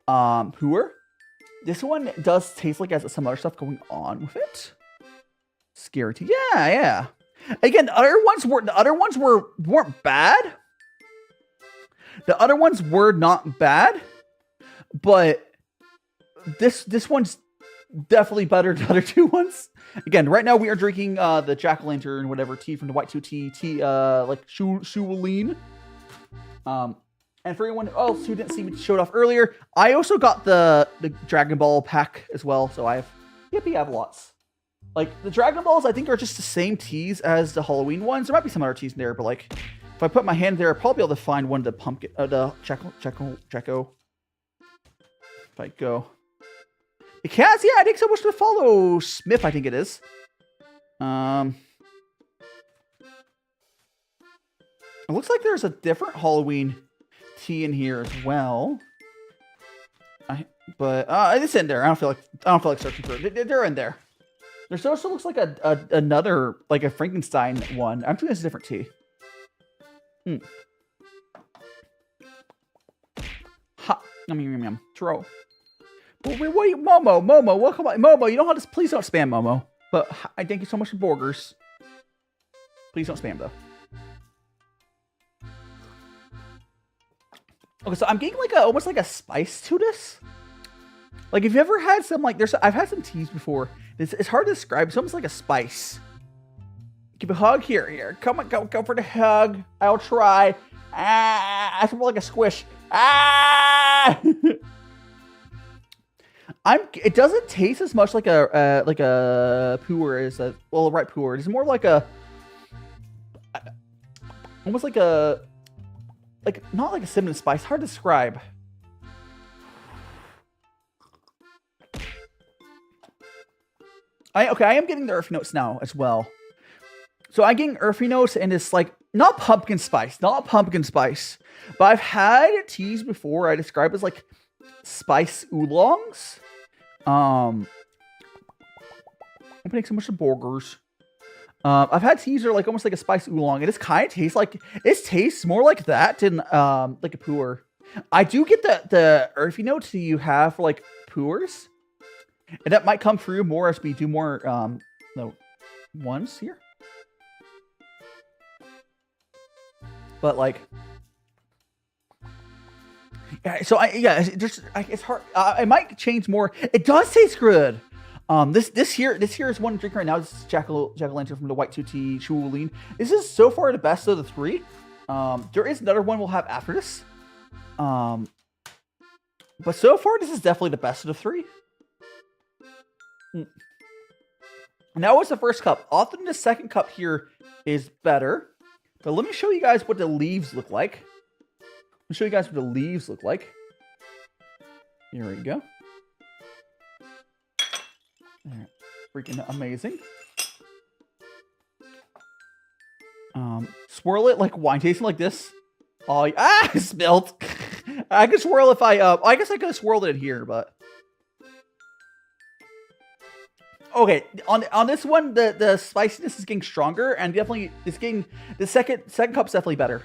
Pu'er. This one does taste like it has some other stuff going on with it. Scary tea. Yeah, yeah. Again, the other ones weren't bad. The other ones were not bad, but this one's definitely better than the other two ones. Again, right now we are drinking the jack-o'-lantern whatever tea from the White2tea tea like Shulloween. And for anyone else who didn't see me show it off earlier, I also got the Dragon Ball pack as well. So I have lots. Like, the Dragon Balls, I think, are just the same teas as the Halloween ones. There might be some other teas in there, but, like, if I put my hand there, I'll probably be able to find one of the pumpkin, the Checo. If I go. The cats, yeah, thanks so much for the follow, Smith, I think it is. It looks like there's a different Halloween tea in here as well. But it's in there. I don't feel like searching for it. They're in there. There also looks like another, like a Frankenstein one. I'm thinking it's a different tea. Ha! Yum. Tro. Wait, Momo, welcome on. Momo, you don't have to, please don't spam Momo. But I thank you so much for burgers. Please don't spam though. Okay, so I'm getting like almost like a spice to this. Like, if you ever had some, like, I've had some teas before. It's hard to describe. It's almost like a spice. Give a hug here. Come on, go for the hug. I'll try. It's more like a squish. It doesn't taste as much like a Puer as a, well, right Puer. It's more like a, almost like a, like, not like a cinnamon spice. Hard to describe. I am getting the earthy notes now as well. So I'm getting earthy notes, and it's like not pumpkin spice. But I've had teas before I describe as like spice oolongs. I'm putting so much of burgers. I've had teas that are like almost like a spice oolong, and it's kind of tastes more like that than like a Pu'er. I do get the earthy notes that you have for like Pu'ers. And that might come through more as we do more ones here. But like, yeah. So it's hard. It might change more. It does taste good. This here is one I'm drinking right now. This is jack-o'-lantern from the White2tea Shubar. This is so far the best of the three. There is another one we'll have after this. But so far this is definitely the best of the three. And that was the first cup. Often the second cup here is better. But let me show you guys what the leaves look like. Here we go. Freaking amazing. Swirl it like wine tasting like this. Oh, I spilled. I could swirl if I guess I could have swirled it in here, but okay, on this one, the spiciness is getting stronger, and definitely it's getting the second cup's definitely better.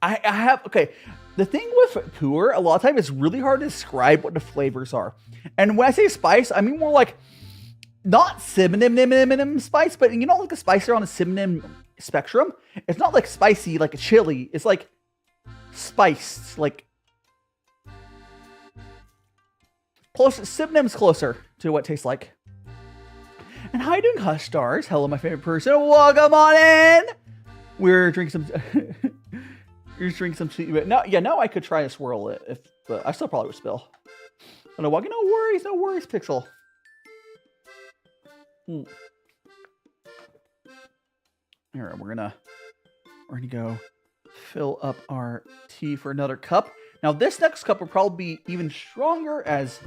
I have okay. The thing with Pu'er, a lot of times it's really hard to describe what the flavors are, and when I say spice, I mean more like not cinnamon spice, but you know, like the spice are on the cinnamon spectrum. It's not like spicy like a chili. It's like spiced, like. close synonyms closer to what it tastes like. And how you doing, Hush Stars? Hello, my favorite person. Welcome on in. We're drinking some. You're drinking some sweet. No, yeah, now I could try to swirl it, but I still probably would spill. But no, no worries, Pixel. Here, we're gonna go fill up our tea for another cup. Now, this next cup will probably be even stronger as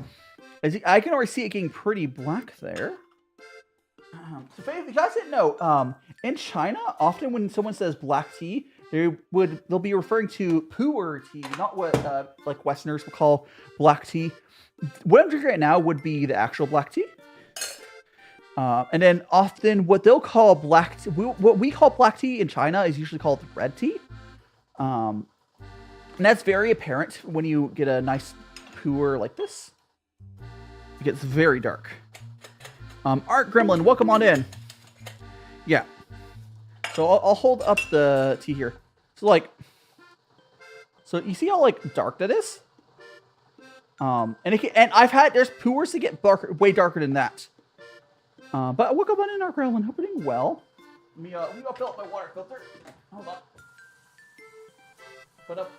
I can already see it getting pretty black there. So if you guys didn't know, in China, often when someone says black tea, they'll be referring to Puer tea, not what like Westerners would call black tea. What I'm drinking right now would be the actual black tea. And then often what they'll call black tea, what we call black tea in China is usually called red tea. And that's very apparent when you get a nice Puer like this. It gets very dark. Art Gremlin, welcome on in. Yeah. So I'll hold up the tea here. So you see how dark that is? And there's Puers that get way darker than that. But welcome on in, Art Gremlin. Hope you're doing well. Let me go fill up my water filter. Hold on. Put up.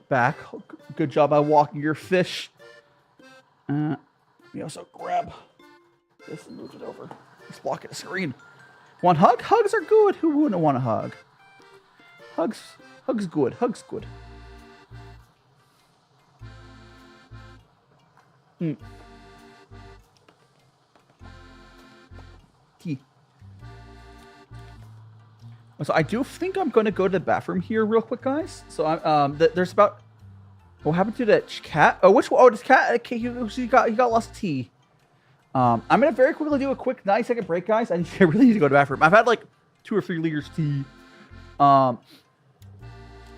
Back. Good job by walking your fish. Let me also grab this and move it over. Just blocking the screen. Want hug? Hugs are good. Who wouldn't want a hug? Hugs good. Hugs good. Tea. So I do think I'm going to go to the bathroom here real quick, guys. So there's about. What happened to that cat? Oh, which one? Oh, this cat. Okay, he got lost of tea. I'm gonna very quickly do a quick 90-second break, guys. I really need to go to the bathroom. I've had like 2 or 3 liters of tea. I'm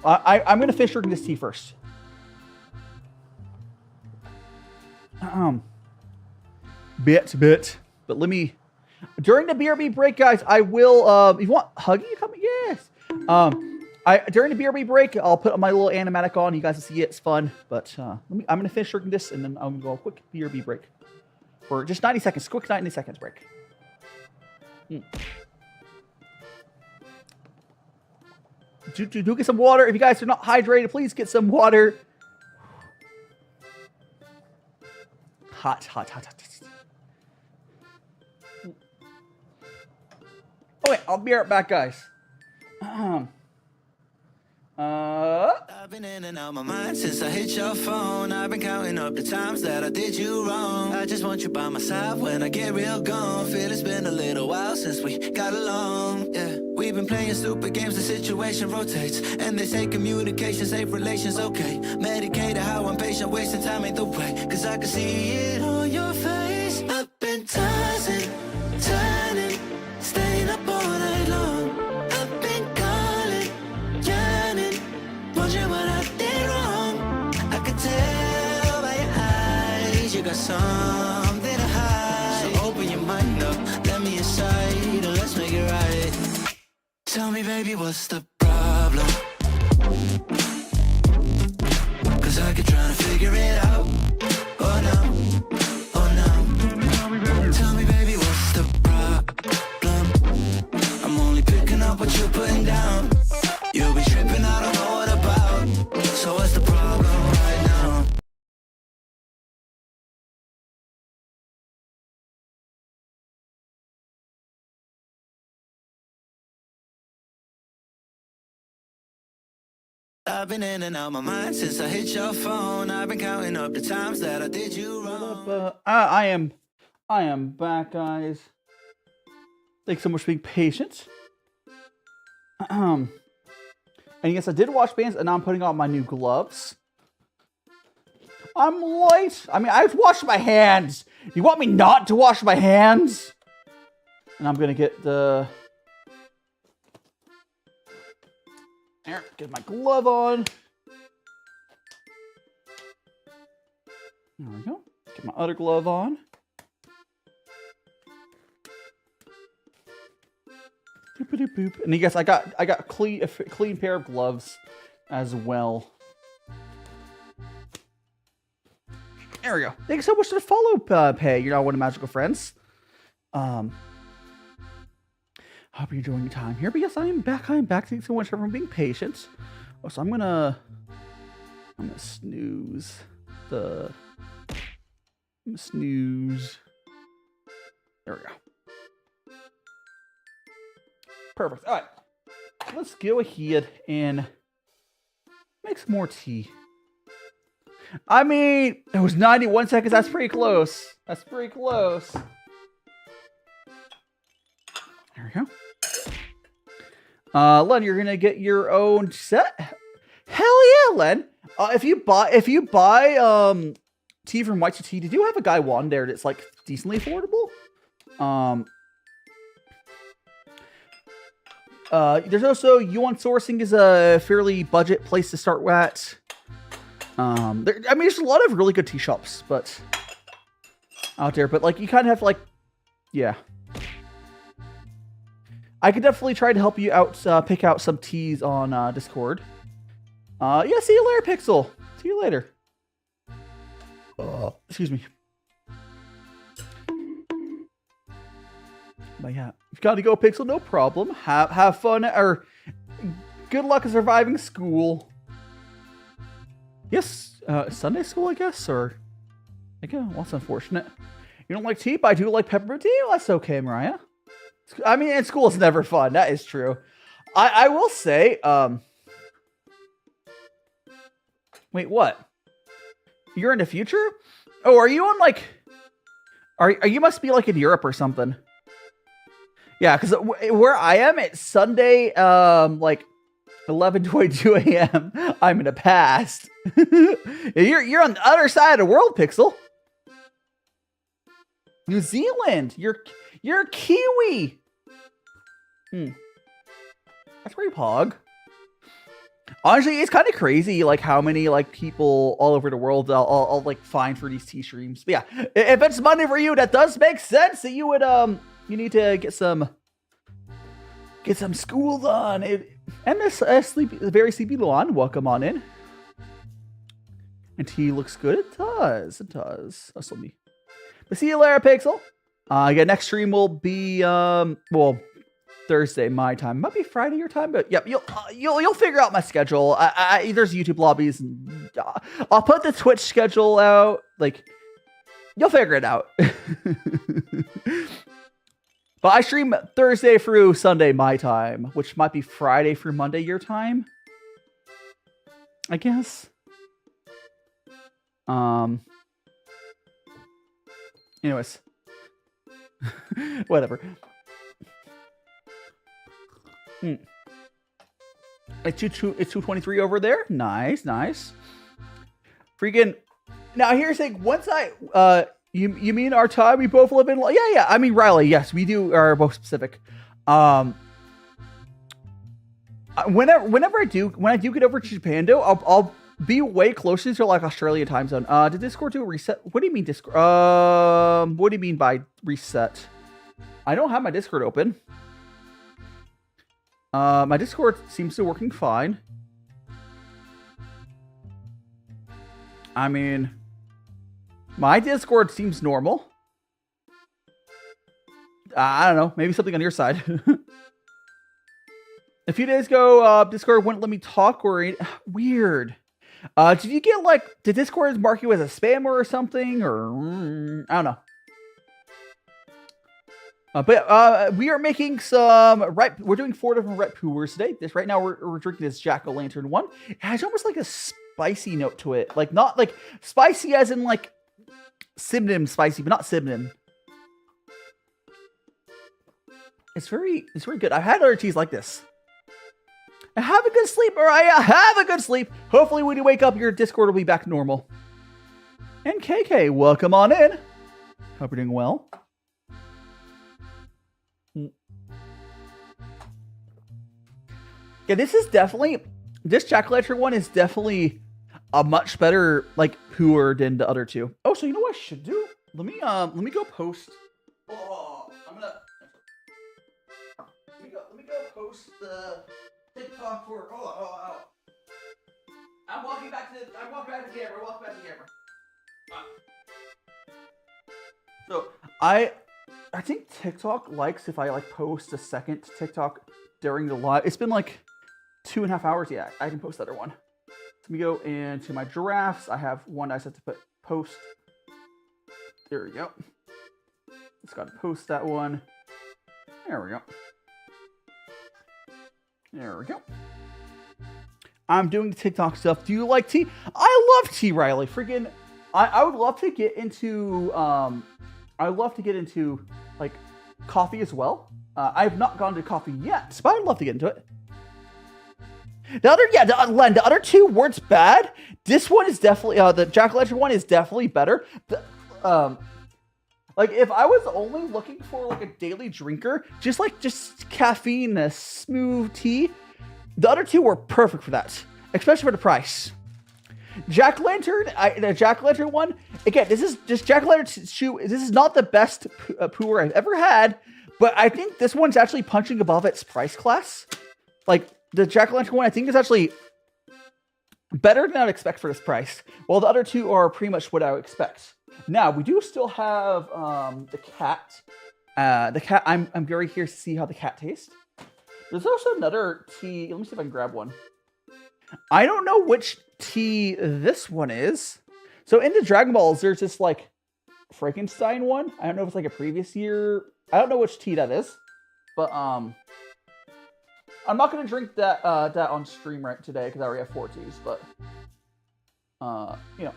gonna finish drinking this tea first. Bit. But let me. During the BRB break, guys, I will. If you want Huggy to come, yes. During the BRB break, I'll put my little animatic on. You guys will see it. It's fun. But I'm gonna finish drinking this, and then I'm gonna go a quick BRB break for just 90 seconds. Quick 90 seconds break. Do get some water. If you guys are not hydrated, please get some water. Hot. Okay, I'll be right back, guys. I've been in and out my mind since I hit your phone. I've been counting up the times that I did you wrong. I just want you by my side when I get real gone. Feel it's been a little while since we got along. Yeah, we've been playing stupid games, the situation rotates. And they say communication, safe relations, okay. Medicated how I'm patient, wasting time ain't the way. Cause I can see it on your face. I've been tossing, turning, staying up all night long. I've been calling, yearning, wondering what I did wrong. I could tell by your eyes you got something to hide. So open your mind up, let me inside, and let's make it right. Tell me, baby, what's the problem? Cause I keep trying to figure it out. Oh no. Tell me, baby, what's the problem? I'm only picking up what you're putting down. You'll be tripping, I don't know what about. So what's the problem right now? I've been in and out my mind since I hit your phone. I've been counting up the times that I did you wrong. I am back, guys. Thanks so much for being patient. And yes, I did wash bands, and now I'm putting on my new gloves. I'm light. I mean, I've washed my hands. You want me not to wash my hands? And I'm gonna get the. There, get my glove on. There we go. Get my other glove on. Boop. And yes, I got a clean pair of gloves as well. There we go. Thank you so much for the follow, Pay. You're not one of magical friends. Hope you're enjoying your time here. But yes, I am back. Thank you so much for being patient. Oh, so I'm gonna snooze the. Snooze. There we go. Perfect. All right. Let's go ahead and make some more tea. I mean, it was 91 seconds. That's pretty close. That's pretty close. There we go. Len, you're gonna get your own set. Hell yeah, Len. If you buy tea from White2tea, they do have a guy wand there that's like decently affordable. There's also Yuan Sourcing is a fairly budget place to start at. There's a lot of really good tea shops, but out there. But like, you kind of have to, like, yeah. I could definitely try to help you out, pick out some teas on Discord. Yeah, see you later, Pixel. See you later. Excuse me. But yeah, you've got to go, Pixel. No problem. Have fun, or good luck surviving school. Yes, Sunday school, I guess, or well, that's unfortunate. You don't like tea, but I do like peppermint tea. Well, that's okay, Mariah. I mean, and school is never fun. That is true. I will say, wait, what? You're in the future? Oh, are you on like? Are you must be like in Europe or something? Yeah, because where I am, it's Sunday, like 11:22 a.m. I'm in the past. You're on the other side of the world, Pixel. New Zealand. You're Kiwi. That's pretty pog. Honestly, it's kind of crazy, like how many like people all over the world I'll like find for these tea streams. But yeah, if it's money for you, that does make sense that you would you need to get some school done. And this very sleepy Luan, welcome on in. And tea looks good. It does. That's let me. But see you later, Pixel. Yeah, next stream will be well, Thursday my time. Might be Friday your time, but yep, you'll figure out my schedule. There's YouTube lobbies, and I'll put the Twitch schedule out. Like, you'll figure it out. But I stream Thursday through Sunday my time, which might be Friday through Monday your time, I guess. Anyways, whatever. It's 2:23 over there. Nice. Freaking. Now here's the thing. Once you mean our time? We both live in. Yeah. I mean Riley. Yes, we do. Are both specific. Whenever I do get over to Japan, though, I'll be way closer to like Australian time zone. Did Discord do a reset? What do you mean Discord? What do you mean by reset? I don't have my Discord open. My Discord seems to be working fine. I mean, my Discord seems normal. I don't know. Maybe something on your side. A few days ago, Discord wouldn't let me talk or weird. Did you get like, did Discord mark you as a spammer or something? Or I don't know. But we are making some we're doing 4 different red Puers today. Right now we're drinking this jack-o'-lantern one. It has almost like a spicy note to it. Like, not like spicy as in like synonym spicy, but not synonym. It's very good. I've had other teas like this. Have a good sleep, Mariah. Have a good sleep. Hopefully when you wake up, your Discord will be back normal. And KK, welcome on in. Hope you're doing well. Yeah, this jack-o'-lantern one is definitely a much better like Puer than the other two. Oh, so you know what I should do? Let me go post. Oh, let me go post the TikTok for. Oh. I'm walking back to the camera. So I think TikTok likes if I like post a second TikTok during the live. It's been like 2.5 hours yet. I can post the other one. Let me go into my giraffes. I have one I set to post. There we go. Just got to post that one. There we go. I'm doing the TikTok stuff. Do you like tea? I love tea, Riley. Freaking, I would love to get into like coffee as well. I've not gone to coffee yet, but I'd love to get into it. The other two weren't bad. This one is definitely the Jack-o'-lantern one is definitely better. Like if I was only looking for like a daily drinker, just caffeine, a smooth tea, the other two were perfect for that, especially for the price. The Jack-o'-lantern one, again, this is just Jack-o'-lantern Shou. This is not the best Pu'er I've ever had, but I think this one's actually punching above its price class. Like the Jack-o'-lantern one, I think is actually better than I'd expect for this price, while the other two are pretty much what I would expect. Now we do still have the cat. I'm very curious to see how the cat tastes. There's also another tea. Let me see if I can grab one. I don't know which tea this one is. So in the Dragon Balls, there's this like Frankenstein one. I don't know if it's like a previous year. I don't know which tea that is, but I'm not gonna drink that on stream right today because I already have 4 teas. But you know,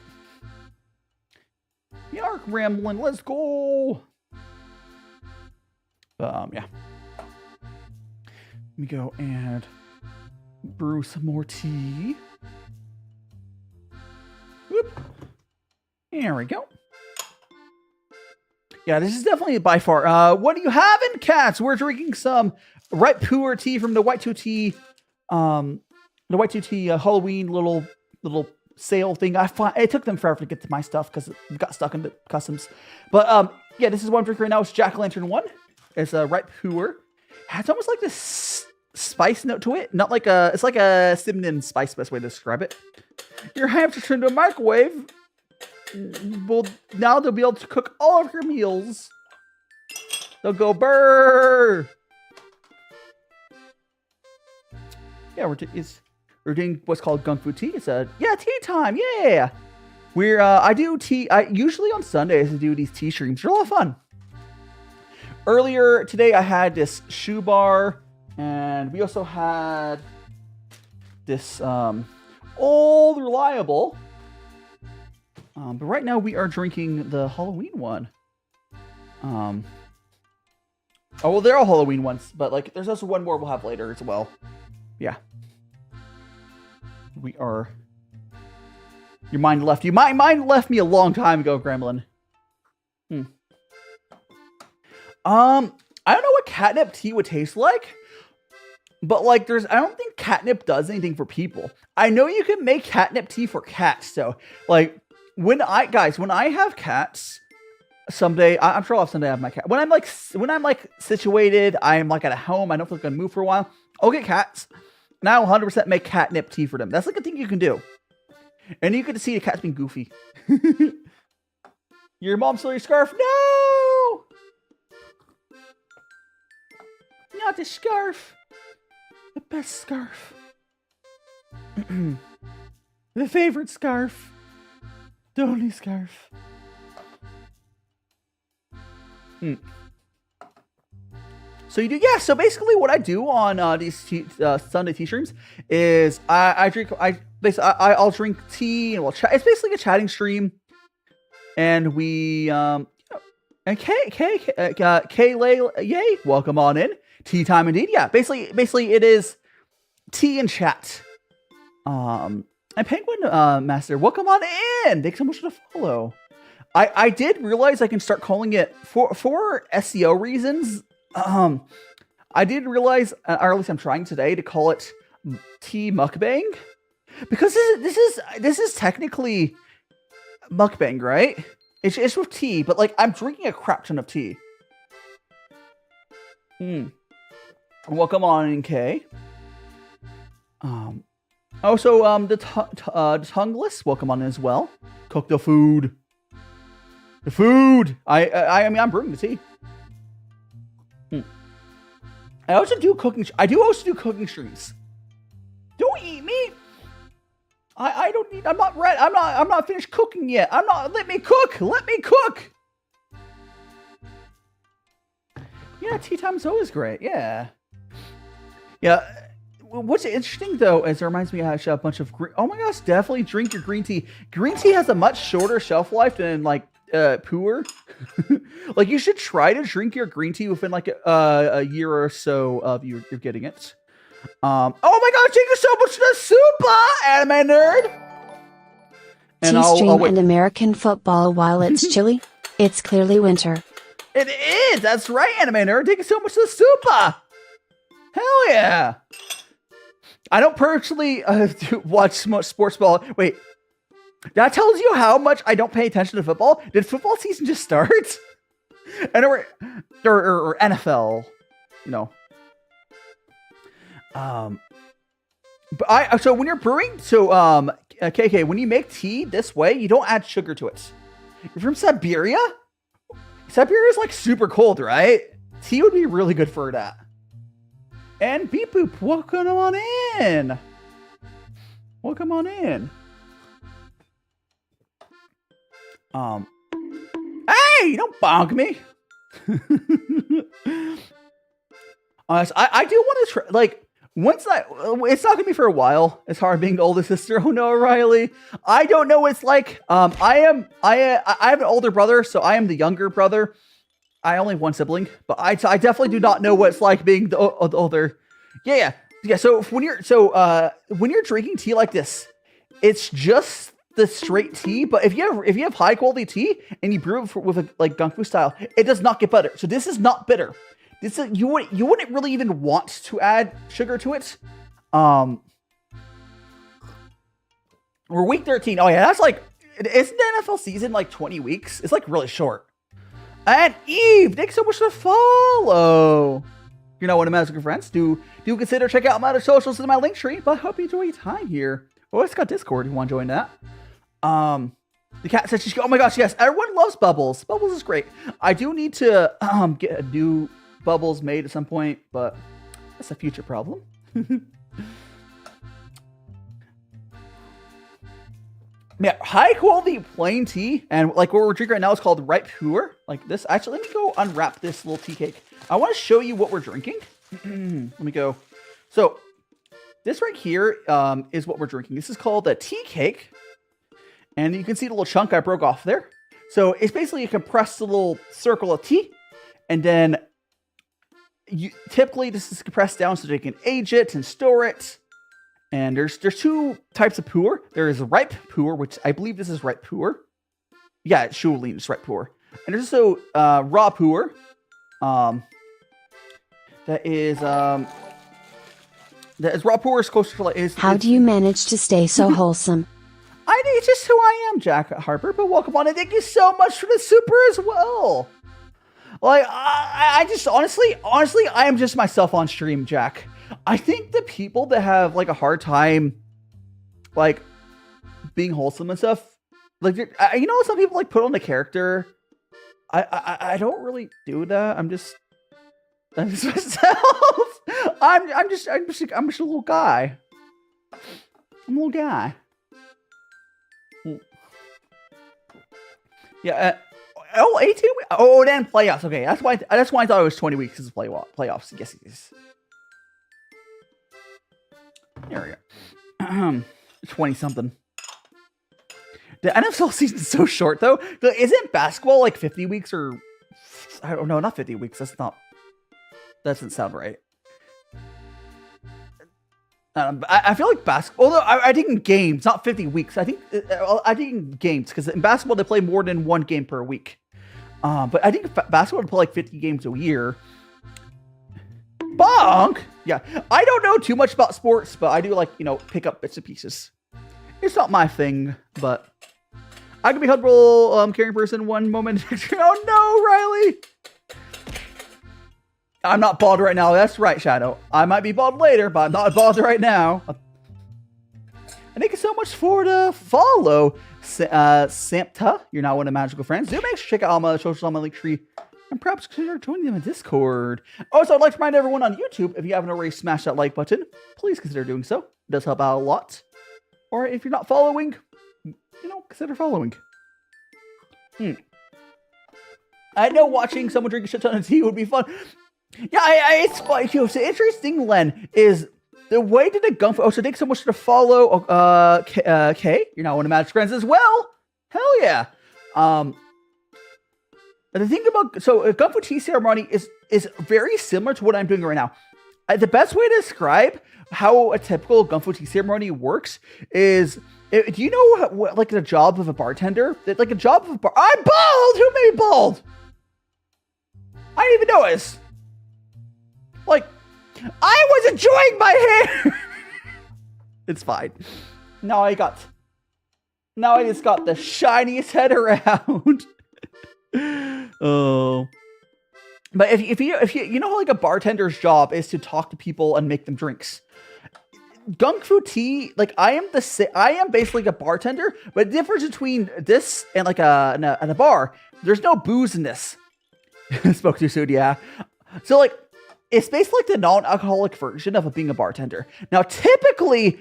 we are rambling. Let's go. Yeah. Let me go and brew some more tea. Whoop. There we go. Yeah, this is definitely by far. What do you have in cats? We're drinking some ripe Puer tea from the White2tea, Halloween little sale thing. It took them forever to get to my stuff because it got stuck in the customs. But yeah, this is what I'm drinking right now. It's Jack-o'-lantern one. It's a ripe Puer. It's almost like this spice note to it. Not like it's like a cinnamon spice, best way to describe it. Your hamster turned into a microwave. Well, now they'll be able to cook all of your meals. They'll go burr. Yeah, we're doing what's called Gongfu tea. It's tea time. Yeah. I do tea. Usually on Sundays I do these tea streams. They're a lot of fun. Earlier today, I had this Shubar, and we also had this old reliable. But right now, we are drinking the Halloween one. Oh, well, they're all Halloween ones, but like, there's also one more we'll have later as well. Yeah. We are. Your mind left you. My mind left me a long time ago, Gremlin. I don't know what catnip tea would taste like, but like I don't think catnip does anything for people. I know you can make catnip tea for cats, so like when I have cats someday, I'm sure I'll have someday I have my cat. When I'm like situated, I'm like at a home, I don't feel like I'm gonna move for a while, I'll get cats and I'll 100% make catnip tea for them. That's like a thing you can do. And you get to see the cats being goofy. Your mom stole your scarf? No! Not the scarf. The best scarf. The favorite scarf. The only scarf. So you do, yeah. So basically, what I do on these Sunday tea streams is I'll drink tea and we'll chat. It's basically a chatting stream, and we and yay, welcome on in. Tea time indeed. Yeah, basically it is tea and chat. And Penguin Master, welcome on in. Thanks so much for the follow. I did realize I can start calling it for SEO reasons. I did realize, or at least I'm trying today, to call it tea mukbang, because this is technically mukbang, right? It's with tea, but like I'm drinking a crap ton of tea. Welcome on in, K. Also, the tongueless, welcome on in as well. Cook the food. The food. I mean, I'm brewing the tea. I also do cooking. I do also do cooking streams. Don't eat me. I don't need. I'm not ready. I'm not finished cooking yet. Let me cook. Let me cook. Yeah, tea time is always great. Yeah. Yeah. What's interesting though is it reminds me I should have a bunch of green. Oh my gosh, definitely drink your green tea. Green tea has a much shorter shelf life than like Puer. Like you should try to drink your green tea within like a year or so of you're getting it. Oh my god, thank you so much for the super anime nerd. And T-stream and American football while it's chilly. It's clearly winter. It is. That's right, anime nerd. Thank you so much for the super. Hell yeah. I don't personally watch much sports ball. Wait, that tells you how much I don't pay attention to football. Did football season just start? or NFL, you know. But so when you're brewing, KK, when you make tea this way, you don't add sugar to it. You're from Siberia? Siberia is like super cold, right? Tea would be really good for that. And Beep Boop, welcome on in. Welcome on in. Hey, don't bonk me. I do want to try, like, once it's not gonna be for a while. It's hard being the oldest sister. Oh no, Riley. I don't know what it's like. I have an older brother, so I am the younger brother. I only have one sibling, but I definitely do not know what it's like being the older. Yeah. So when you're drinking tea like this, it's just the straight tea. But if you have high quality tea and you brew it with like Gongfu style, it does not get bitter. So this is not bitter. This is you wouldn't really even want to add sugar to it. We're week 13. Oh yeah, that's like, isn't the NFL season like 20 weeks? It's like really short. And Eve, thanks so much for the follow. You know what, Magic friends, do consider check out my other socials in my link tree. But I hope you enjoy your time here. Oh, it's got Discord. You want to join that? The cat says she's. Oh my gosh, yes, everyone loves Bubbles. Bubbles is great. I do need to get a new Bubbles made at some point, but that's a future problem. Yeah, high quality plain tea, and like what we're drinking right now is called Ripe Puer. Like this. Actually, let me go unwrap this little tea cake. I want to show you what we're drinking. Let me go. So this right here is what we're drinking. This is called a tea cake, and you can see the little chunk I broke off there. So it's basically a compressed little circle of tea, and then typically this is compressed down so they can age it and store it. And there's two types of Puer. There is ripe Puer, which I believe this is ripe Puer. Yeah, it's Shulloween, it's ripe Puer. And there's also raw Puer. That is raw Puer is closer to like. How do you manage to stay so wholesome? I think it's just who I am, Jack Harper. But welcome on, and thank you so much for the super as well. Like I just honestly, I am just myself on stream, Jack. I think the people that have like a hard time, like being wholesome and stuff, like you know, some people like put on the character. I don't really do that. I'm just myself. I'm just a little guy. I'm a little guy. Yeah. 18 weeks. Oh, then playoffs. Okay, that's why I thought it was 20 weeks as playoffs. Yes, it is. There we go. 20 something. The NFL season is so short though. Isn't basketball like 50 weeks or I don't know, not 50 weeks. That doesn't sound right. I feel like basketball, although I think in games, not 50 weeks. I think in games, because in basketball they play more than one game per week. But I think basketball would play like 50 games a year. Bonk! Yeah, I don't know too much about sports, but I do like, you know, pick up bits and pieces. It's not my thing, but I can be comfortable caring person one moment. Oh no, Riley! I'm not bald right now. That's right, Shadow. I might be bald later, but I'm not bald right now. And thank you so much for the follow, Sampta. You're now one of Magical Friends. Do make sure to check out all my socials on my link tree, and perhaps consider joining them in Discord. Also, I'd like to remind everyone on YouTube, if you haven't already smashed that like button, please consider doing so. It does help out a lot. Or if you're not following, consider following. I know watching someone drink a shit ton of tea would be fun. Yeah, it's like, so interesting, Len, is the way to the Gongfu. Oh, so thanks so much for the follow, Kay. You're now one of Magic Friends as well. Hell yeah. And the thing about, so a Gongfu tea ceremony is very similar to what I'm doing right now. The best way to describe how a typical Gongfu tea ceremony works is, do you know what, like the job of a bartender? Like a job of a I'm bald! Who made me bald? I didn't even notice. Like, I was enjoying my hair. It's fine. Now I just got the shiniest head around. Oh. But if you know how like a bartender's job is to talk to people and make them drinks. Gongfu tea, like I am basically like a bartender, but the difference between this and like a bar, there's no booze in this. Spoke too soon, yeah. So like, it's basically like the non-alcoholic version of being a bartender. Now, typically,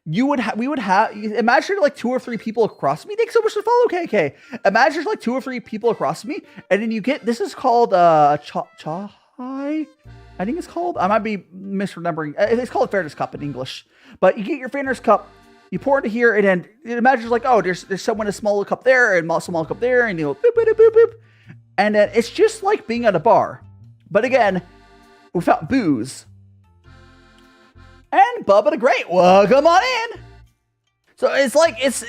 we would have, imagine like 2 or 3 people across me. Thanks so much for follow, KK. Imagine like 2 or 3 people across me, and then you get, this is called chai. I think it's called. I might be misremembering. It's called a fairness cup in English. But you get your fairness cup, you pour into here, and then imagine like, oh, there's someone a smaller cup there and a smaller cup there, and you go boop boop boop boop, and then it's just like being at a bar. But again, without booze. And Bubba the Great, welcome on in. So it's like it's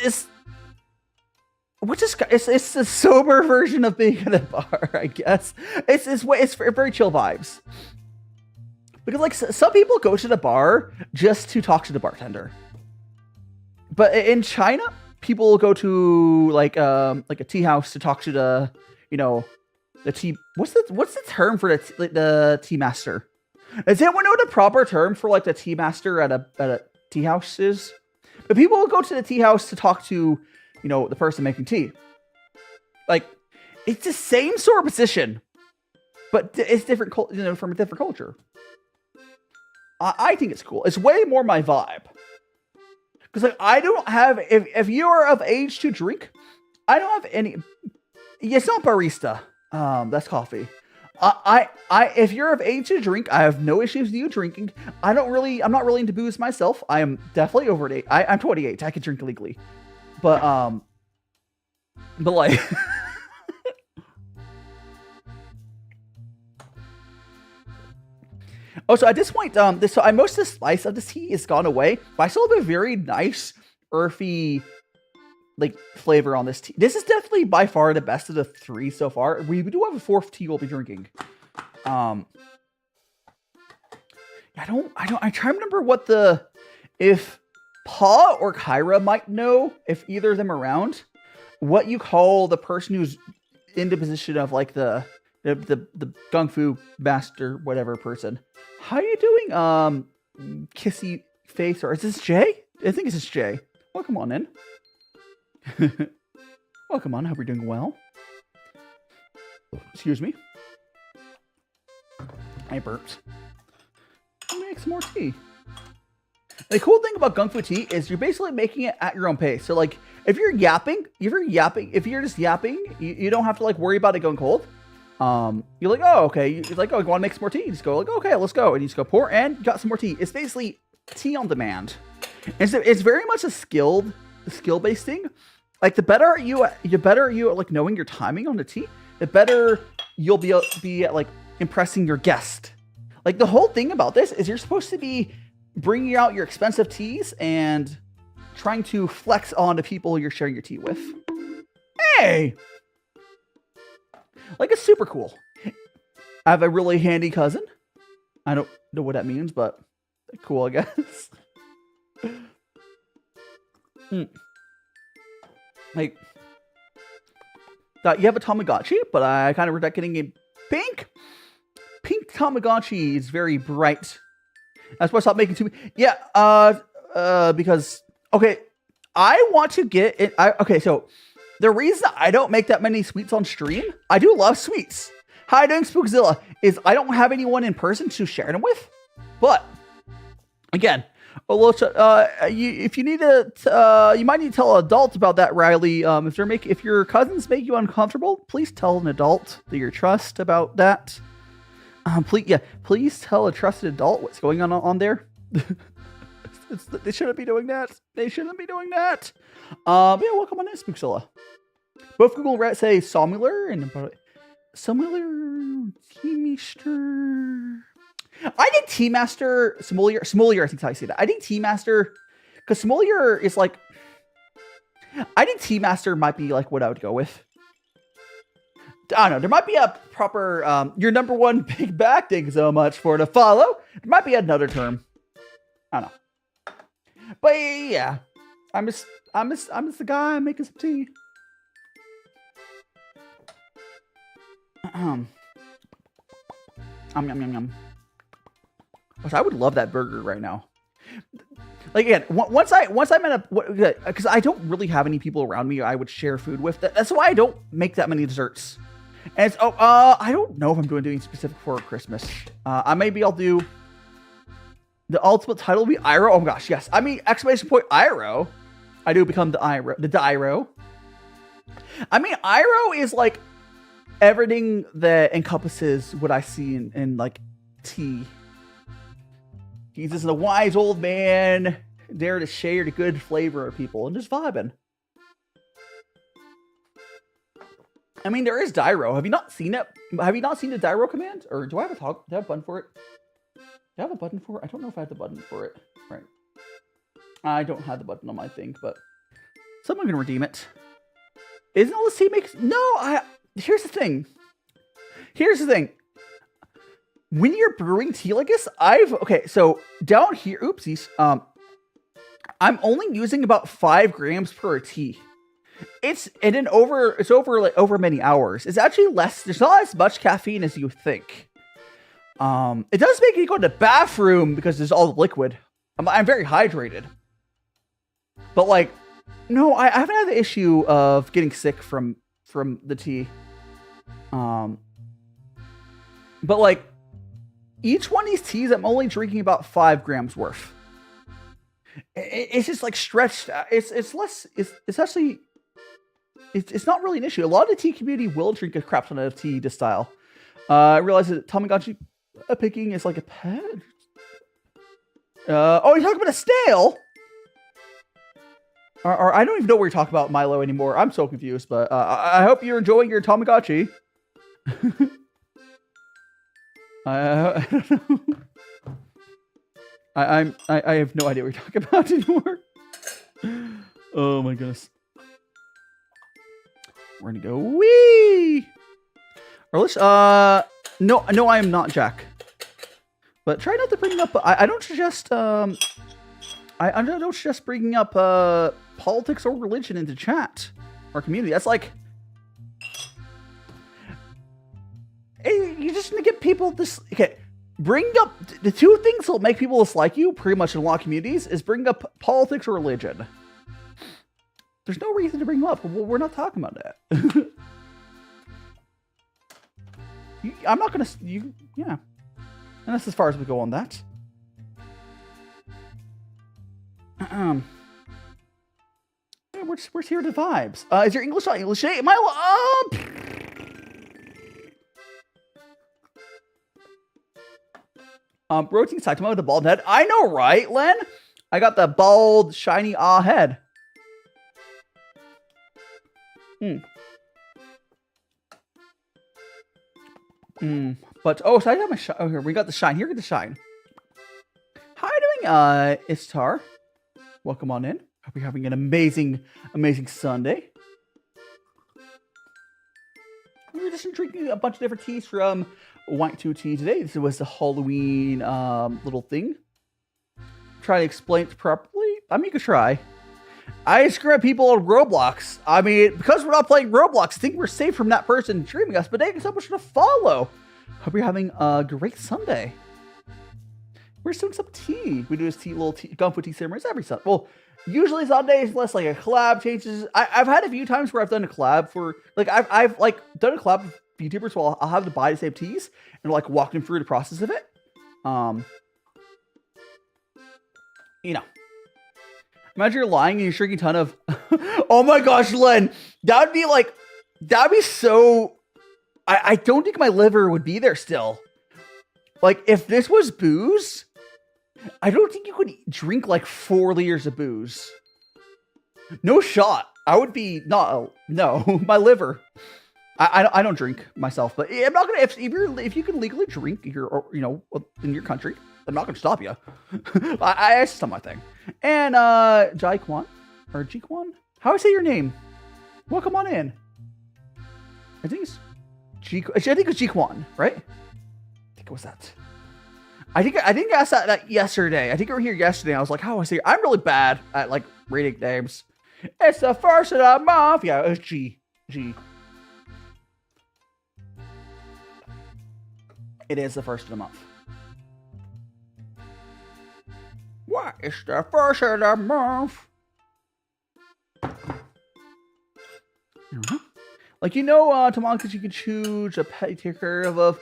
the sober version of being at a bar, I guess. It's very chill vibes. Because like some people go to the bar just to talk to the bartender. But in China, people will go to like a tea house to talk to the the tea. What's the term for the tea master? Does anyone know the proper term for like the tea master at a tea house is? But people will go to the tea house to talk to the person making tea. Like it's the same sort of position, but it's different from a different culture. I think it's cool. It's way more my vibe. Because like I don't have, if you are of age to drink, I don't have any. It's not barista. That's coffee. If you're of age to drink, I have no issues with you drinking. I'm not really into booze myself. I am definitely over 8. I'm 28. I can drink legally, but like. Oh, so at this point, most of the spice of this tea is gone away, but I still have a very nice, earthy, like flavor on this tea. This is definitely by far the best of the 3 so far. We do have a 4th tea we'll be drinking. I'm trying to remember if Pa or Kyra might know, if either of them are around, what you call the person who's in the position of like the Gongfu master, whatever person. How you doing, kissy face? Or is this Jay? I think it's Jay. Welcome on in. Welcome on. I hope you're doing well. Excuse me. I burped. I'll make some more tea. The cool thing about Gongfu tea is you're basically making it at your own pace. So like, if you're just yapping, you don't have to like worry about it going cold. You're like, oh, okay. You're like, oh, you want to make some more tea? You just go like, okay, let's go. And you just go pour and you got some more tea. It's basically tea on demand. And so it's very much a skill-based thing. Like the better you at like knowing your timing on the tea, the better you'll be at like impressing your guest. Like the whole thing about this is you're supposed to be bringing out your expensive teas and trying to flex on the people you're sharing your tea with. Hey! Like, it's super cool. I have a really handy cousin. I don't know what that means, but cool, I guess. Like, thought you have a Tamagotchi, but I kind of regret getting a pink. Tamagotchi is very bright. That's why I stopped making too. Yeah. Because okay, I want to get it. Okay, so the reason I don't make that many sweets on stream, I do love sweets. How I doing, Spookzilla? Is I don't have anyone in person to share them with. But again, if you need to, you might need to tell an adult about that, Riley. If your cousins make you uncomfortable, please tell an adult that you trust about that. Please tell a trusted adult what's going on there. They shouldn't be doing that. They shouldn't be doing that. Yeah, welcome on in, Spookzilla. Both Google and Reddit say Somular and Somular Teamaster. I think Teamaster Smulier. I think how you say that. I think Teamaster, because Smulier is like. I think Teamaster might be like what I would go with. I don't know. There might be a proper. Your number one big back. Thank you so much for the follow. There might be another term. I don't know. But yeah, I'm just the guy making some tea. Yum yum yum. I would love that burger right now. Like again, once I'm in a, because I don't really have any people around me I would share food with. That's why I don't make that many desserts. And it's I don't know if I'm doing anything specific for Christmas. I'll do the ultimate title will be Iroh. Oh my gosh, yes. I mean exclamation point Iroh. I do become the Iroh. I mean Iroh is like everything that encompasses what I see in like tea. He's just a wise old man there to share the good flavor of people and just vibing. I mean, there is Dairo. Have you not seen it? Have you not seen the Dairo command? Or do I have a button for it? Do I have a button for it? I don't know if I have the button for it. Right. I don't have the button on my thing, but someone can redeem it. Isn't all this tea makes? No, here's the thing. When you're brewing tea like this, so down here, oopsies, I'm only using about 5 grams per tea. It's over many hours. It's actually less. There's not as much caffeine as you think. It does make me go to the bathroom because there's all the liquid. I'm very hydrated. But like, no, I haven't had the issue of getting sick from the tea. But like, each one of these teas, I'm only drinking about 5 grams worth. It's just like stretched. It's less. It's actually. It's not really an issue. A lot of the tea community will drink a crap ton of tea this style. I realize that Tamagotchi picking is like a pet. You're talking about a stale? Or I don't even know what you're talking about, Milo, anymore. I'm so confused, but I hope you're enjoying your Tamagotchi. I don't know. I have no idea what you're talking about anymore. Oh my goodness. We're gonna go wee. Or let's no, I am not Jack. But try not to bring up. I don't suggest. I don't suggest bringing up politics or religion into chat or community. That's like. You just need to get people this. Okay, bring up the 2 things that'll make people dislike you. Pretty much in a lot of communities is bring up politics or religion. There's no reason to bring them up. We're not talking about that. I'm not gonna. Yeah. And that's as far as we go on that. Yeah, we're here to vibes. Is your English not English? Am I? Protein side, with the bald head. I know, right, Len? I got the bald, shiny head. But so I have my shine. Oh, here we got the shine. Here, get the shine. How are you doing, Istar? Welcome on in. Hope you're having an amazing Sunday. We were just drinking a bunch of different teas from White2tea today. This was the Halloween little thing. Try to explain it properly. I mean, you could try. I screw at people on Roblox. I mean, because we're not playing Roblox, I think we're safe from that person streaming us. But thank you so much for the follow. Hope you're having a great Sunday. We're just doing some tea. We do this little Gongfu tea ceremonies every Sunday. Well, usually Sundays, unless like a collab changes. I've had a few times where I've done a collab for like I've like done a collab with VTubers. Well, I'll have to buy the same teas and like walk them through the process of it. You know, imagine you're lying and you're drinking a ton of. Oh my gosh, Len, that'd be so. I don't think my liver would be there still. Like if this was booze, I don't think you could drink like 4 liters of booze. No shot. I would be no. My liver. I don't drink myself, but I'm not gonna. If you can legally drink in your country, I'm not gonna stop you. It's not my thing. And Jai Kwan or Ji Kwan, how do I say your name? Welcome on in. I think it's Ji Kwan, right? I think it was that. I think I asked that yesterday. I think we were here yesterday. I was like, how do I say? I'm really bad at like reading names. It's the first of the month. Yeah, it's G. It is the first of the month. What is the first of the month? Like, Tomonkis, you can choose a pet you take care of.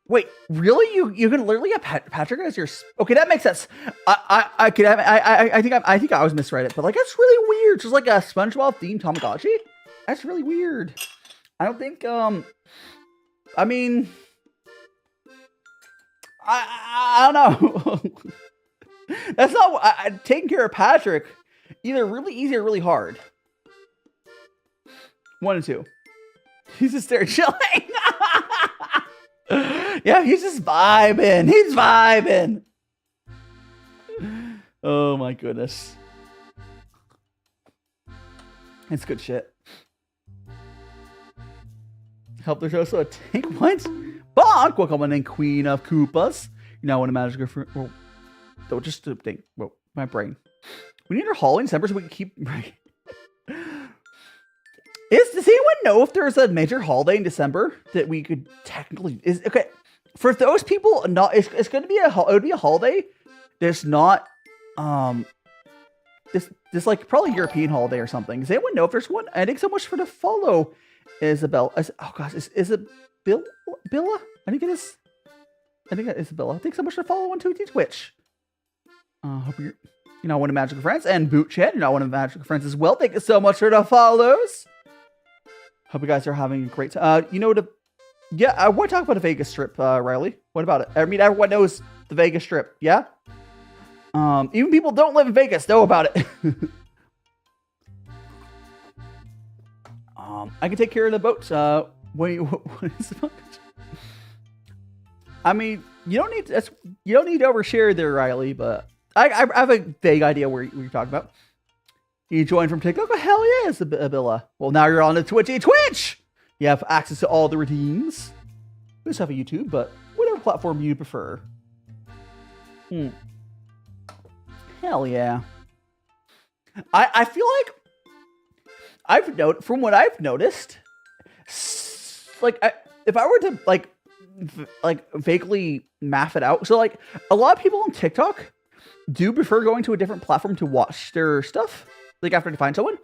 Wait, really? You can literally have Patrick as your... Okay, that makes sense. I think I was misread it, but like, that's really weird. Just like a SpongeBob themed Tamagotchi? That's really weird. I don't think, I mean... I don't know. That's not taking care of Patrick. Either really easy or really hard. 1 and 2. He's just there chilling. Yeah, he's just vibing. He's vibing. Oh my goodness. It's good shit. Help there's also a tank once. Bonk! Welcome on in, Queen of Koopas. You now want to magic her for. Well, don't just think. Well, my brain. We need our holiday in December so we can keep. Does anyone know if there's a major holiday in December that we could technically okay? For those people, it's going to be it would be a holiday that's not this like probably European holiday or something. Does anyone know if there's one? I think so much for the follow, Isabel. Oh gosh, is it Billa? I think it is. I think it's Billa. Thanks so much for the follow on Twitch. Hope you're one of Magical Friends and Boot Chat. You're not one of Magical Friends as well. Thank you so much for the follows. Hope you guys are having a great time. I want to talk about the Vegas Strip, Riley. What about it? I mean, everyone knows the Vegas Strip, yeah? Even people who don't live in Vegas know about it. I can take care of the boats. What is the boat? I mean, you don't need to overshare there, Riley, but I have a vague idea what you're talking about. You joined from TikTok? Oh, hell yeah, it's Abilla. Well, now you're on the Twitch! You have access to all the redeems. We just have a YouTube, but whatever platform you prefer. Hell yeah. I feel like from what I've noticed, like if I were to like vaguely math it out, so like a lot of people on TikTok do prefer going to a different platform to watch their stuff. Like after they find someone,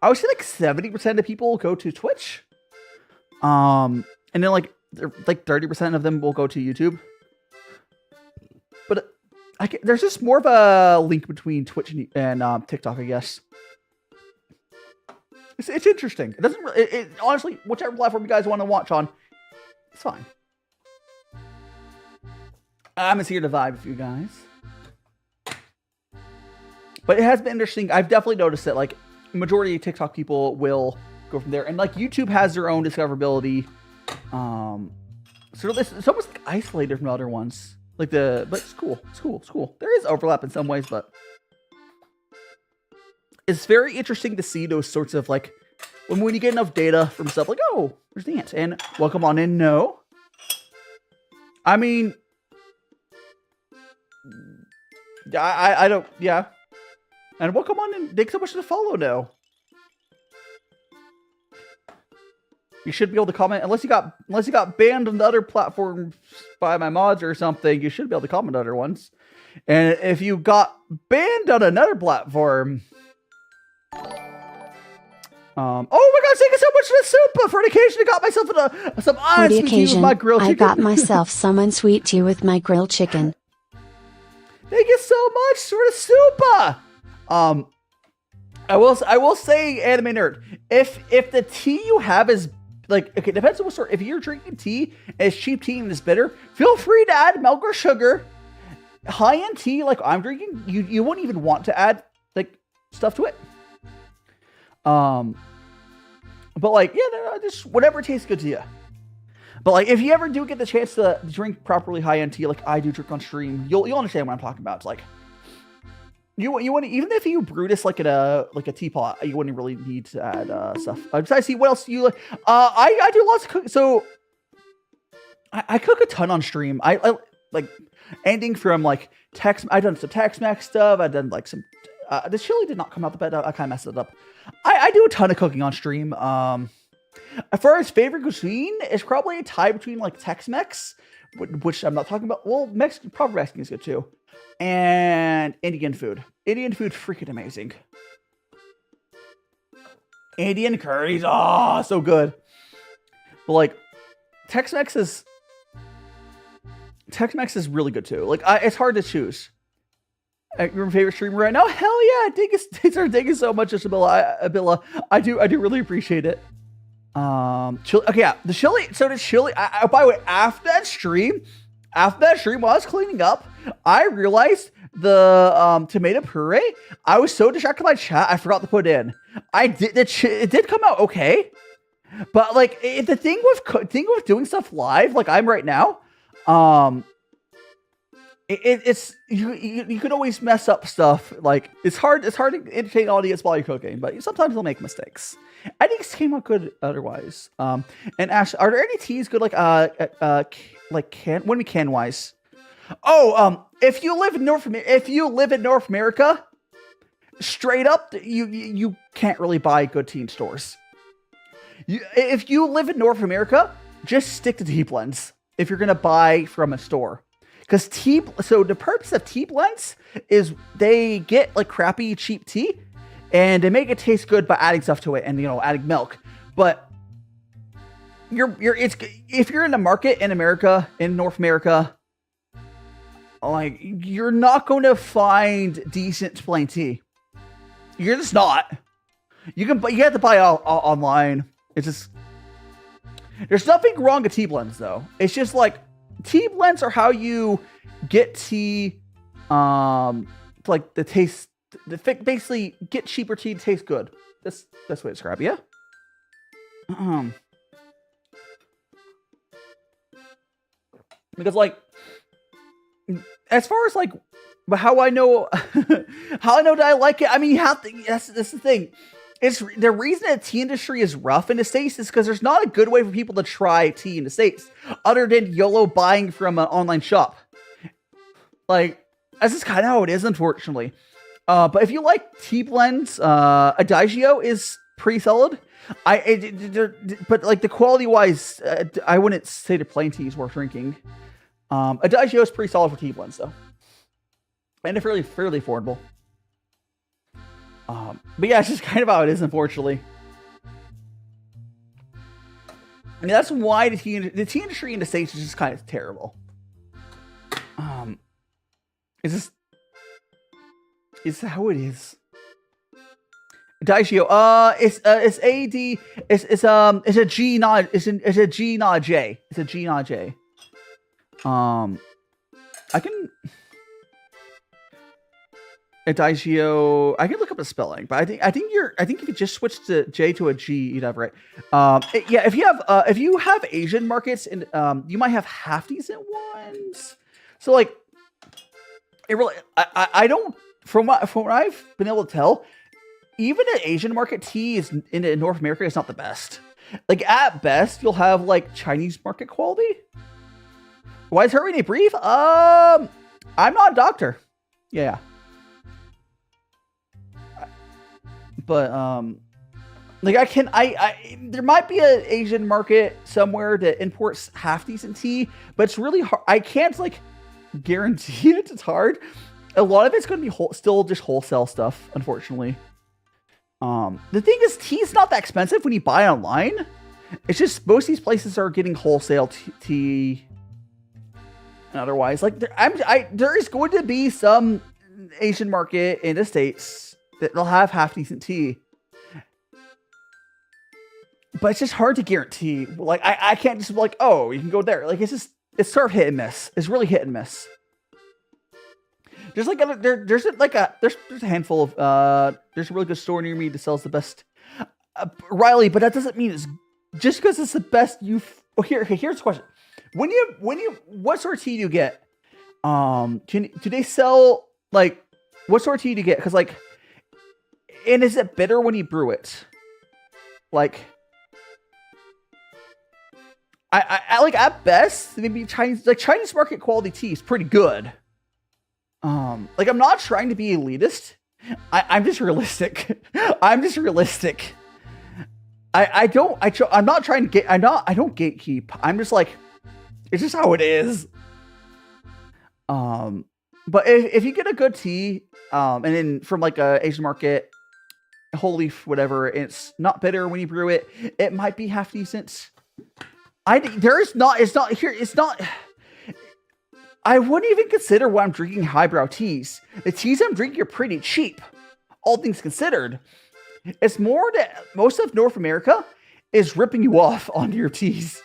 I would say like 70% of people go to Twitch, and then like 30% of them will go to YouTube. But there's just more of a link between Twitch and TikTok, I guess. It's interesting. It doesn't really, honestly, whichever platform you guys want to watch on, it's fine. I'm just here to vibe with you guys. But it has been interesting. I've definitely noticed that like majority of TikTok people will go from there, and like YouTube has their own discoverability. So it's almost like isolated from other ones. But it's cool. It's cool. There is overlap in some ways, but it's very interesting to see those sorts of like when you get enough data from stuff like, oh, there's the ant, and welcome on in. No, I mean, I don't. Yeah. And welcome on and thanks so much for the follow now. You should be able to comment unless you got banned on the other platforms by my mods or something. You should be able to comment on other ones. And if you got banned on another platform, oh my God! Thank you so much for the soup. For the occasion, I got myself some For the unsweet tea with my grilled chicken. I got myself some unsweet tea with my grilled chicken. Thank you so much for the soup. I will say, anime nerd, if the tea you have is like, okay, depends on what sort. If you're drinking tea and it's cheap tea and it's bitter, feel free to add milk or sugar. High-end tea, like I'm drinking, you won't even want to add like stuff to it. But like, yeah, just whatever tastes good to you. But like, if you ever do get the chance to drink properly high-end tea, like I do drink on stream, you'll understand what I'm talking about. It's like you want even if you brew this like in a teapot, you wouldn't really need to add stuff. Besides, see what else do you like? I do lots of cooking, so I cook a ton on stream. I like anything from like I've done some Tex-Mex stuff. I've done like some. The chili did not come out the bed. I kind of messed it up. I do a ton of cooking on stream. As far as favorite cuisine, it's probably a tie between like Tex-Mex, which I'm not talking about. Well, proper Mexican is good too, and Indian food. Indian food, freaking amazing. Indian curries, so good. But like, Tex-Mex is really good too. Like, it's hard to choose. Your favorite streamer right now? Hell yeah! Thank you so much, Isabella. I do really appreciate it. Chili. Okay, yeah, the chili. So the chili. By the way, after that stream, while I was cleaning up, I realized the tomato puree. I was so distracted by chat, I forgot to put it in. It did come out okay, but like the thing with doing stuff live, like I'm right now, it's you can always mess up stuff. Like it's hard to entertain audience while you're cooking, but sometimes they'll make mistakes. I think it came out good otherwise. And Ash, are there any teas good like can wise? Oh, if you live in North America, straight up, you can't really buy good tea in stores. If you live in North America, just stick to tea blends if you're gonna buy from a store. Because so the purpose of tea blends is they get like crappy cheap tea, and they make it taste good by adding stuff to it and adding milk. But if you're in the market in America, in North America, like you're not going to find decent plain tea. You're just not. You have to buy online. It's just there's nothing wrong with tea blends though. It's just like tea blends are how you get tea, like the taste. Basically, get cheaper tea to taste good. That's the way to describe it, yeah? Because, like, as far as, like, how I know that I like it, I mean, you have to, that's the thing. It's the reason that tea industry is rough in the States is because there's not a good way for people to try tea in the States other than YOLO buying from an online shop. Like, that's just kind of how it is, unfortunately. But if you like tea blends, Adagio is pretty solid. But like the quality wise, I wouldn't say the plain tea is worth drinking. Adagio is pretty solid for tea blends though, and they're fairly affordable. But yeah, it's just kind of how it is, unfortunately. I mean, that's why the tea industry in the States is just kind of terrible. It's how it is. Daishio, it's AD, it's a G not, it's a G not J. It's a G not J. I can Daishio, I can look up the spelling, but I think if you just switch to J to a G, you'd have right. Yeah, if you have Asian markets and you might have half decent ones. So like, it really, I don't. From what I've been able to tell, even an Asian market tea is in North America is not the best. Like at best, you'll have like Chinese market quality. Why is Hurry a brief? I'm not a doctor. Yeah. But Like there might be an Asian market somewhere that imports half decent tea, but it's really hard. I can't like guarantee it. It's hard. A lot of it's going to be still just wholesale stuff, unfortunately. The thing is, tea's not that expensive when you buy online. It's just most of these places are getting wholesale tea. And otherwise, like there is going to be some Asian market in the States that they'll have half decent tea. But it's just hard to guarantee. Like I can't just be like, oh, you can go there. Like it's sort of hit and miss. It's really hit and miss. There's like there's a handful of there's a really good store near me that sells the best Riley, but that doesn't mean it's just because it's the best. Here's the question: what sort of tea do you get? Do they sell like what sort of tea do you get? Because like, and is it bitter when you brew it? Like. I like at best maybe Chinese market quality tea is pretty good. Like I'm not trying to be elitist. I'm just realistic. I'm just realistic. I don't gatekeep. I'm just like it's just how it is. But if you get a good tea, and then from like a Asian market, whole leaf, whatever, and it's not bitter when you brew it, it might be half decent. I wouldn't even consider when I'm drinking highbrow teas. The teas I'm drinking are pretty cheap, all things considered. It's more that most of North America is ripping you off onto your teas.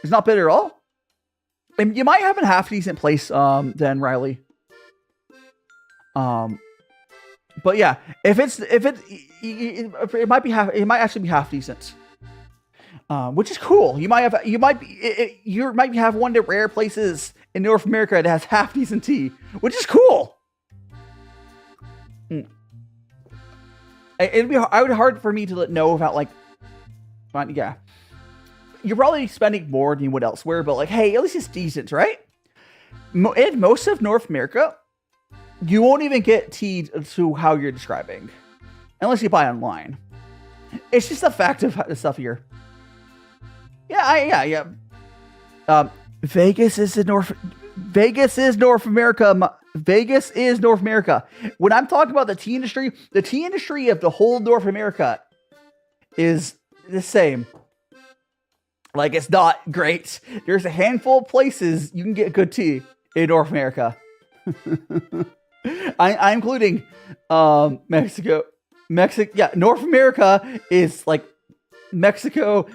It's not bitter at all. And you might have a half decent place, then Riley. But yeah, it might actually be half decent. Which is cool. You might have one of the rare places in North America that has half decent tea, which is cool. It'd be hard for me to know about like, yeah, you're probably spending more than you would elsewhere, but like, hey, at least it's decent, right? In most of North America, you won't even get tea to how you're describing, unless you buy online. It's just a fact of the stuff here. Yeah. Vegas is North America. Vegas is North America. When I'm talking about the tea industry of the whole North America is the same. Like, it's not great. There's a handful of places you can get good tea in North America. I'm including Mexico. Yeah, North America is like Mexico,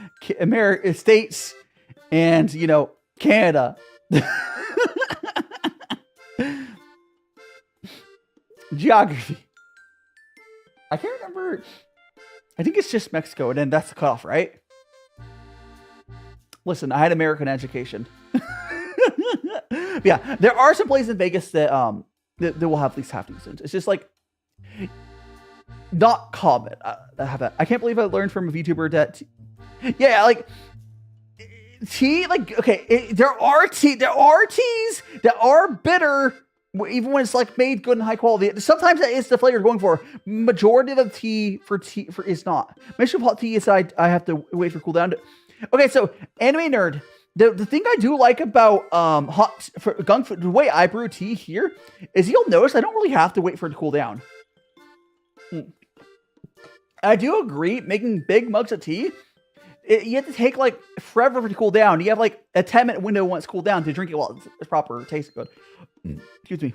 States, and Canada. Geography. I can't remember. I think it's just Mexico, and then that's the cutoff, right? Listen, I had American education. Yeah, there are some places in Vegas that that will have at least half decent. It's just like not common. I have that. I can't believe I learned from a VTuber that. Yeah, like tea. Like okay, there are teas that are bitter, even when it's like made good and high quality. Sometimes that is the flavor you're going for. Majority of the tea is not. Mission hot tea is I have to wait for cool down. Okay, so anime nerd. The thing I do like about Gongfu, the way I brew tea here is you'll notice I don't really have to wait for it to cool down. I do agree, making big mugs of tea, you have to take like forever for it to cool down. You have like a 10-minute window once it's cooled down to drink it while it's proper, it tastes good. Excuse me.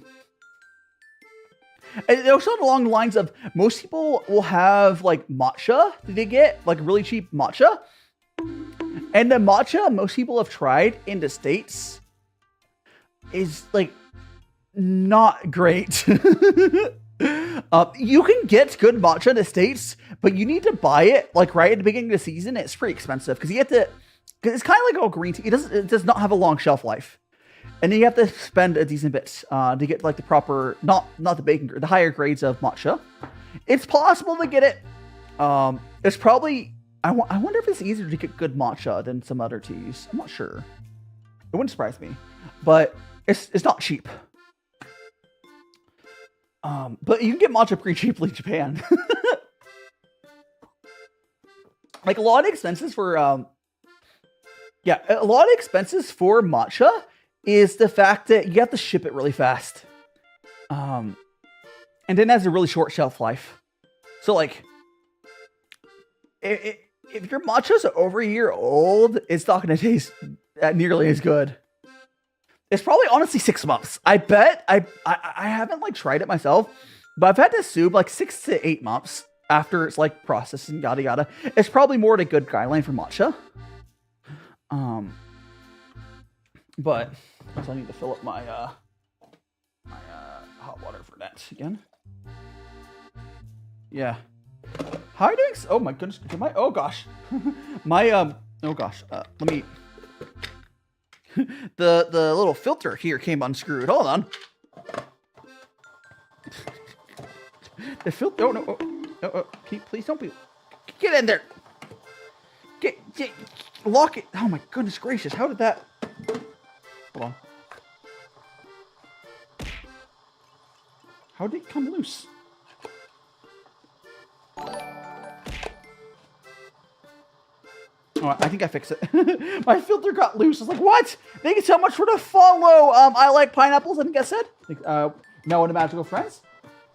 And also along the lines of most people will have like matcha that they get, like really cheap matcha. And the matcha most people have tried in the States is like not great. You can get good matcha in the States, but you need to buy it like right at the beginning of the season. It's pretty expensive because it's kind of like all green tea. It does not have a long shelf life, and then you have to spend a decent bit to get like the proper, not the higher grades of matcha. It's possible to get it. It's probably. I wonder if it's easier to get good matcha than some other teas. I'm not sure. It wouldn't surprise me, but it's not cheap. But you can get matcha pretty cheaply in Japan. like a lot of expenses for yeah, a lot of expenses for matcha is the fact that you have to ship it really fast. And then it has a really short shelf life. So like, if your matcha's over a year old, it's not going to taste nearly as good. It's probably honestly 6 months. I bet I haven't like tried it myself, but I've had to assume like 6 to 8 months after it's like processed and yada yada. It's probably more than a good guideline for matcha. But also I need to fill up my hot water for that again. Yeah. How are you doing? Oh my goodness. Oh gosh. Oh gosh. Let me. The little filter here came unscrewed. Hold on. The filter. Oh no. Oh, please don't be. Get in there. Get. Lock it. Oh my goodness gracious. How did that? Hold on. How did it come loose? Oh, I think I fixed it. My filter got loose. I was like, what? Thank you so much for the follow. I like pineapples, I think I said. Now and magical friends.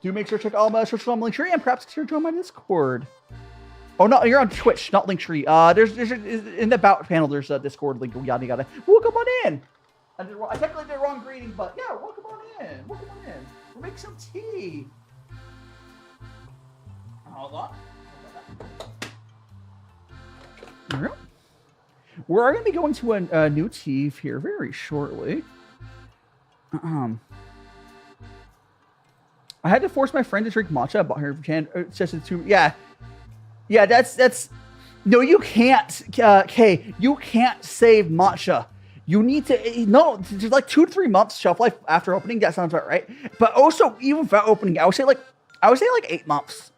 Do make sure to check all my social on Linktree and perhaps consider joining my Discord. Oh, no, you're on Twitch, not Linktree. There's in the About panel, there's a Discord link, yada yada. Welcome on in. I technically did the wrong greeting, but yeah, welcome on in. Welcome on in. We'll make some tea. Hold on. We're going to be going to a new tea here very shortly. I had to force my friend to drink matcha. I bought her can. It's just yeah. That's. No, you can't. Kay, you can't save matcha. You need to. No, there's like 2 to 3 months shelf life after opening. That sounds about right. But also, even without opening, I would say like 8 months.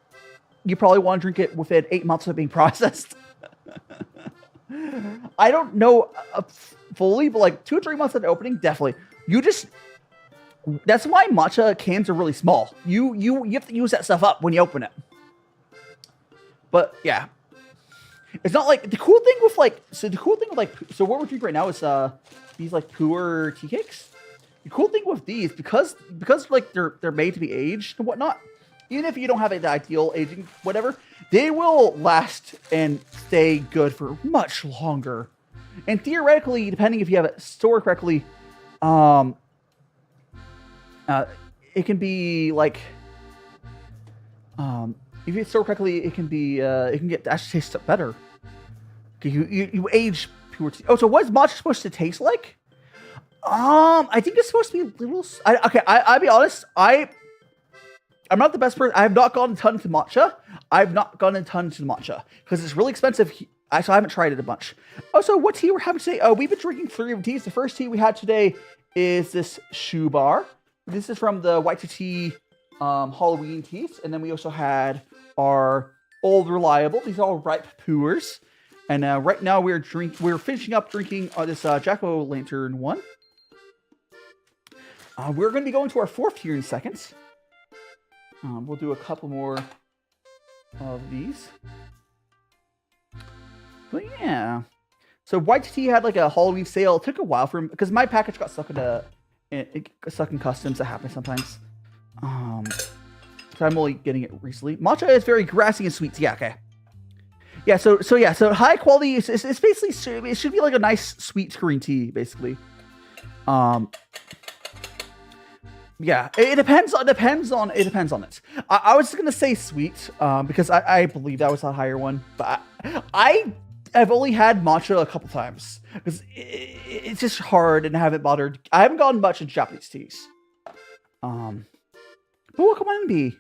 You probably want to drink it within 8 months of being processed. I don't know fully, but like 2 or 3 months after opening, definitely. That's why matcha cans are really small. You have to use that stuff up when you open it. But yeah, it's not like the cool thing with like. So what we're drinking right now is these like Puer tea cakes. The cool thing with these because like they're made to be aged and whatnot. Even if you don't have the ideal aging, whatever, they will last and stay good for much longer. And theoretically, depending if you have it stored correctly, it can be like, if it's stored correctly, it can get actually taste better. You age pure tea. Oh, so what is matcha supposed to taste like? I think it's supposed to be a little. I'll be honest. I'm not the best person. I have not gone a ton to matcha. Because it's really expensive. So I haven't tried it a bunch. Oh, so what tea we're having today? We've been drinking 3 of teas. The first tea we had today is this Shubar. This is from the White2tea Halloween teas. And then we also had our Old Reliable. These are all ripe Puers. And right now we're finishing up drinking this Jack-o'-lantern one. We're going to be going to our 4th tier in seconds. We'll do a couple more of these. But yeah. So White2tea had like a Halloween sale. It took a while for him because my package got stuck in customs. That happens sometimes. So I'm only getting it recently. Matcha is very grassy and sweet. Yeah, okay. Yeah, so high quality. It's basically, it should be like a nice sweet green tea, basically. Yeah, it depends on it. I was gonna say sweet, because I believe that was a higher one, but I have only had matcha a couple times because it's just hard and I haven't bothered. I haven't gotten much in Japanese teas. But welcome on, B.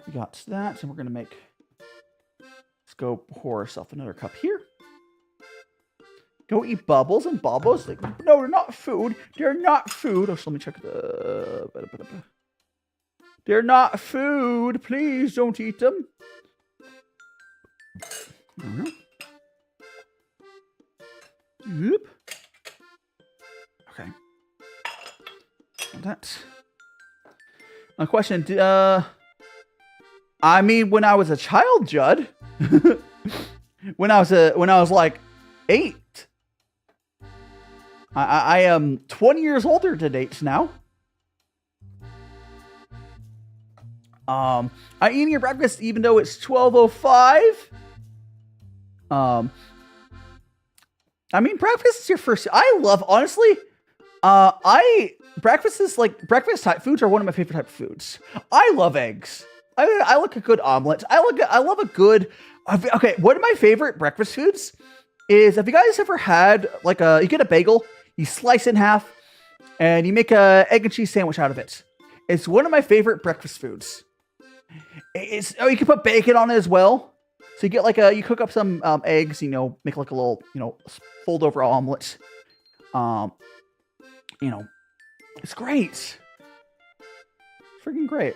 We got that, and we're gonna make. Let's go pour ourselves another cup here. Go eat bubbles and bubbles. Like, no, they're not food. They're not food. Oh, so let me check the. They're not food. Please don't eat them. Yep. Okay. That. A question. I mean, when I was a child, Judd. when I was like 8. I am 20 years older to date now. I'm eating your breakfast even though it's 12:05. I mean, breakfast is your first. I love, honestly. Breakfast type foods are one of my favorite type of foods. I love eggs. I like a good omelet. I love a good. Okay, one of my favorite breakfast foods is, have you guys ever had you get a bagel, you slice it in half, and you make a egg and cheese sandwich out of it. It's one of my favorite breakfast foods. You can put bacon on it as well. So you get you cook up some eggs, make like a little, fold over omelet. It's great. Freaking great.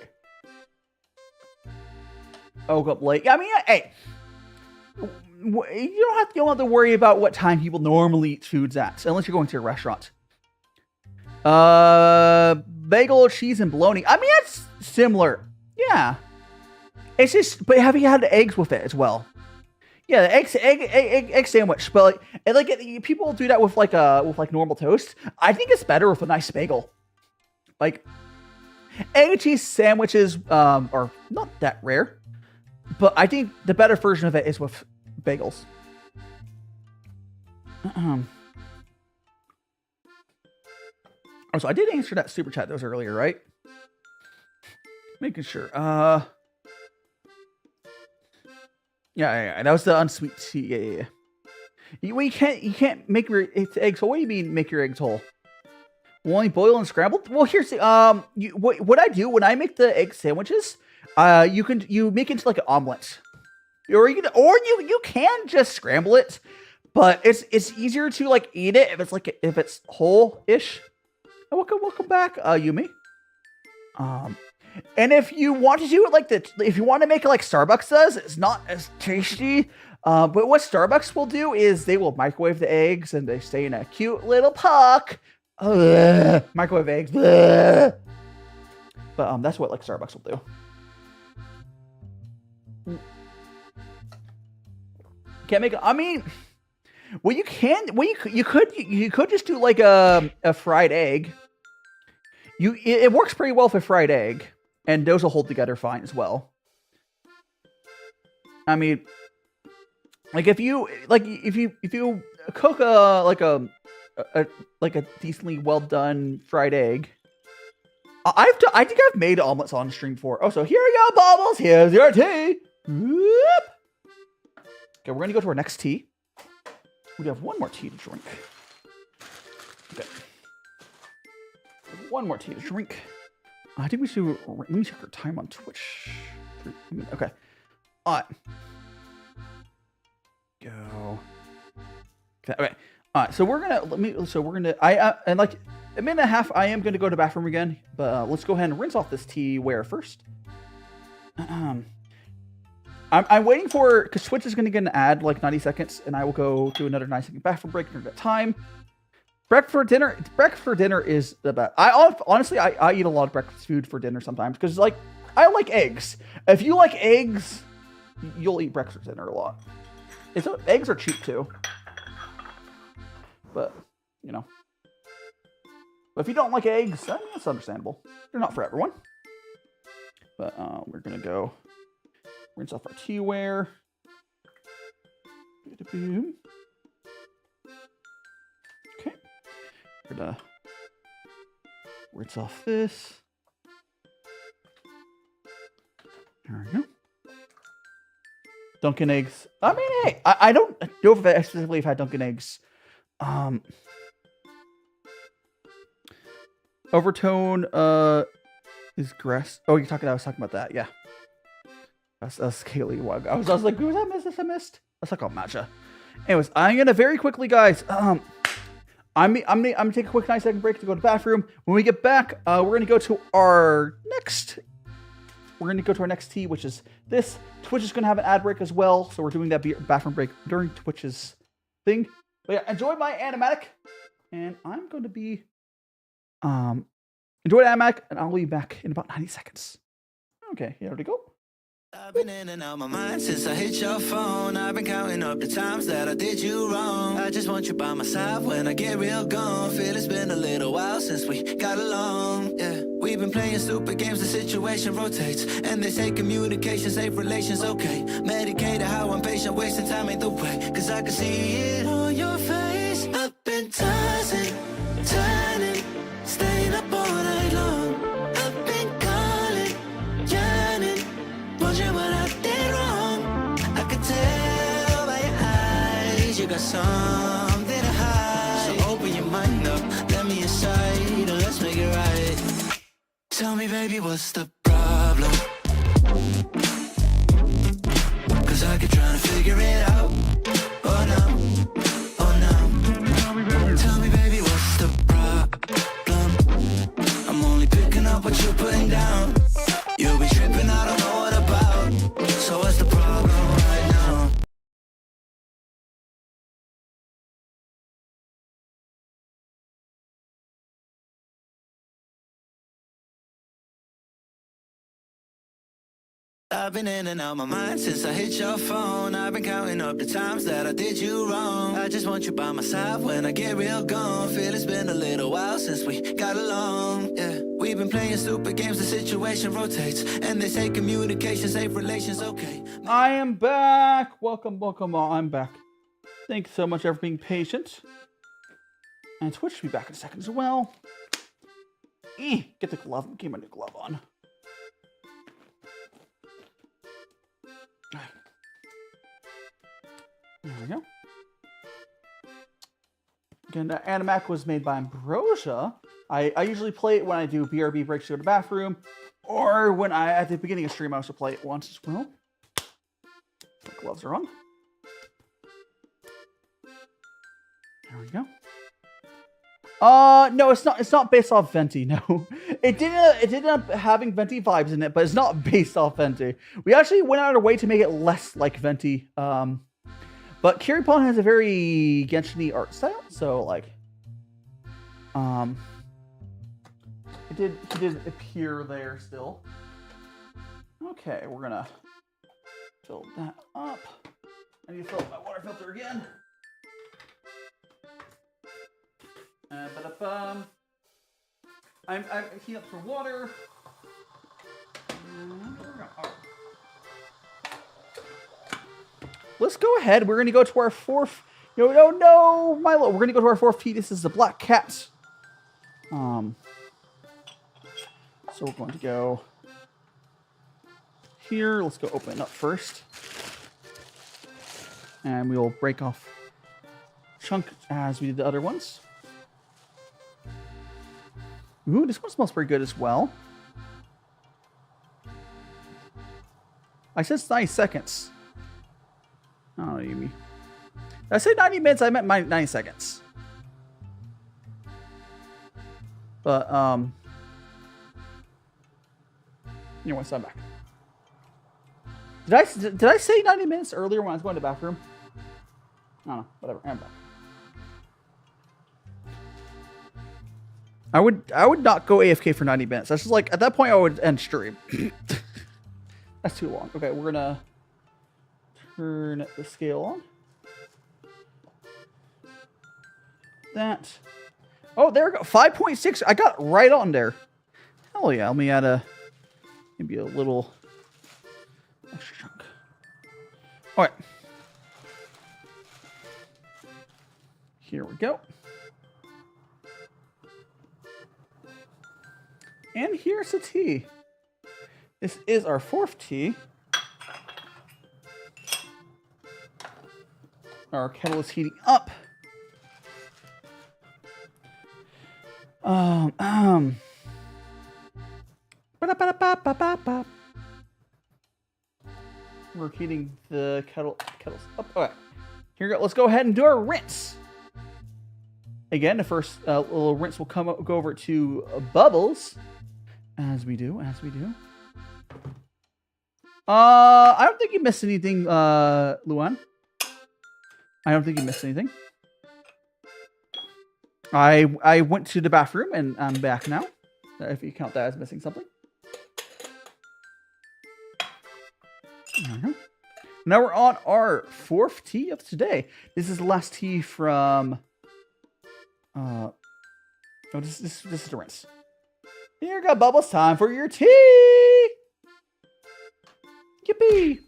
I woke up late. I mean, hey, you don't have to worry about what time people normally eat foods at, unless you're going to a restaurant. Bagel, cheese, and bologna. I mean, that's similar. Yeah. It's just, but have you had eggs with it as well? Yeah, the egg sandwich. But people do that with normal toast. I think it's better with a nice bagel. Egg and cheese sandwiches are not that rare, but I think the better version of it is with bagels. Oh, so I did answer that super chat that was earlier, right? Making sure. Yeah, that was the unsweet tea. Yeah. You can't make your eggs whole. What do you mean make your eggs whole? Only boil and scramble? Well, here's the what I do when I make the egg sandwiches. You make it into like an omelet, or you can just scramble it, but it's easier to eat it if it's whole-ish. Welcome back, Yumi. And if you want to do it if you want to make it like Starbucks does, it's not as tasty. But what Starbucks will do is they will microwave the eggs and they stay in a cute little puck. Microwave eggs. But that's what Starbucks will do. Can't make it. I mean, you could just do a fried egg. It works pretty well for fried egg. And those will hold together fine as well. I mean, if you cook a decently well done fried egg, I think I've made omelets on stream before. Oh, so here you go, Bubbles. Here's your tea. Whoop. Okay, we're gonna go to our next tea. We have one more tea to drink. Okay, one more tea to drink. I think we should, let me check our time on Twitch. Okay. All right. Go. Okay. All right. So we're going to, in like a minute and a half, I am going to go to the bathroom again, but let's go ahead and rinse off this teaware first. I'm waiting because Twitch is going to get an ad 90 seconds, and I will go do another 9-second bathroom break during that time. Breakfast for dinner is the best. Honestly, I eat a lot of breakfast food for dinner sometimes because I like eggs. If you like eggs, you'll eat breakfast for dinner a lot. Eggs are cheap too, but But if you don't like eggs, I mean, that's understandable. They're not for everyone. But we're gonna go rinse off our teaware. Okay. We're gonna rinse off this. There we go. Dunkin' eggs. I mean, hey, I don't know if I specifically have had Dunkin' eggs. Overtone is grass. Oh, I was talking about that. Yeah. That's Kaylee. I was like, who was I missed? Let's talk about matcha. Anyways, I'm gonna very quickly, guys. I'm gonna take a quick 9-second break to go to the bathroom. When we get back, we're gonna go to our next. We're gonna go to our next tea, which is this. Twitch is gonna have an ad break as well, so we're doing that bathroom break during Twitch's thing. But yeah, enjoy my Animatic, and I'm going to be enjoy Animatic, and I'll be back in about 90 seconds. Okay, here we go. I've been in and out my mind since I hit your phone. I've been counting up the times that I did you wrong. I just want you by my side when I get real gone. Feel it's been a little while since we got along. Yeah, we've been playing stupid games, the situation rotates. And they say communication, safe relations, okay. Medicated how I'm patient, wasting time ain't the way. Cause I can see it on your face. I've been tossing, turning, staying up all night long. I've been calling, yearning, wondering what I did wrong. I could tell by your eyes you got something to hide. So open your mind up, let me inside, and let's make it right. Tell me, baby, what's the problem? Cause I keep trying to figure it out. Oh no, oh no. Tell me, baby, what's the problem? I'm only picking up what you're putting down. You'll be tripping, I don't know what about. So what's the problem right now? I've been in and out my mind since I hit your phone. I've been counting up the times that I did you wrong. I just want you by my side when I get real gone. Feel it's been a little while since we got along. Yeah, we've been playing stupid games, the situation rotates. And they say communication, safe relations, okay. I am back. Welcome, welcome all. I'm back. Thank you so much for being patient. And Twitch will be back in a second as well. Get the glove. Get my new glove on. There we go. Again, Animatic was made by Ambrosia. I usually play it when I do BRB breaks to go to the bathroom, or when at the beginning of stream I also play it once as well. The gloves are on. There we go. No, it's not. It's not based off Venti. No, it did end up having Venti vibes in it, but it's not based off Venti. We actually went out of our way to make it less like Venti. But Kiripon has a very Genshin-y art style, so like, it did appear there still. Okay, we're gonna fill that up. I need to fill up my water filter again. I'm heating up for water. Let's go ahead. We're going to go to our fourth. No, Milo. We're going to go to our fourth tea. This is the Black Cat. So we're going to go here. Let's go open it up first. And we will break off chunk as we did the other ones. Ooh, this one smells pretty good as well. I said 90 seconds. I don't know what you mean. Did I say 90 minutes? I meant 90 seconds. But, anyway, so I'm back. Did I say 90 minutes earlier when I was going to the bathroom? I don't know. Whatever. I'm back. I would not go AFK for 90 minutes. That's just like, at that point I would end stream. That's too long. Okay, we're gonna turn the scale on. That. Oh, there we go. 5.6. I got right on there. Hell yeah. Let me add maybe a little extra chunk. All right. Here we go. And here's the tea. This is our fourth tea. Our kettle is heating up. We're heating the kettles up. Okay. Here we go. Let's go ahead and do our rinse. Again, the first little rinse will go over to bubbles. As we do. I don't think you missed anything, Luan. I don't think you missed anything. I went to the bathroom and I'm back now. If you count that as missing something. Now we're on our 4th tea of today. This is the last tea from... oh, this is the rinse. Here got Bubbles, time for your tea! Yippee!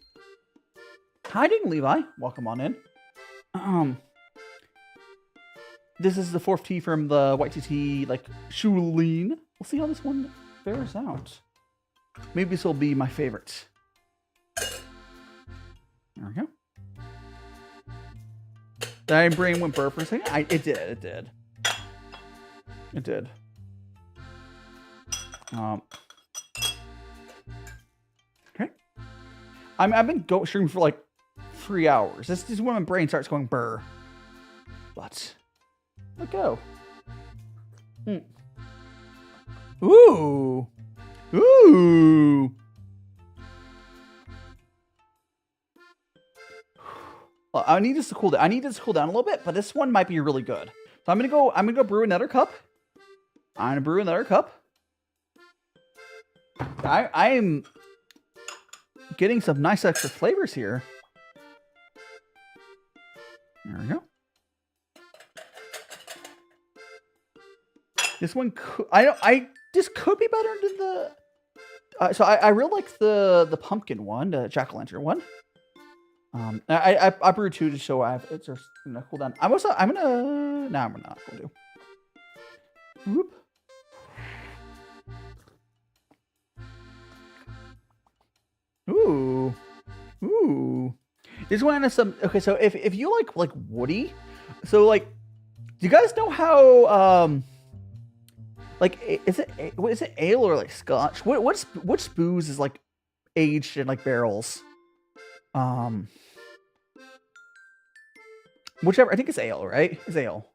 Hiding Levi, welcome on in. This is the 4th tea from the White2tea Shulloween. We'll see how this one fares out. Maybe this will be my favorite. There we go. Did my brain went burp for a second? It did. Okay. I've been streaming for like 3 hours. This is when my brain starts going burr. But let go. Ooh. Well, I need this to cool down. I need this to cool down a little bit, but this one might be really good. So I'm gonna go brew another cup. I'm gonna brew another cup. I am getting some nice extra flavors here. There we go. This one this could be better than the so I really like the pumpkin one, the jack-o'-lantern one. I brewed 2 to show it's gonna cool down. I'm gonna not gonna do. Whoop. Ooh. This one has some. Okay, so if you like woody, so like, do you guys know how is it ale or like scotch? Which booze is like aged in like barrels? Whichever, I think it's ale, right? It's ale.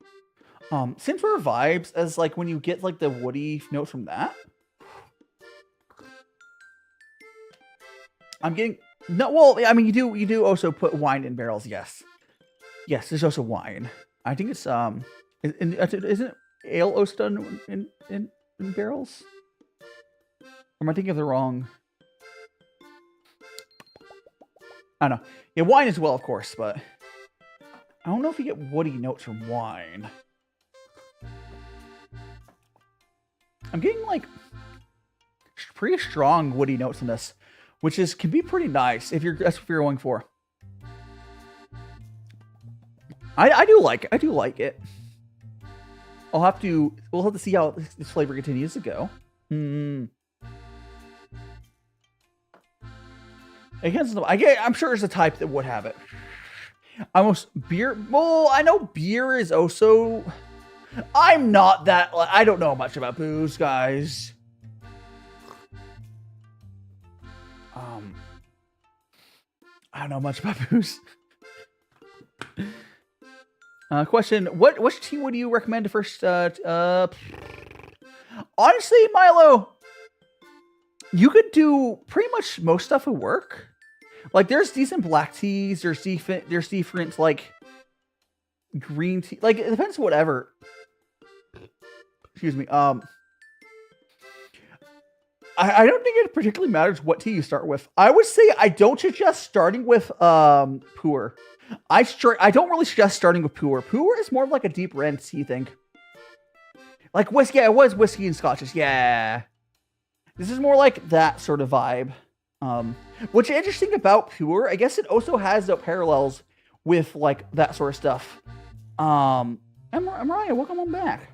Similar vibes as like when you get like the woody notes from that. I'm getting I mean you do also put wine in barrels, yes. Yes, there's also wine. I think it's isn't ale also done in barrels? Or am I thinking of the wrong? I don't know. Yeah, wine as well, of course, but I don't know if you get woody notes from wine. I'm getting like pretty strong woody notes in this, which can be pretty nice if that's what you're going for. I do like it. We'll have to see how this flavor continues to go. I'm sure there's a type that would have it. Almost beer. Well, I know beer is also. I'm not that. I don't know much about booze, guys. I don't know much about booze. Question: which tea would you recommend first? Honestly, Milo, you could do pretty much most stuff at work. Like, there's decent black teas. There's different like green tea. Like, it depends. Whatever. Excuse me. I don't think it particularly matters what tea you start with. I would say I don't suggest starting with Puer. I don't really suggest starting with Puer. Puer is more of like a deep red tea thing. Like whiskey, yeah, it was whiskey and scotches. Yeah. This is more like that sort of vibe. What's interesting about Puer, I guess it also has the parallels with like that sort of stuff. Mariah, welcome on back.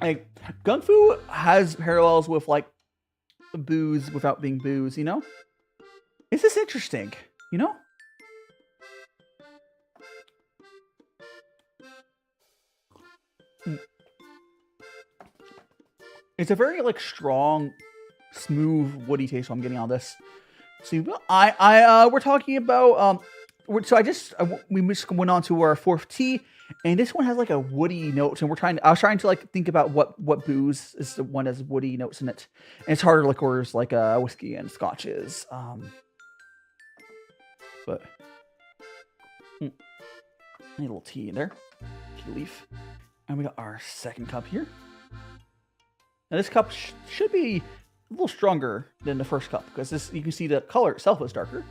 Like, Gongfu has parallels with like booze without being booze, you know? Is this interesting? You know? It's a very like strong, smooth, woody taste. So I'm getting on this. See, we're talking about so we just went on to our 4th tea, and this one has like a woody note, and I was trying to like think about what booze is the one that has woody notes in it, and it's harder liqueurs like whiskey and scotches. But need a little tea in there, tea leaf, and we got our second cup here. Now this cup should be a little stronger than the first cup because this you can see the color itself is darker.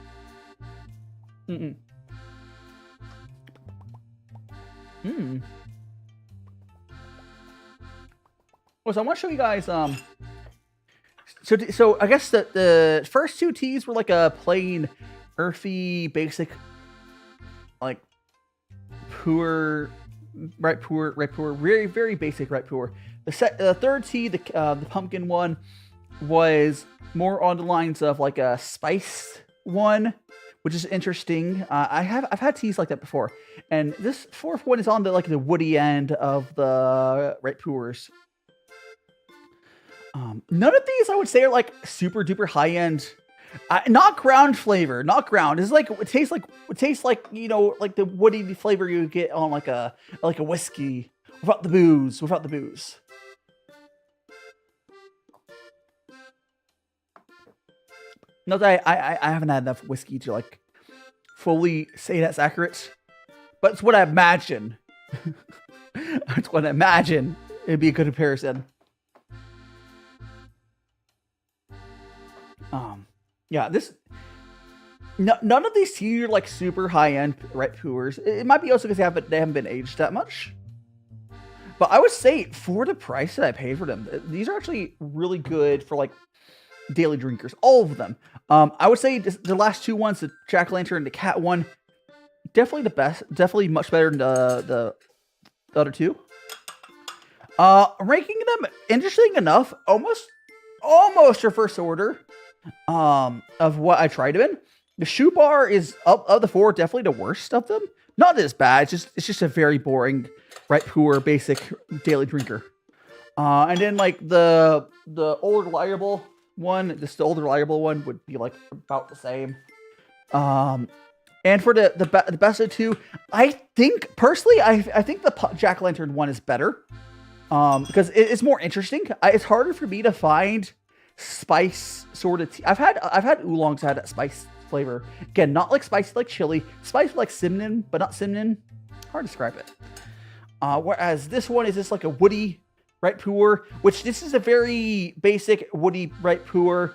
Mm-mm. Hmm. Well, so I want to show you guys. So I guess the first two teas were like a plain, earthy, basic, like Puer, right Puer, very very basic right Puer. The third tea, the pumpkin one, was more on the lines of like a spiced one, which is interesting. I've had teas like that before, and this fourth one is on the the woody end of the right Puers. None of these I would say are like super duper high end. Not ground flavor, not ground. It's like it tastes like you know like the woody flavor you get on like a whiskey without the booze. Not that I haven't had enough whiskey to like fully say that's accurate, but it's what I imagine. It's what I imagine it'd be a good comparison. Yeah, none of these teas are like super high end right Puers. It might be also because they haven't been aged that much. But I would say for the price that I paid for them, these are actually really good for like daily drinkers. All of them. I would say the last two ones, the jack-o'-lantern and the cat one, definitely the best. Definitely much better than the other two. Ranking them, interesting enough, almost reverse order of what I tried them in. The Shubar is of the four definitely the worst of them. Not as bad. It's just a very boring, right Puer basic daily drinker. And then like the old reliable one, the older reliable one would be like about the same. And for the best of the two, I think personally, I think the jack-o'-lantern one is better. Because it's more interesting. It's harder for me to find spice sort of tea. I've had oolongs that had that spice flavor. Again, not like spicy like chili. Spice like cinnamon, but not cinnamon. Hard to describe it. Whereas this one is just like a woody right Puer, which this is a very basic woody right Puer.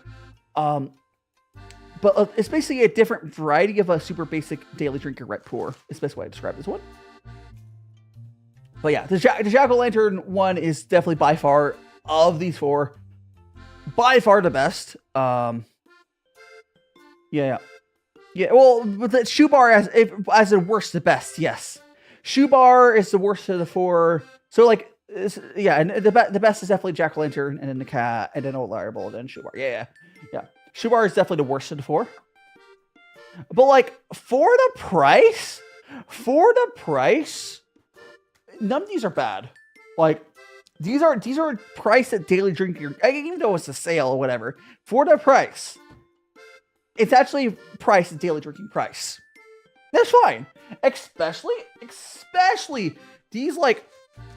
But it's basically a different variety of a super basic daily drinker right Puer. It's the best way to describe this one. But yeah, the jack-o'-lantern one is definitely by far of these four, by far the best. Yeah. Well, but the Shubar as the worst, the best. Yes, Shubar is the worst of the four. So like, yeah, and the best is definitely jack-o'-lantern, and then the cat, and then old reliable, and then Shubar. Yeah. Shubar is definitely the worst of the four. But like for the price. None of these are bad. Like these are priced at daily drinking. Even though it's a sale or whatever, for the price, it's actually priced at daily drinking price. That's fine. Especially these like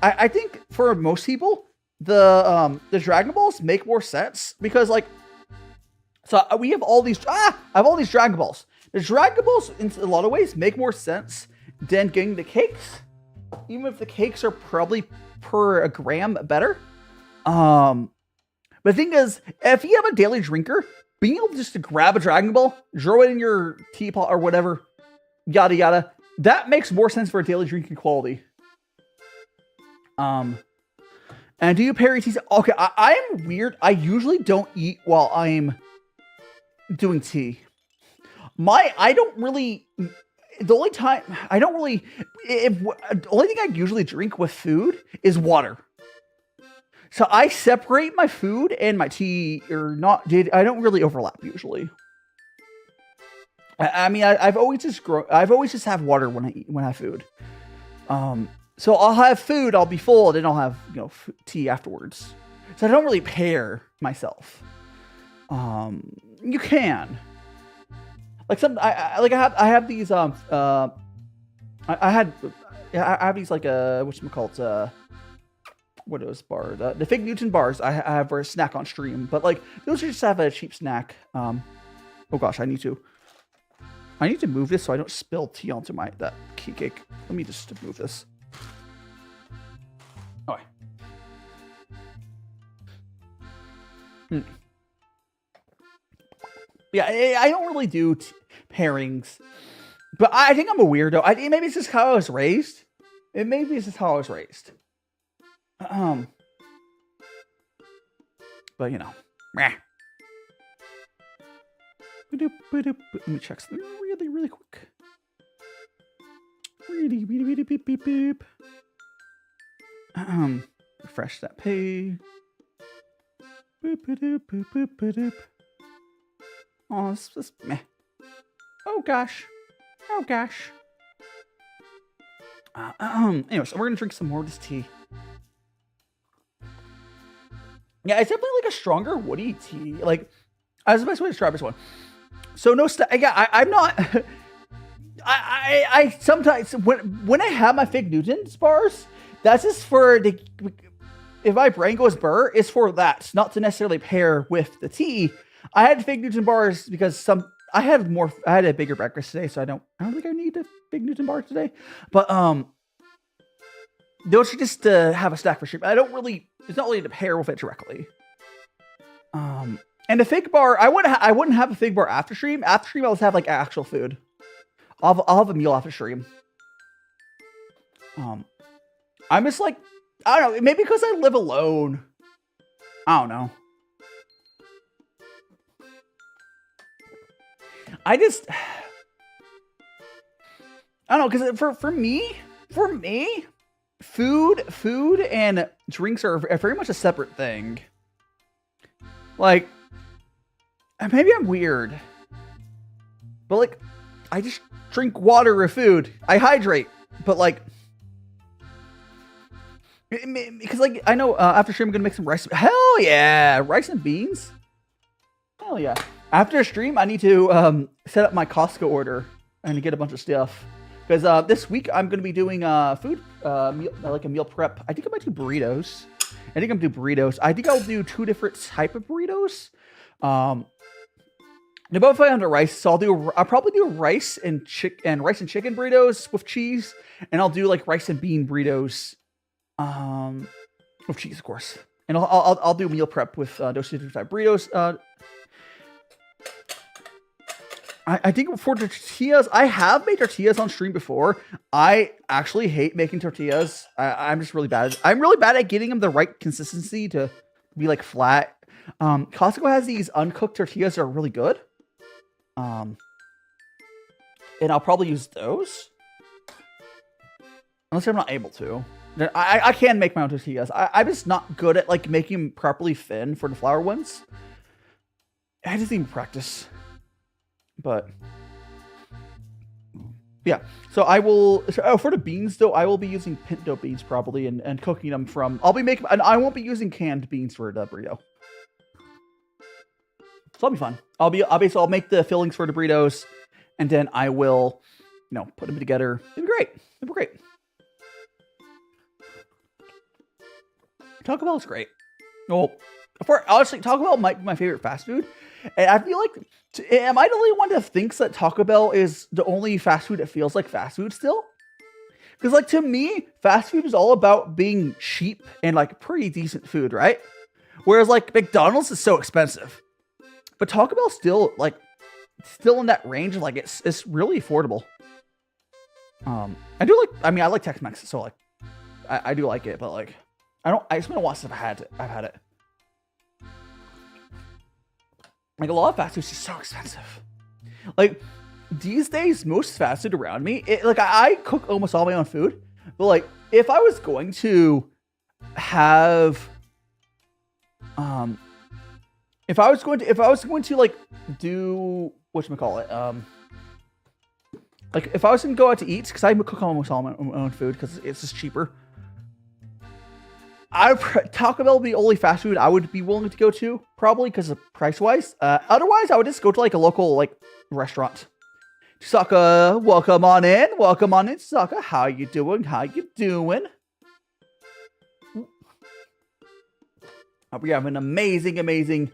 I think for most people the Dragon Balls make more sense because like so we have all these I have all these Dragon Balls. The Dragon Balls in a lot of ways make more sense than getting the cakes. Even if the cakes are probably per a gram better. But the thing is, if you have a daily drinker, being able just to grab a Dragon Ball, throw it in your teapot or whatever, yada yada, that makes more sense for a daily drinking quality. And do you parry teas? Okay, I am weird. I usually don't eat while I'm doing tea. The only thing I usually drink with food is water. So I separate my food and my tea, I don't really overlap usually. I mean, I've always just have water when I have food. So I'll have food, I'll be full, and then I'll have tea afterwards. So I don't really pair myself. You can. Like I have these I have these like whatchamacallit, what are those bars? The Fig Newton bars I have for a snack on stream, but like those are just have a cheap snack. Oh gosh, I need to move this so I don't spill tea onto that key cake. Let me just move this. Okay. Yeah, I don't really do pairings. But I think I'm a weirdo. Maybe it's just how I was raised. Maybe it's just how I was raised. But you know. Meh. Let me check something really quick. Really beep beep beep. Refresh that page. Boop. Oh, this is meh. Oh gosh. Anyway, so we're gonna drink some more of this tea. Yeah, it's definitely like a stronger woody tea. Like, that's the best way to describe this one. So no, I'm not. I sometimes when I have my Fig Newtons bars, that's just for the. If my brain goes burr, it's for that, not to necessarily pair with the tea. I had Fig Newton bars because I had a bigger breakfast today, so I don't think I need a Fig Newton bar today. But those are just to have a snack for stream. It's not really to pair with it directly. And the fig bar, I wouldn't have a fig bar after stream. After stream, I'll just have like actual food. I'll have a meal after stream. I'm just like, I don't know, maybe because I live alone. I don't know. I don't know, because for me, food and drinks are very much a separate thing. Like, maybe I'm weird, but like, I just drink water or food. I hydrate, but like, because like, I know after stream I'm gonna make some rice. Hell yeah, rice and beans. Hell yeah. After stream, I need to set up my Costco order and get a bunch of stuff. Because this week I'm going to be doing food, like a meal prep. I think I might do burritos. I think I'll do 2 different type of burritos. They're both under rice, so I'll probably do rice and chicken burritos with cheese, and I'll do like rice and bean burritos, with cheese, of course. And I'll do meal prep with those 2 different type burritos. I think for tortillas, I have made tortillas on stream before. I actually hate making tortillas. I'm just really bad. I'm really bad at getting them the right consistency to be like flat. Costco has these uncooked tortillas that are really good. And I'll probably use those. Unless I'm not able to. I can make my own tortillas. I'm just not good at like making them properly thin for the flour ones. I just need practice. But yeah, so I will. For the beans though, I will be using pinto beans probably and cooking them from. And I won't be using canned beans for the burrito. So that'll be fun. I'll make the fillings for the burritos, and then I will, put them together. It'll be great. Taco Bell is great. Well, honestly, Taco Bell might be my favorite fast food. And I feel like, am I the only one that thinks that Taco Bell is the only fast food that feels like fast food still? Because, like, to me, fast food is all about being cheap and, like, pretty decent food, right? Whereas, like, McDonald's is so expensive. But Taco Bell's still in that range of, like, it's really affordable. I like Tex-Mex, so, like, I do like it, but, like, it's been a while since I've had it. Like, a lot of fast food is just so expensive. Like, these days, most fast food around me, I cook almost all my own food. But, like, if I was going to have, if I was going to, like, do, whatchamacallit, like, if I was going to go out to eat, because I cook almost all my own food, because it's just cheaper. Taco Bell would be the only fast food I would be willing to go to, probably because of price-wise. Otherwise, I would just go to like a local like restaurant. Saka, welcome on in, Saka. How you doing? We have an amazing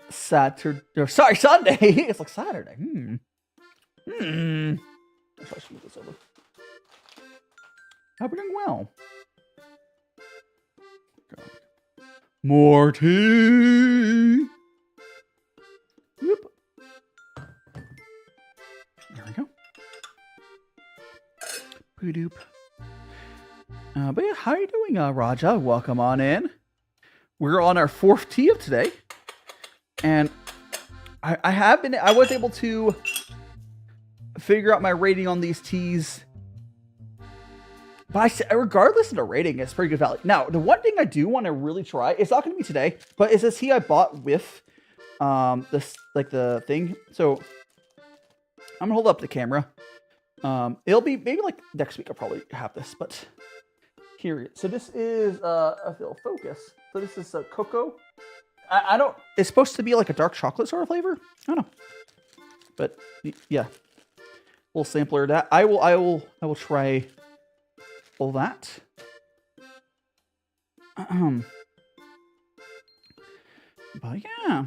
Sunday. It's like Saturday. Let's move this over. Hope we're doing well. More tea. Whoop. doop. But yeah, how are you doing, Raja? Welcome on in. We're on our 4th tea of today. And I was able to figure out my rating on these teas. But regardless of the rating, it's pretty good value. Now, the one thing I do want to really try, it's not going to be today, but it's this tea I bought with this, like the thing. So I'm gonna hold up the camera. It'll be maybe like next week I'll probably have this, but here. So this is a little focus. So this is cocoa. I don't. It's supposed to be like a dark chocolate sort of flavor. I don't know, but yeah, little sampler of that. I will try all that. But yeah,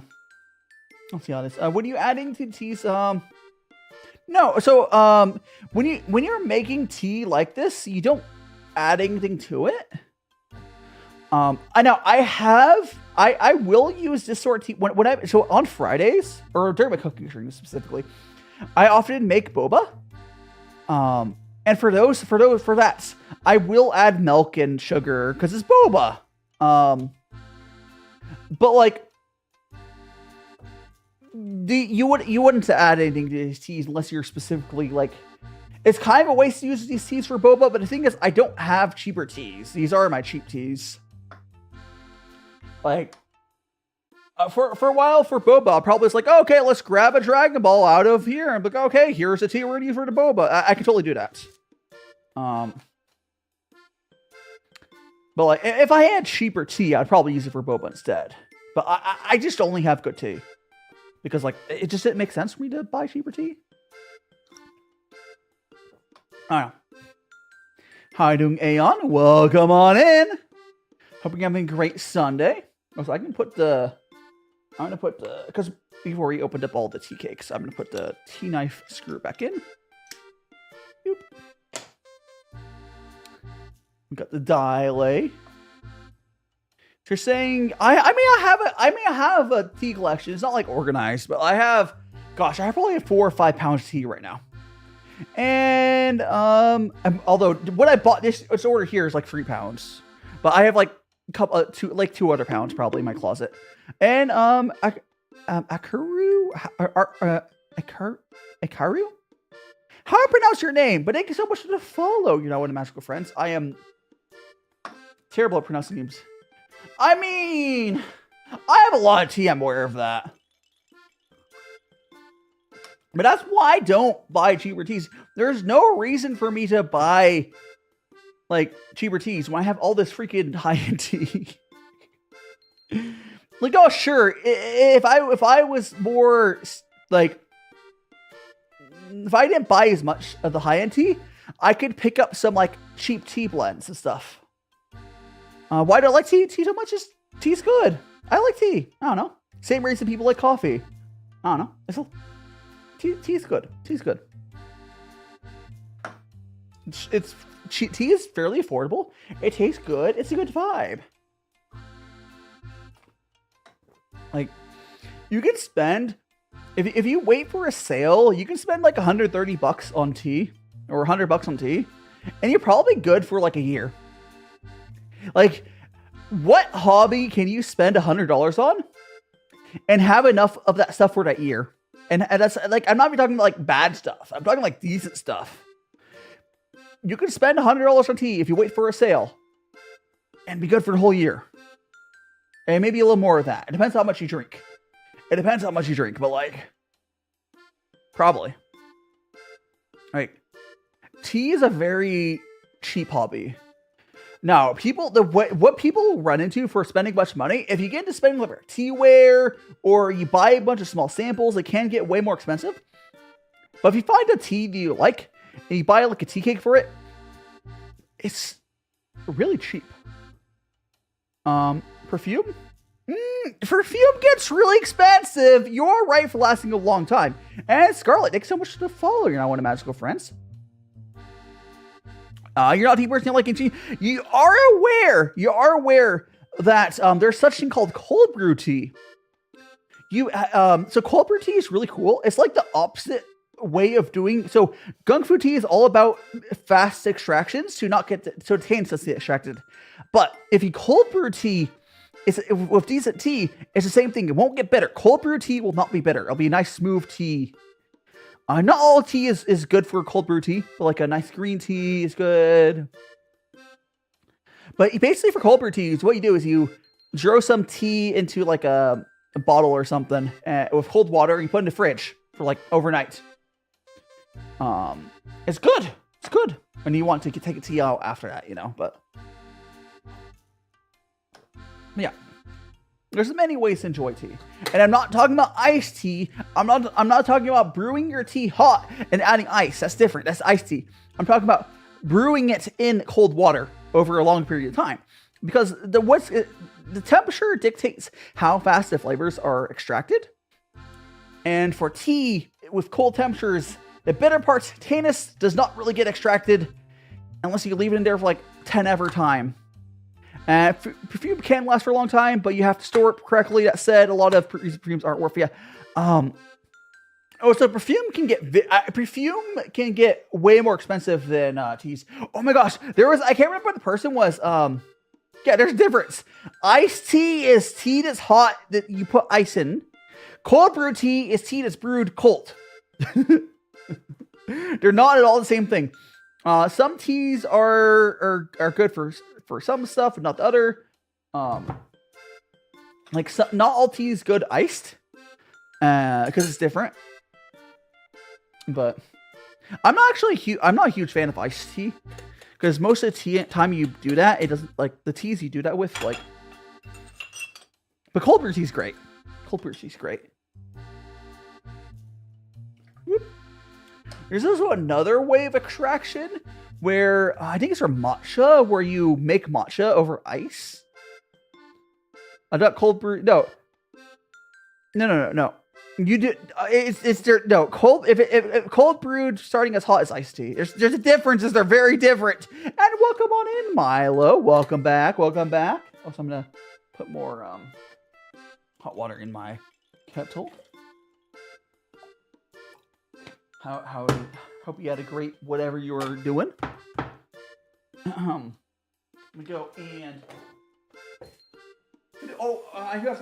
let's see how this. What are you adding to teas? No. So when you're making tea like this, you don't add anything to it. I know I will use this sort of tea when so on Fridays or during my cooking stream specifically, I often make boba. And for that, I will add milk and sugar because it's boba. But like, you wouldn't add anything to these teas unless you're specifically like, it's kind of a waste to use these teas for boba. But the thing is, I don't have cheaper teas. These are my cheap teas. Like, for a while for boba, I probably was like, oh, okay, let's grab a Dragon Ball out of here and be like, okay, here's a tea we're gonna use for the boba. I can totally do that. But like, if I had cheaper tea, I'd probably use it for boba instead. But I just only have good tea because like it just didn't make sense for me to buy cheaper tea. I don't know. How are you doing, Aeon? Welcome on in. Hope you're having a great Sunday. So I'm gonna put the, because before we opened up all the tea cakes, I'm gonna put the tea knife screw back in. Boop. We got the dilate. So you're saying I have a tea collection. It's not like organized, but I probably have 4 or 5 pounds of tea right now. And although what I bought this order here is like 3 pounds, but I have like two other pounds probably in my closet. And Akaru. How I pronounce your name? But thank you so much for the follow. You know what, magical friends. I am terrible at pronouncing names. I mean, I have a lot of tea. I'm aware of that. But that's why I don't buy cheaper teas. There's no reason for me to buy like cheaper teas when I have all this freaking high-end tea. Like, oh sure, if I was more like, if I didn't buy as much of the high-end tea, I could pick up some like cheap tea blends and stuff. Why do I like tea so much? Just tea's good. I like tea. I don't know. Same reason people like coffee. I don't know. Tea's good. Tea's good. Tea is fairly affordable. It tastes good. It's a good vibe. Like, you can spend, if you wait for a sale, you can spend like $130 on tea or $100 on tea, and you're probably good for like a year. Like, what hobby can you spend $100 on and have enough of that stuff for that year? And that's like, I'm not even talking about like bad stuff. I'm talking like decent stuff. You can spend $100 on tea if you wait for a sale and be good for the whole year. And maybe a little more of that. It depends how much you drink. But like, probably. Like, tea is a very cheap hobby. Now, what people run into for spending much money, if you get into spending like teaware or you buy a bunch of small samples, it can get way more expensive. But if you find a tea that you like and you buy like a tea cake for it, it's really cheap. Perfume? Perfume gets really expensive. You're right for lasting a long time. And Scarlet, thanks so much for the follow. You're not one of magical friends. You're not the person like tea. You are aware that there's such thing called cold brew tea. So cold brew tea is really cool. It's like the opposite way of doing. So Gongfu tea is all about fast extractions to not get so taints doesn't get extracted. But if you cold brew tea, with decent tea, it's the same thing. It won't get bitter. Cold brew tea will not be bitter. It'll be a nice smooth tea. Not all tea is good for cold brew tea, but like a nice green tea is good. But basically for cold brew teas, what you do is you throw some tea into like a bottle or something with cold water. You put it in the fridge for like overnight. It's good. It's good. And you want to take a tea out after that, you know, but yeah. There's many ways to enjoy tea. And I'm not talking about iced tea. I'm not talking about brewing your tea hot and adding ice. That's different. That's iced tea. I'm talking about brewing it in cold water over a long period of time. Because the temperature dictates how fast the flavors are extracted. And for tea with cold temperatures, the bitter parts, tannins, does not really get extracted unless you leave it in there for like 10 ever time. Perfume can last for a long time, but you have to store it correctly. That said, a lot of perfumes aren't worth it. So perfume can get way more expensive than teas. Oh my gosh, I can't remember what the person was. Yeah, there's a difference. Iced tea is tea that's hot that you put ice in. Cold brew tea is tea that's brewed cold. They're not at all the same thing. Some teas are good for some stuff, but not the other. Not all tea is good iced, because it's different. But I'm not a huge fan of iced tea, because most of the time you do that, it doesn't like the teas you do that with like. But cold brew tea is great. Cold brew tea is great. Whoop. There's also another way of extraction where I think it's for matcha, where you make matcha over ice. I got cold brew. No. You do. It's there. No cold. If cold brewed starting as hot as iced tea. There's a difference. They're very different. And welcome on in, Milo. Welcome back. Welcome back. Oh, so I'm gonna put more hot water in my kettle. How hope you had a great whatever you were doing. Let me go and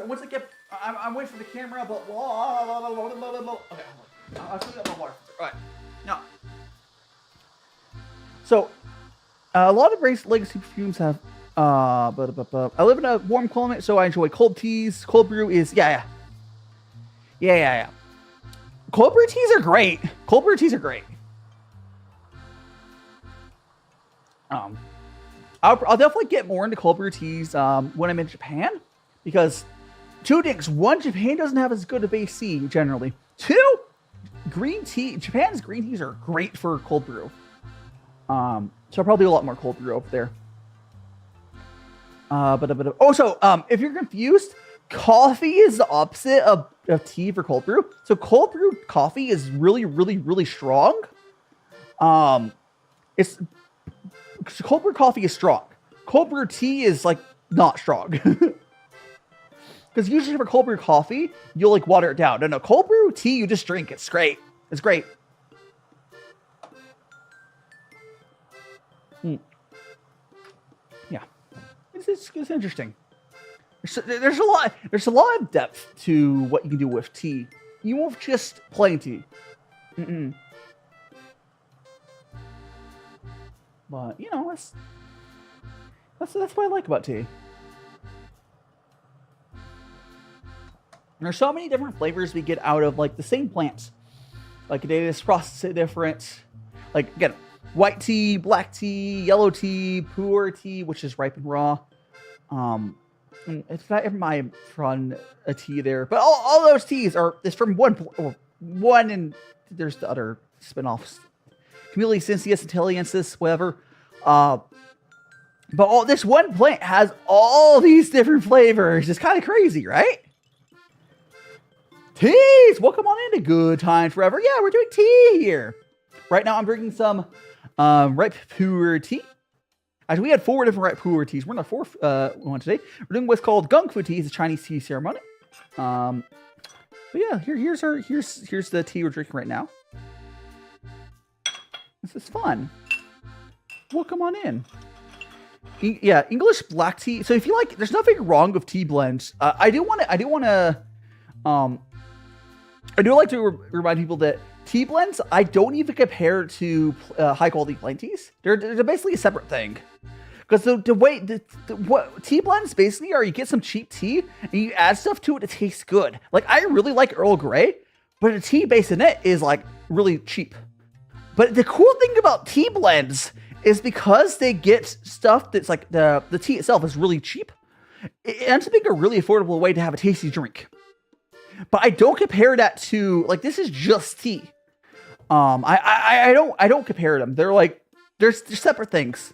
once I get I'm waiting for the camera, but okay, I'll fill up my water. All right, now. So a lot of legacy perfumes have I live in a warm climate, so I enjoy cold teas. Cold brew is yeah. Cold brew teas are great. I'll definitely get more into cold brew teas when I'm in Japan, because two things. One, Japan doesn't have as good a base tea generally. Two, Japan's green teas are great for cold brew. So I'll probably do a lot more cold brew over there. If you're confused, coffee is the opposite of tea for cold brew. So cold brew coffee is really, really, really strong. Cold brew coffee is strong. Cold brew tea is like not strong. Because usually for cold brew coffee, you'll like water it down. No, cold brew tea, you just drink. It's great. It's great. Yeah, it's interesting. There's a lot of depth to what you can do with tea. You won't just plain tea. But you know, that's what I like about tea. There's so many different flavors we get out of like the same plants. Like they just process it different. Like again, white tea, black tea, yellow tea, puer tea, which is ripe and raw. And it's not my front a tea there, but all those teas is from one, and there's the other spin-offs. Camellia sinensis, Italiensis, whatever. But this one plant has all these different flavors. It's kind of crazy, right? Teas! Welcome on into Good Times Forever. Yeah, we're doing tea here. Right now I'm drinking some ripe puer tea. Actually, we had 4 different ripe puer teas. We're on the 4th one today. We're doing what's called Gongfu tea. It's a Chinese tea ceremony. But yeah, here's the tea we're drinking right now. This is fun. Welcome on in. Yeah, English black tea. So if you like, there's nothing wrong with tea blends. I do like to remind people that tea blends, I don't even compare to high quality plain teas. They're basically a separate thing. Because what tea blends basically are, you get some cheap tea and you add stuff to it to taste good. Like, I really like Earl Grey, but the tea base in it is like really cheap. But the cool thing about tea blends is because they get stuff that's like the tea itself is really cheap, it ends up being a really affordable way to have a tasty drink. But I don't compare that to, like, this is just tea. I don't compare them. They're like, they're separate things.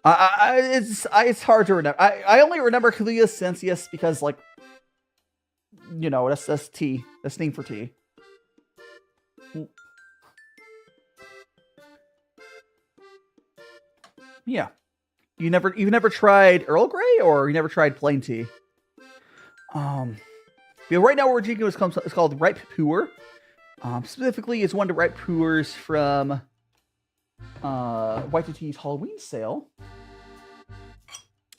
It's hard to remember. I only remember Calia Sensius because, like, you know, that's tea. That's name for tea. Yeah. You've never tried Earl Grey, or you never tried plain tea? Yeah, right now what we're drinking is called Ripe Puer. Specifically, it's one of the Ripe Puers from White2tea's Halloween sale.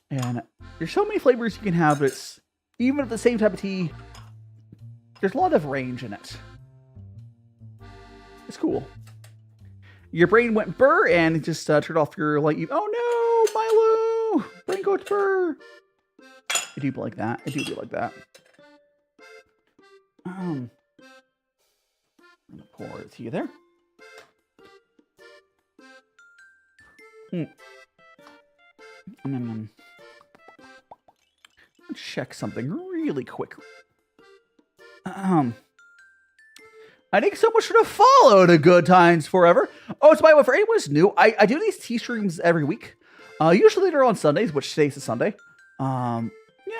And there's so many flavors you can have. It's even at the same type of tea. There's a lot of range in it. It's cool. Your brain went burr and it just turned off your light. Oh no, Milo! Brain goes burr. I do like that. I do like that. I'm gonna pour the tea there. Let's check something really quick. I think someone should have followed a Good Times Forever. Oh, so by the way, for anyone who's new, I do these tea streams every week. Usually they're on Sundays, which today's a Sunday. Yeah,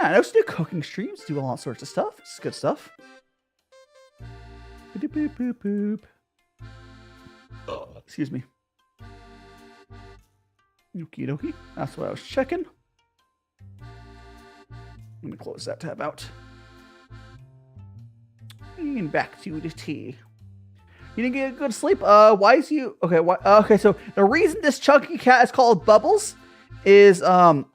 I also do cooking streams, do all sorts of stuff. It's good stuff. Boop, boop, boop, boop. Oh, excuse me. Okie dokie. That's what I was checking. Let me close that tab out. And back to the tea. You didn't get a good sleep? Why is you... Okay, okay, so the reason this chunky cat is called Bubbles is, when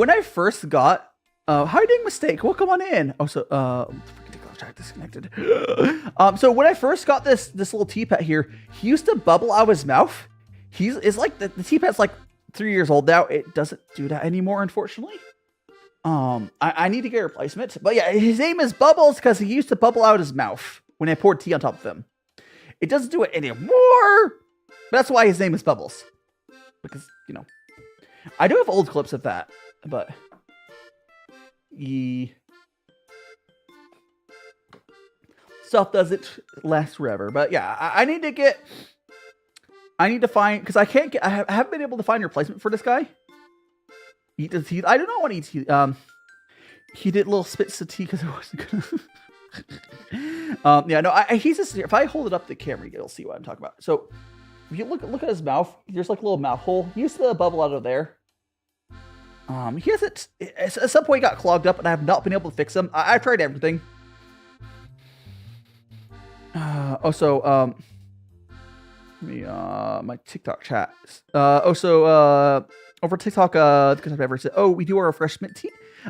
I first got... how are you doing, Mistake? Welcome on in. Oh, so, disconnected. So when I first got this little tea pet here, he used to bubble out of his mouth. It's like, the tea pet's like 3 years old now. It doesn't do that anymore, unfortunately. I need to get a replacement. But yeah, his name is Bubbles because he used to bubble out his mouth when I poured tea on top of him. It doesn't do it anymore. But that's why his name is Bubbles. Because, you know, I do have old clips of that, but stuff doesn't last forever. But yeah, I need to find, because I haven't been able to find a replacement for this guy. Eat the tea. I do not want to eat tea. He did little spits of tea because I wasn't gonna. Yeah, no. He's just, if I hold it up to the camera, you'll see what I'm talking about. So if you look at his mouth, there's like a little mouth hole. He used to bubble out of there. He hasn't. At some point, he got clogged up, and I have not been able to fix him. I've tried everything. My TikTok chat. Over TikTok, because I've ever said, oh, we do our fresh mint tea.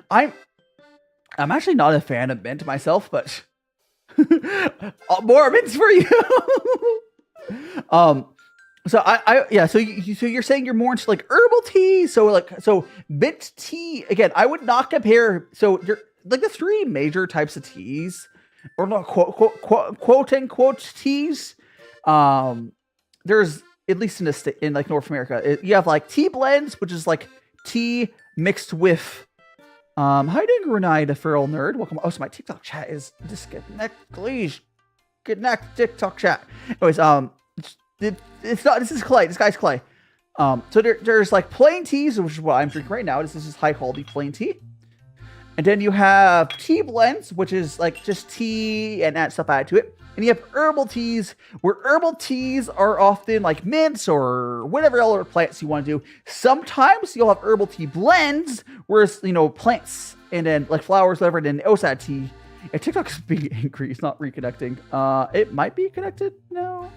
I'm actually not a fan of mint myself, but more mints for you. So you're saying you're more into like herbal tea, so mint tea again. I would not compare. So you're like the three major types of teas, or not quote unquote teas. There's, at least in like North America, you have like tea blends, which is like tea mixed with. How you doing, Renai, the feral nerd? Welcome. Oh, so my TikTok chat is disconnect. Please connect TikTok chat. Anyways, it's not. This is Clay. This guy's Clay. So there's like plain teas, which is what I'm drinking right now. This is just high quality plain tea. And then you have tea blends, which is like just tea and add stuff added to it. And you have herbal teas, where herbal teas are often like mints or whatever other plants you want to do. Sometimes you'll have herbal tea blends, where it's, you know, plants and then like flowers, whatever, and then also add tea. Yeah, TikTok's being angry. It's not reconnecting. It might be connected. No.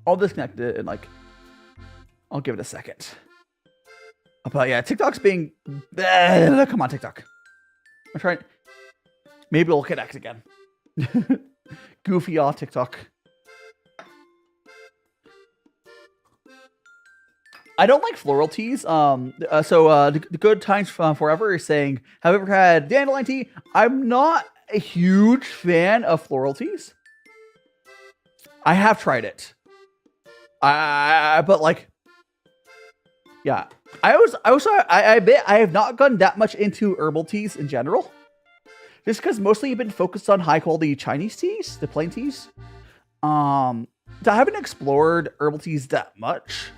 I'll disconnect it and like, I'll give it a second. But yeah, TikTok's being. Come on, TikTok. I'm trying. Maybe it'll connect again. Goofy off TikTok. I don't like floral teas. The Good Times Forever is saying, have you ever had dandelion tea? I'm not a huge fan of floral teas. I have tried it. But like, yeah. I admit I have not gotten that much into herbal teas in general. Just because mostly you've been focused on high quality Chinese teas, the plain teas. I haven't explored herbal teas that much.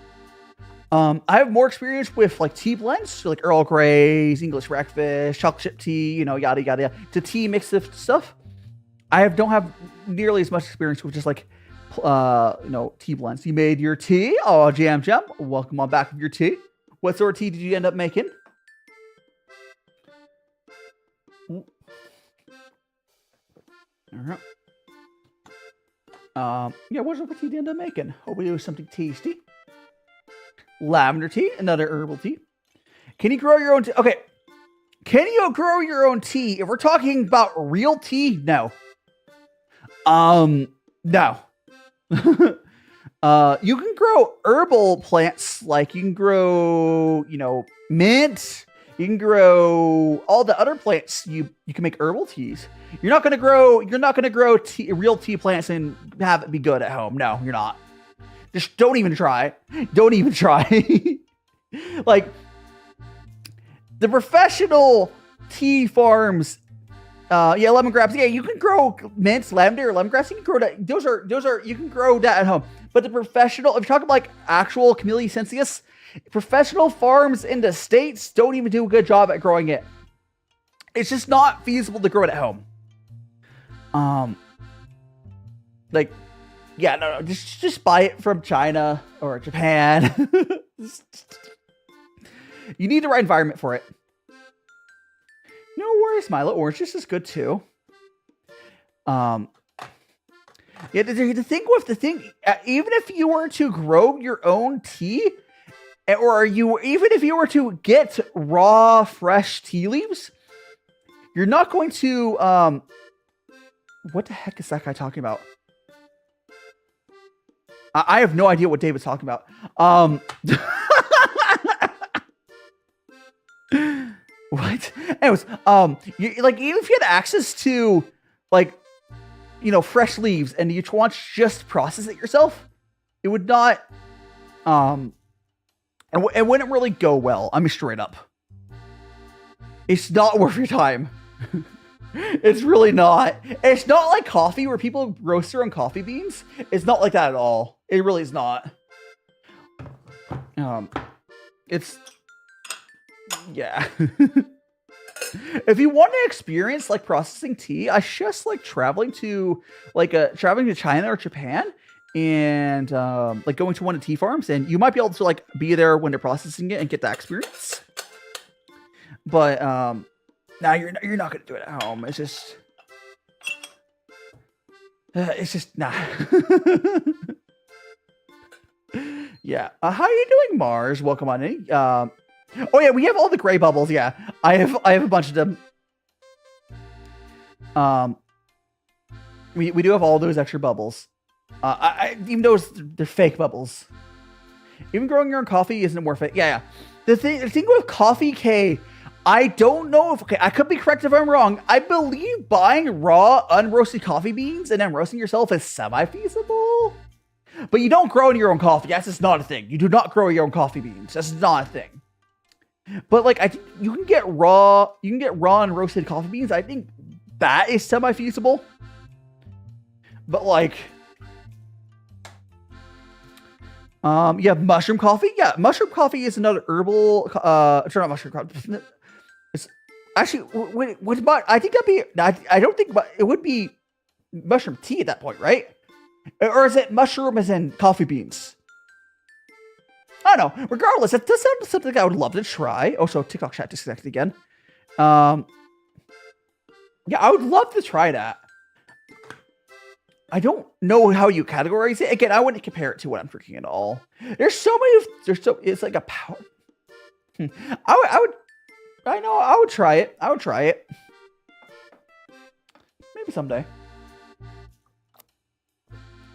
I have more experience with like tea blends, so like Earl Grey's, English breakfast, chocolate chip tea, you know, yada yada yada. To tea mix of stuff. Don't have nearly as much experience with just like tea blends. You made your tea. Oh, Jam. Welcome on back with your tea. What sort of tea did you end up making? Alright. Yeah, what sort of tea did you end up making? Hope it was something tasty. Lavender tea, another herbal tea. Can you grow your own tea? Okay. Can you grow your own tea? If we're talking about real tea, no. No. You can grow herbal plants, like you can grow, mint. You can grow all the other plants. You can make herbal teas. You're not gonna grow real tea plants and have it be good at home. No, you're not. Just don't even try. Don't even try. Like the professional tea farms. Lemongrass. Yeah, you can grow mint, lavender, or lemongrass. You can grow that. Those are. You can grow that at home. But the professional, if you're talking about like actual Camellia sinensis, professional farms in the States don't even do a good job at growing it. It's just not feasible to grow it at home. Just buy it from China or Japan. You need the right environment for it. No worries, Milo. Orange juice is good too. The thing, even if you were to grow your own tea, even if you were to get raw, fresh tea leaves, you're not going to, what the heck is that guy talking about? I have no idea what David's talking about. What? Anyways, even if you had access to, fresh leaves and you want to just process it yourself, it would not, it wouldn't really go well. I mean, straight up. It's not worth your time. It's really not. It's not like coffee where people roast their own coffee beans. It's not like that at all. It really is not. Yeah. If you want to experience like processing tea, I just like traveling to China or Japan and going to one of the tea farms, and you might be able to like be there when they're processing it and get that experience. But now you're not gonna do it at home. It's just nah. Yeah. How are you doing, Mars? Welcome on in. Oh yeah, we have all the gray bubbles. Yeah, I have a bunch of them. We do have all those extra bubbles. Even though they're fake bubbles. Even growing your own coffee isn't worth it. Yeah. The thing with coffee, K, I don't know if I could be correct if I'm wrong. I believe buying raw, unroasted coffee beans and then roasting yourself is semi-feasible. But you don't grow your own coffee. That's just not a thing. You do not grow your own coffee beans. That's not a thing. But I think you can get raw and roasted coffee beans. I think that is semi-feasible. But mushroom coffee. Yeah, mushroom coffee is another herbal. It's not mushroom coffee. It's actually I think that'd be. I don't think, but it would be mushroom tea at that point, right? Or is it mushroom as in coffee beans? I don't know. Regardless, it does sound something I would love to try. Oh, so TikTok chat disconnected again. Yeah, I would love to try that. I don't know how you categorize it. Again, I wouldn't compare it to what I'm drinking at all. There's so many. It's like a power. I would try it. I would try it. Maybe someday.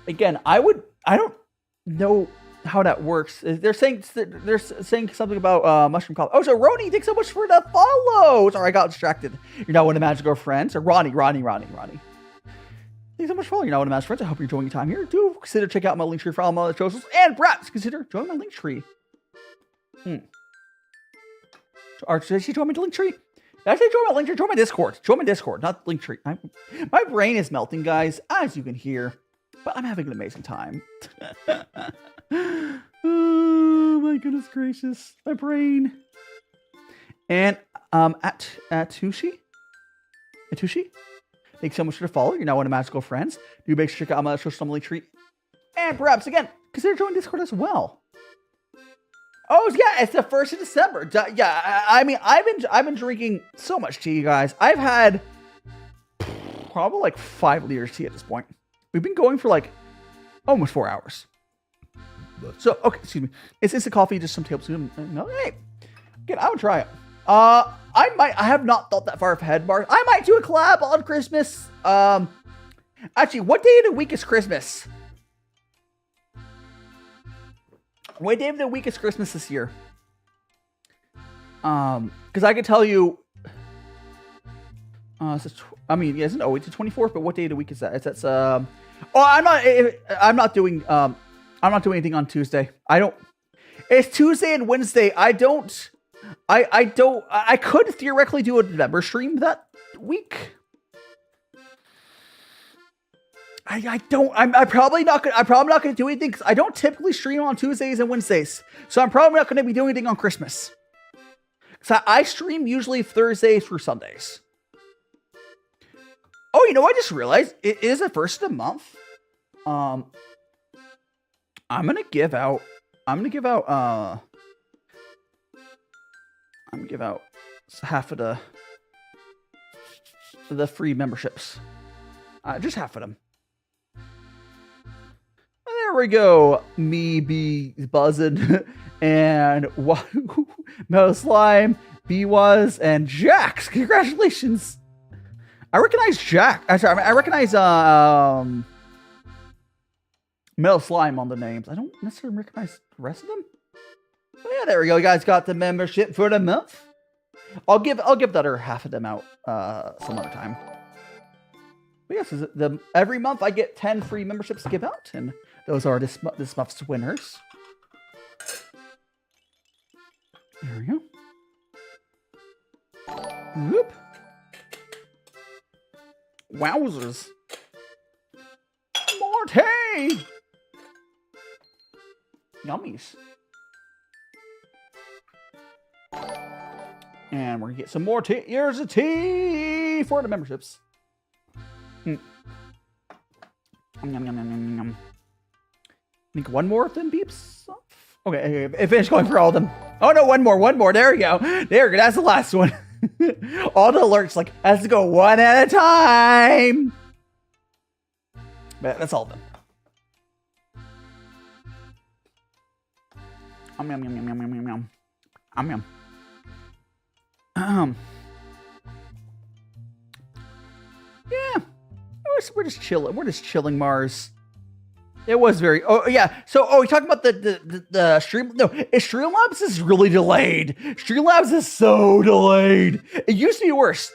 Again, I don't know how that works. They're saying something about mushroom coffee. Oh, so Roni, thanks so much for the follow. Sorry, I got distracted. You're not one of the magical friends. Or Ronnie. Thanks so much for following. You're not one of the magical friends. I hope you're enjoying your time here. Do consider check out my link tree for all my other socials. And perhaps consider joining my link tree. Or did she join my link tree? Actually, join my link tree. Join my Discord. Join my Discord, not link tree. My brain is melting, guys, as you can hear. But I'm having an amazing time. Oh my goodness gracious. My brain. And Atushi? Thanks so much for the follow. You're now one of my magical friends. Do make sure to check out my social link tree. And perhaps, again, consider joining Discord as well. Oh, yeah, it's the 1st of December. Yeah, I mean, I've been drinking so much tea, you guys. I've had probably like 5 liters of tea at this point. We've been going for like almost 4 hours. So, okay, excuse me. It's instant coffee, just some tablespoon. No, hey, again, I would try it. I have not thought that far ahead, Mark. I might do a collab on Christmas. Actually, what day of the week is Christmas? What day of the week is Christmas this year? Because I can tell you. It's the 24th, but what day of the week is that? It's I'm not doing anything on Tuesday. It's Tuesday and Wednesday. I could theoretically do a November stream that week. I'm probably not gonna do anything because I don't typically stream on Tuesdays and Wednesdays. So I'm probably not gonna be doing anything on Christmas. So I stream usually Thursdays through Sundays. Oh, you know, I just realized it is the 1st of the month. I'm gonna give out half of the free memberships. Just half of them. There we go. Me be buzzing and Metal Slime, B was and Jax. Congratulations. I recognize Jack. I recognize Metal Slime on the names. I don't necessarily recognize the rest of them. But yeah, there we go. You guys got the membership for the month. I'll give the other half of them out some other time. But yes, every month I get 10 free memberships to give out, and those are this month's winners. There we go. Whoop. Wowzers. More tea! Yummies. And we're gonna get some more tea. Here's a tea for the memberships. Yum, yum, yum, yum, yum. I think one more of them beeps off. Okay, I finished going for all of them. Oh no, one more. There we go. There we go. That's the last one. All the alerts like has to go one at a time. But that's all of them. Yum, yum, yum, yum, yum, yum, yum. Yeah. We're just chilling. We're just chilling, Mars. It was very. Oh yeah. So we talking about the stream. No, Streamlabs is really delayed. Streamlabs is so delayed. It used to be worse.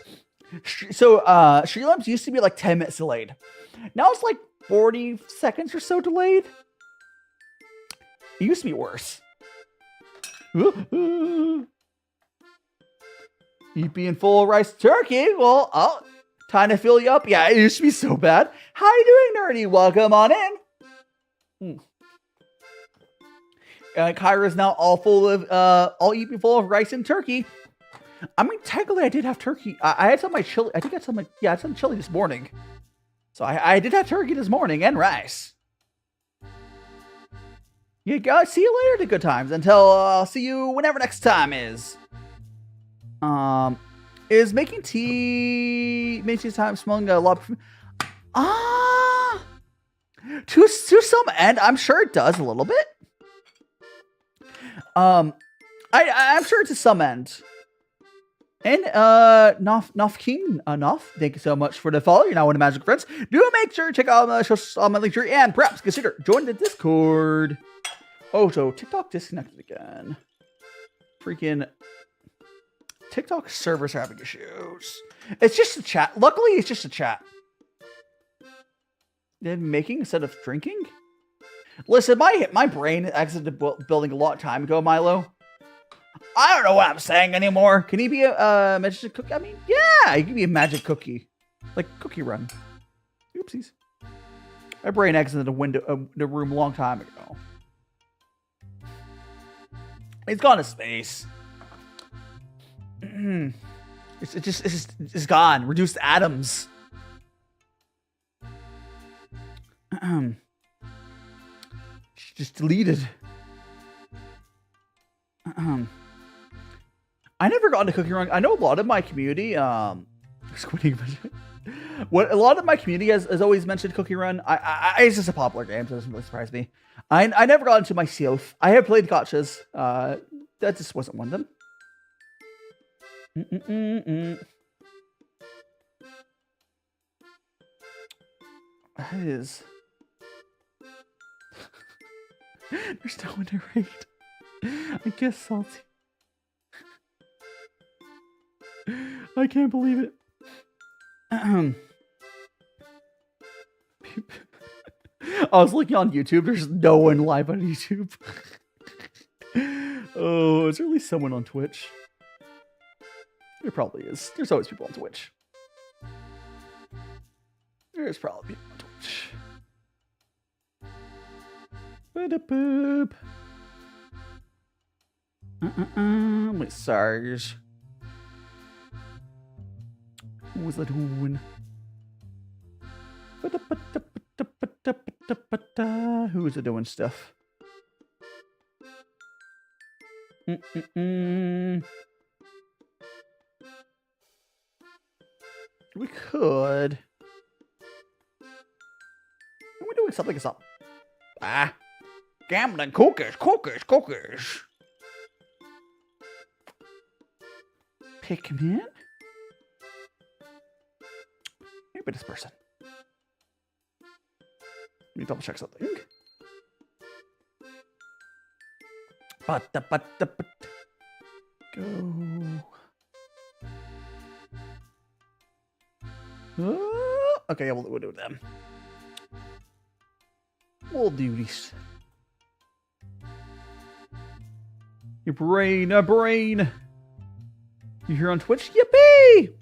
So Streamlabs used to be like 10 minutes delayed. Now it's like 40 seconds or so delayed. It used to be worse. You being full of rice turkey? Well, time to fill you up. Yeah, it used to be so bad. How you doing, nerdy? Welcome on in. Kyra's now all eating full of rice and turkey. I mean, technically, I did have turkey. I had some of my chili. I think I had some. I had some chili this morning. So I did have turkey this morning and rice. You guys, see you later to good times. Until I'll see you whenever next time is. Is making tea makes you time smelling a lot of to some end, I'm sure it does a little bit. I'm sure to some end. And Nof King, thank you so much for the follow. You're now one of Magic Friends. Do make sure to check out my link tree and perhaps consider joining the Discord. Oh, so TikTok disconnected again. Freaking TikTok servers are having issues. It's just a chat. Luckily, it's just a chat. They're making instead of drinking. Listen, my brain exited the building a long time ago, Milo. I don't know what I'm saying anymore. Can he be a magic cookie? I mean, yeah, he can be a magic cookie, like Cookie Run. Oopsies. My brain exited the room a long time ago. It's gone to space. It's gone. Reduced atoms. Just deleted. I never got into Cookie Run. I know a lot of my community. What a lot of my community has always mentioned Cookie Run. It's just a popular game, so it doesn't really surprise me. I never got into myself. I have played gotchas. That just wasn't one of them. That is. There's no one to rate. I guess salty. I can't believe it. I was looking on YouTube. There's no one live on YouTube. Oh, is there at least someone on Twitch? There probably is. There's always people on Twitch. There's probably people on Twitch. Ba-da-boop. Wait, SARS. What was that doing? Who is it doing stuff? We could. We're doing something else. Gambling cookies. Pikmin? Maybe this person. Let me double check something. Go. Okay, we'll do them. We'll do this. Your brain, a brain. You here on Twitch? Yippee!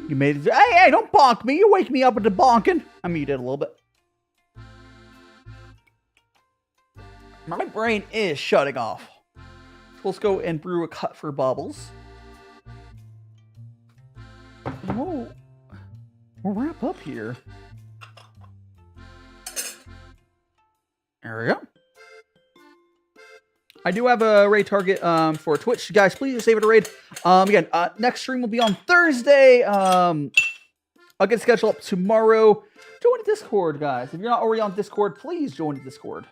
You made it. Hey, don't bonk me. You wake me up with the bonking. I muted a little bit. My brain is shutting off. So let's go and brew a cut for Bubbles. We'll wrap up here. There we go. I do have a raid target for Twitch. Guys, please save it a raid. Again, next stream will be on Thursday. I'll get scheduled up tomorrow. Join the Discord, guys. If you're not already on Discord, please join the Discord.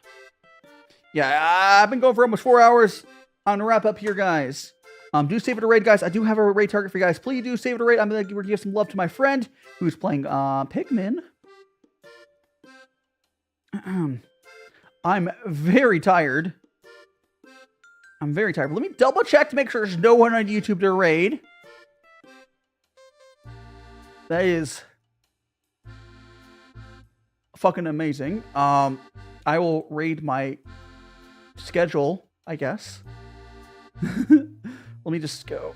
Yeah, I've been going for almost 4 hours. I'm going to wrap up here, guys. Do save it a raid, guys. I do have a raid target for you guys. Please do save it a raid. I'm going to give some love to my friend who's playing Pikmin. I'm very tired. Let me double check to make sure there's no one on YouTube to raid. That is fucking amazing. I will raid my schedule, I guess. Let me just go.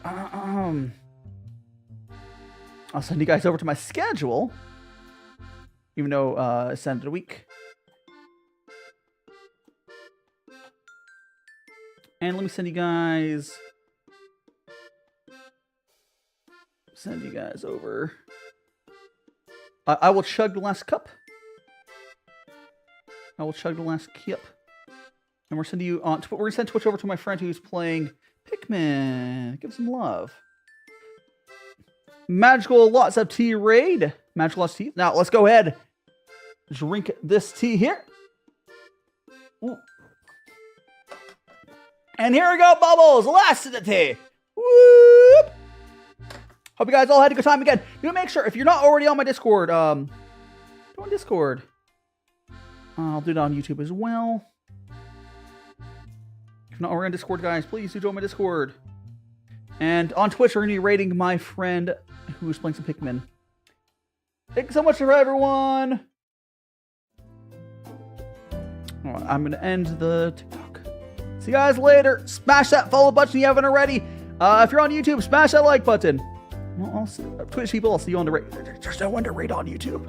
I'll send you guys over to my schedule. Even though I sent it a week. And let me send you guys over. I will chug the last cup. And we're sending you on. We're gonna send Twitch over to my friend who's playing Pikmin. Give some love. Magical lots of tea raid. Magical lots of tea. Now let's go ahead. Drink this tea here. Ooh. And here we go, Bubbles. Last of the tea. Whoop. Hope you guys all had a good time again. Do make sure, if you're not already on my Discord, go on Discord. I'll do it on YouTube as well. If you're not already on Discord, guys, please do join my Discord. And on Twitch, we're going to be rating my friend who's playing some Pikmin. Thank you so much for everyone. Right, I'm going to end the TikTok. See you guys later. Smash that follow button if you haven't already. If you're on YouTube, smash that like button. Well, Twitch people, I'll see you on the raid. There's no one to raid on YouTube.